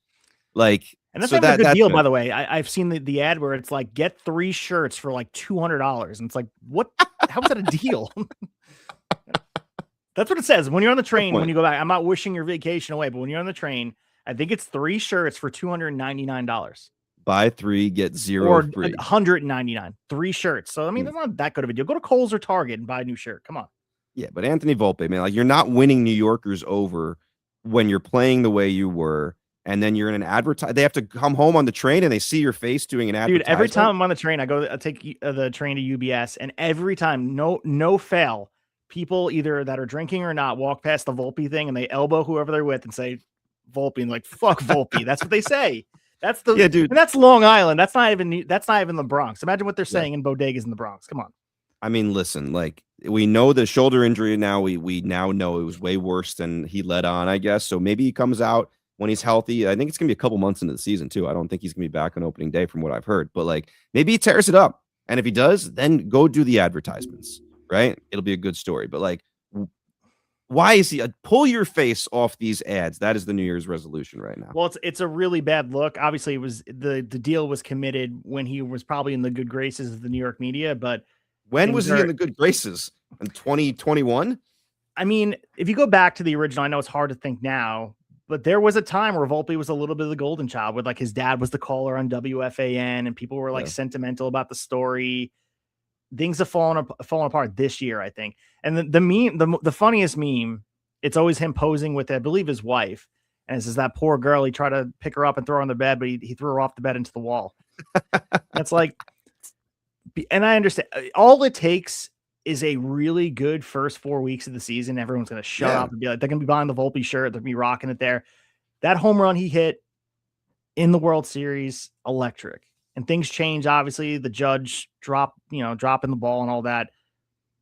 And that's not a good deal, by the way. I've seen the ad where it's like, get 3 shirts for like $200. And it's like, what? How is that a deal? That's what it says. When you're on the train, when you go back, I'm not wishing your vacation away, but when you're on the train, I think it's 3 shirts for $299. Buy 3, get 0 or free. $199. 3 shirts. So I mean, that's not that good of a deal. Go to Kohl's or Target and buy a new shirt. Come on. Yeah, but Anthony Volpe, man, you're not winning New Yorkers over when you're playing the way you were, and then you're in an advertise. They have to come home on the train and they see your face doing an advertisement. Dude, every time I'm on the train, I take the train to UBS, and every time, no fail, people either that are drinking or not walk past the Volpe thing and they elbow whoever they're with and say Volpe, and fuck Volpe. That's what they say. That's dude. And that's Long Island. That's not even the Bronx. Imagine what they're saying in bodegas in the Bronx. Come on. I mean, listen, we know the shoulder injury now. We now know it was way worse than he let on, I guess. So maybe he comes out when he's healthy. I think it's gonna be a couple months into the season too. I don't think he's gonna be back on opening day from what I've heard. But maybe he tears it up, and if he does, then go do the advertisements. Right? It'll be a good story. But why is he pull your face off these ads? That is the New Year's resolution right now. Well, it's a really bad look. Obviously, it was the deal was committed when he was probably in the good graces of the New York media. But when was he in the good graces? In 2021? I mean, if you go back to the original, I know it's hard to think now, but there was a time where Volpe was a little bit of the golden child, with his dad was the caller on WFAN, and people were sentimental about the story. Things have fallen apart this year, I think. And the meme, the funniest meme, it's always him posing with, I believe, his wife. And it says that poor girl, he tried to pick her up and throw her on the bed, but he threw her off the bed into the wall. It's and I understand. All it takes is a really good first 4 weeks of the season. Everyone's going to shut up and be like, they're going to be buying the Volpe shirt. They're going to be rocking it there. That home run he hit in the World Series, electric. And things change, obviously. The judge dropping the ball and all that.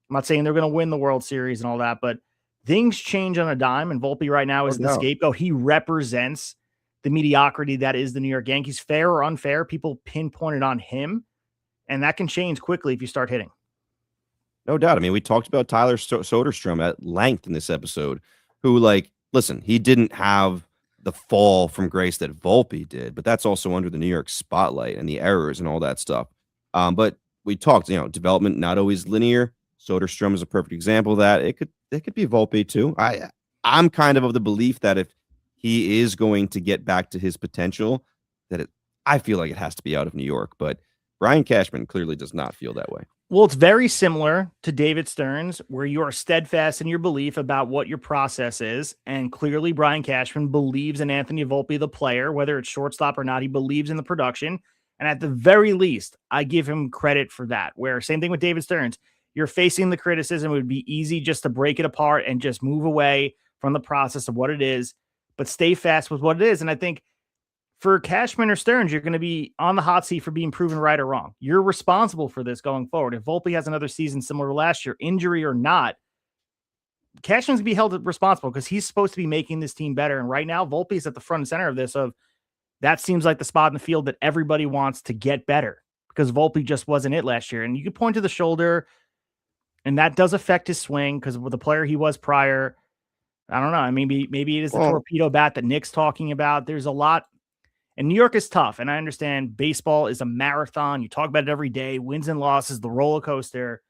I'm not saying they're going to win the World Series and all that, but things change on a dime. And Volpe right now is the scapegoat. He represents the mediocrity that is the New York Yankees. Fair or unfair, people pinpointed on him. And that can change quickly if you start hitting. No doubt. I mean, we talked about Tyler Soderstrom at length in this episode, who, listen, he didn't have the fall from grace that Volpe did, but that's also under the New York spotlight and the errors and all that stuff. But we talked, development not always linear. Soderstrom is a perfect example of that. It could be Volpe too. I'm kind of the belief that if he is going to get back to his potential, I feel like it has to be out of New York. But Brian Cashman clearly does not feel that way. Well, it's very similar to David Stearns, where you are steadfast in your belief about what your process is. And clearly Brian Cashman believes in Anthony Volpe, the player, whether it's shortstop or not. He believes in the production. And at the very least, I give him credit for that, where same thing with David Stearns. you're facing the criticism. It would be easy just to break it apart and just move away from the process of what it is, but stay fast with what it is. And I think for Cashman or Stearns, you're going to be on the hot seat for being proven right or wrong. You're responsible for this going forward. If Volpe has another season similar to last year, injury or not, Cashman's going to be held responsible because he's supposed to be making this team better. And right now, Volpe is at the front and center of this. That seems like the spot in the field that everybody wants to get better because Volpe just wasn't it last year. And you could point to the shoulder, and that does affect his swing because with the player he was prior. I don't know. Maybe it is the torpedo bat that Nick's talking about. There's a lot. And New York is tough, and I understand baseball is a marathon. You talk about it every day, wins and losses, the roller coaster.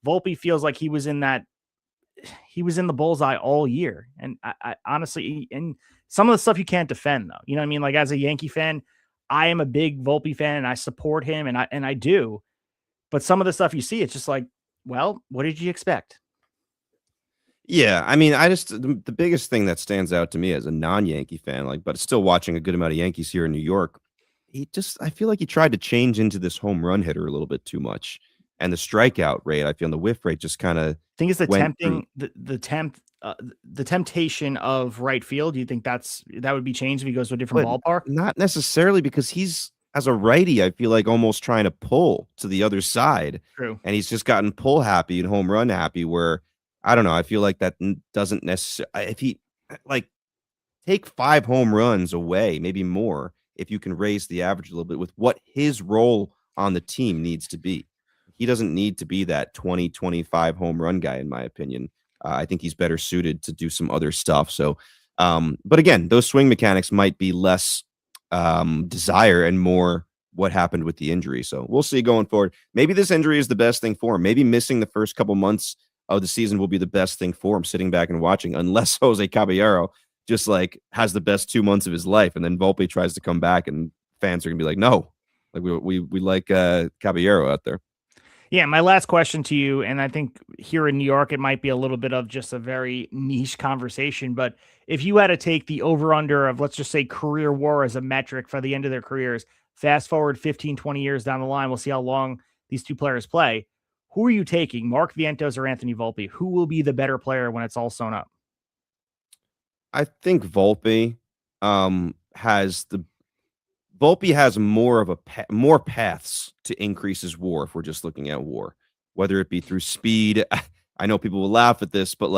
Volpe feels like he was in the bullseye all year. And I honestly, and some of the stuff you can't defend, though. You know what I mean? Like, as a Yankee fan, I am a big Volpe fan, and I support him, and I do. But some of the stuff you see, it's just like, well, what did you expect? Yeah, I mean, the biggest thing that stands out to me as a non-Yankee fan, but still watching a good amount of Yankees here in New York, I feel like he tried to change into this home run hitter a little bit too much, and the strikeout rate, I feel, and the whiff rate just kind of. I think it's the temptation of right field. Do you think that would be changed if he goes to a different ballpark? Not necessarily, because he's, as a righty, I feel like almost trying to pull to the other side. True, and he's just gotten pull happy and home run happy where. I don't know. I feel like that doesn't necessarily, if he take 5 home runs away, maybe more, if you can raise the average a little bit with what his role on the team needs to be. He doesn't need to be that 20, 25 home run guy, in my opinion. I think he's better suited to do some other stuff. So, but again, those swing mechanics might be less desire and more what happened with the injury. So we'll see going forward. Maybe this injury is the best thing for him. Maybe missing the first couple months of the season will be the best thing for him, sitting back and watching, unless Jose Caballero just has the best 2 months of his life, and then Volpe tries to come back, and fans are gonna be like, no, we like Caballero out there. Yeah, my last question to you, and I think here in New York it might be a little bit of just a very niche conversation, but if you had to take the over-under of, let's just say, career WAR as a metric for the end of their careers, fast forward 15, 20 years down the line, we'll see how long these two players play. Who are you taking, Mark Vientos or Anthony Volpe? Who will be the better player when it's all sewn up? I think Volpe has more of more paths to increase his WAR if we're just looking at WAR, whether it be through speed. I know people will laugh at this, but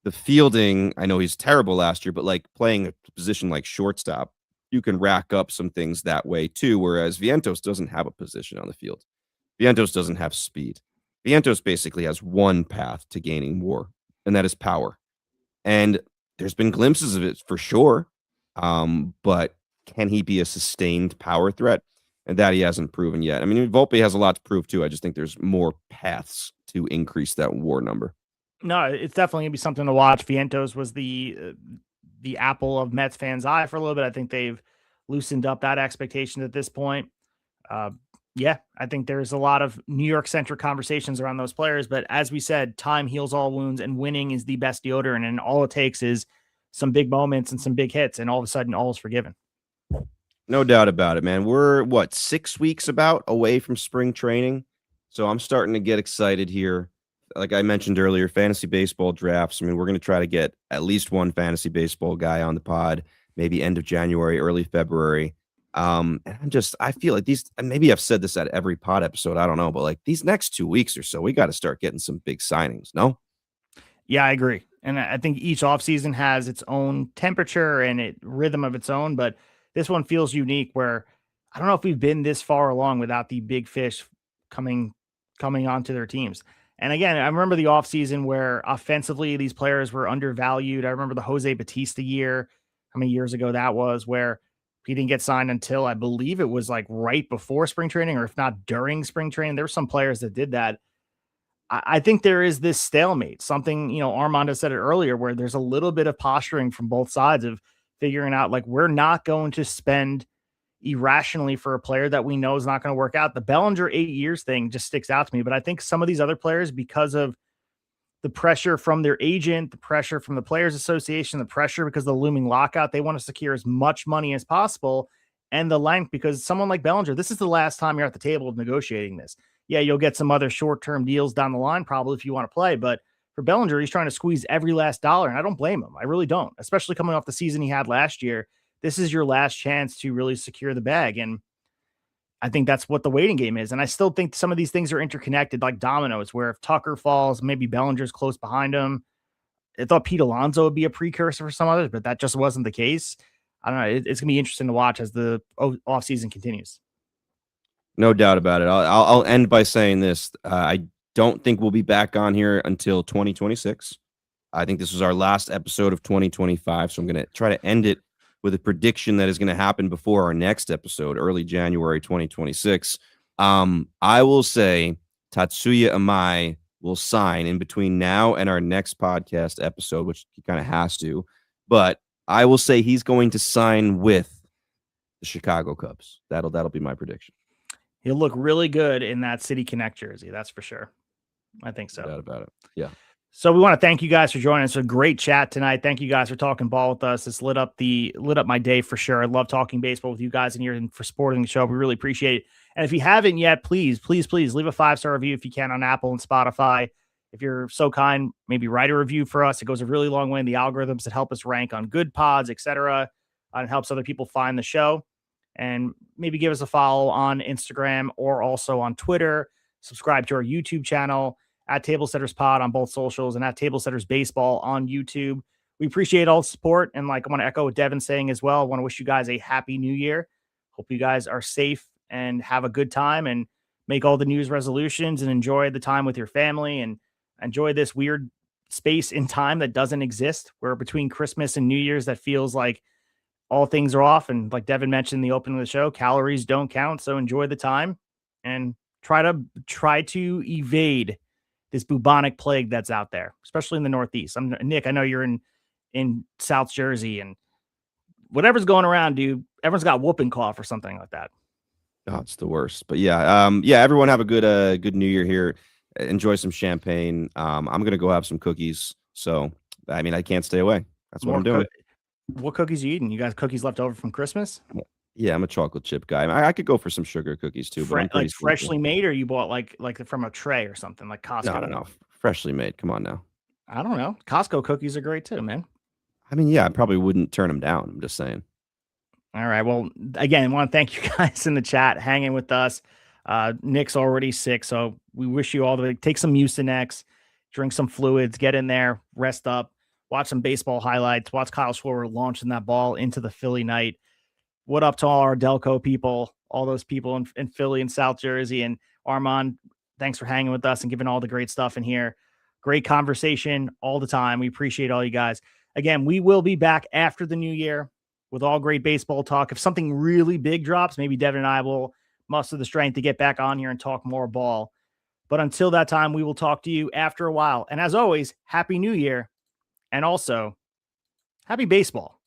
the fielding, I know he's terrible last year, but playing a position like shortstop, you can rack up some things that way too. Whereas Vientos doesn't have a position on the field. Vientos doesn't have speed. Vientos basically has one path to gaining WAR, and that is power. And there's been glimpses of it for sure. But can he be a sustained power threat? And that he hasn't proven yet. I mean, Volpe has a lot to prove too. I just think there's more paths to increase that WAR number. No, it's definitely going to be something to watch. Vientos was the apple of Mets fans' eye for a little bit. I think they've loosened up that expectation at this point. Yeah, I think there's a lot of New York-centric conversations around those players. But as we said, time heals all wounds, and winning is the best deodorant. And all it takes is some big moments and some big hits, and all of a sudden, all is forgiven. No doubt about it, man. We're, 6 weeks away from spring training? So I'm starting to get excited here. Like I mentioned earlier, fantasy baseball drafts. I mean, we're going to try to get at least one fantasy baseball guy on the pod, maybe end of January, early February. And I feel like maybe I've said this at every pod episode, I don't know, but these next 2 weeks or so, we got to start getting some big signings. No? Yeah, I agree. And I think each offseason has its own temperature and rhythm of its own, but this one feels unique where I don't know if we've been this far along without the big fish coming onto their teams. And again, I remember the offseason where offensively these players were undervalued. I remember the Jose Bautista year, how many years ago that was, where he didn't get signed until I believe it was right before spring training, or if not during spring training. There were some players that did that. I think there is this stalemate, something, Armando said it earlier, where there's a little bit of posturing from both sides of figuring out we're not going to spend irrationally for a player that we know is not going to work out. The Bellinger 8 years thing just sticks out to me, but I think some of these other players, because of the pressure from their agent, the pressure from the Players Association, the pressure because of the looming lockout, they want to secure as much money as possible, and the length, because someone like Bellinger, this is the last time you're at the table of negotiating this. Yeah, you'll get some other short-term deals down the line, probably if you want to play. But for Bellinger, he's trying to squeeze every last dollar, and I don't blame him. I really don't, especially coming off the season he had last year. This is your last chance to really secure the bag. And I think that's what the waiting game is. And I still think some of these things are interconnected, like dominoes, where if Tucker falls, maybe Bellinger's close behind him. I thought Pete Alonso would be a precursor for some others, but that just wasn't the case. I don't know. It's going to be interesting to watch as the offseason continues. No doubt about it. I'll end by saying this. I don't think we'll be back on here until 2026. I think this was our last episode of 2025. So I'm going to try to end it with a prediction that is going to happen before our next episode, early January 2026. I will say Tatsuya Imai will sign in between now and our next podcast episode, which he kind of has to. But I will say he's going to sign with the Chicago Cubs. That'll be my prediction. He'll look really good in that City Connect jersey. That's for sure. I think so. No doubt about it. Yeah. So we want to thank you guys for joining us. A great chat tonight. Thank you guys for talking ball with us. It's lit up my day for sure. I love talking baseball with you guys in here and for supporting the show. We really appreciate it. And if you haven't yet, please leave a 5-star review if you can on Apple and Spotify. If you're so kind, maybe write a review for us. It goes a really long way in the algorithms that help us rank on good pods, etc. And helps other people find the show. And maybe give us a follow on Instagram or also on Twitter. Subscribe to our YouTube channel at Tablesetters Pod on both socials and at Tablesetters Baseball on YouTube. We appreciate all the support. And I want to echo what Devin's saying as well. I want to wish you guys a happy new year. Hope you guys are safe and have a good time and make all the New Year's resolutions and enjoy the time with your family and enjoy this weird space in time that doesn't exist, where between Christmas and New Year's that feels like all things are off. And like Devin mentioned in the opening of the show, calories don't count. So enjoy the time and try to evade this bubonic plague that's out there, especially in the Northeast. Nick, I know you're in South Jersey, and whatever's going around, dude, everyone's got whooping cough or something like that. Oh, it's the worst. But yeah, everyone have a good New Year here. Enjoy some champagne. I'm gonna go have some cookies. So I can't stay away. That's what I'm doing. What cookies are you eating? You guys cookies left over from Christmas? Yeah, I'm a chocolate chip guy. I could go for some sugar cookies too, but like freshly made, or you bought like from a tray or something like Costco? No, freshly made. Come on now. I don't know. Costco cookies are great too, man. I probably wouldn't turn them down. I'm just saying. All right. Well, again, I want to thank you guys in the chat hanging with us. Nick's already sick, so we wish you all take some Mucinex, drink some fluids, get in there, rest up. Watch some baseball highlights. Watch Kyle Schwarber launching that ball into the Philly night. What up to all our Delco people, all those people in Philly and South Jersey. And Armand, thanks for hanging with us and giving all the great stuff in here. Great conversation all the time. We appreciate all you guys. Again, we will be back after the new year with all great baseball talk. If something really big drops, maybe Devin and I will muster the strength to get back on here and talk more ball. But until that time, we will talk to you after a while. And as always, Happy New Year. And also, happy baseball.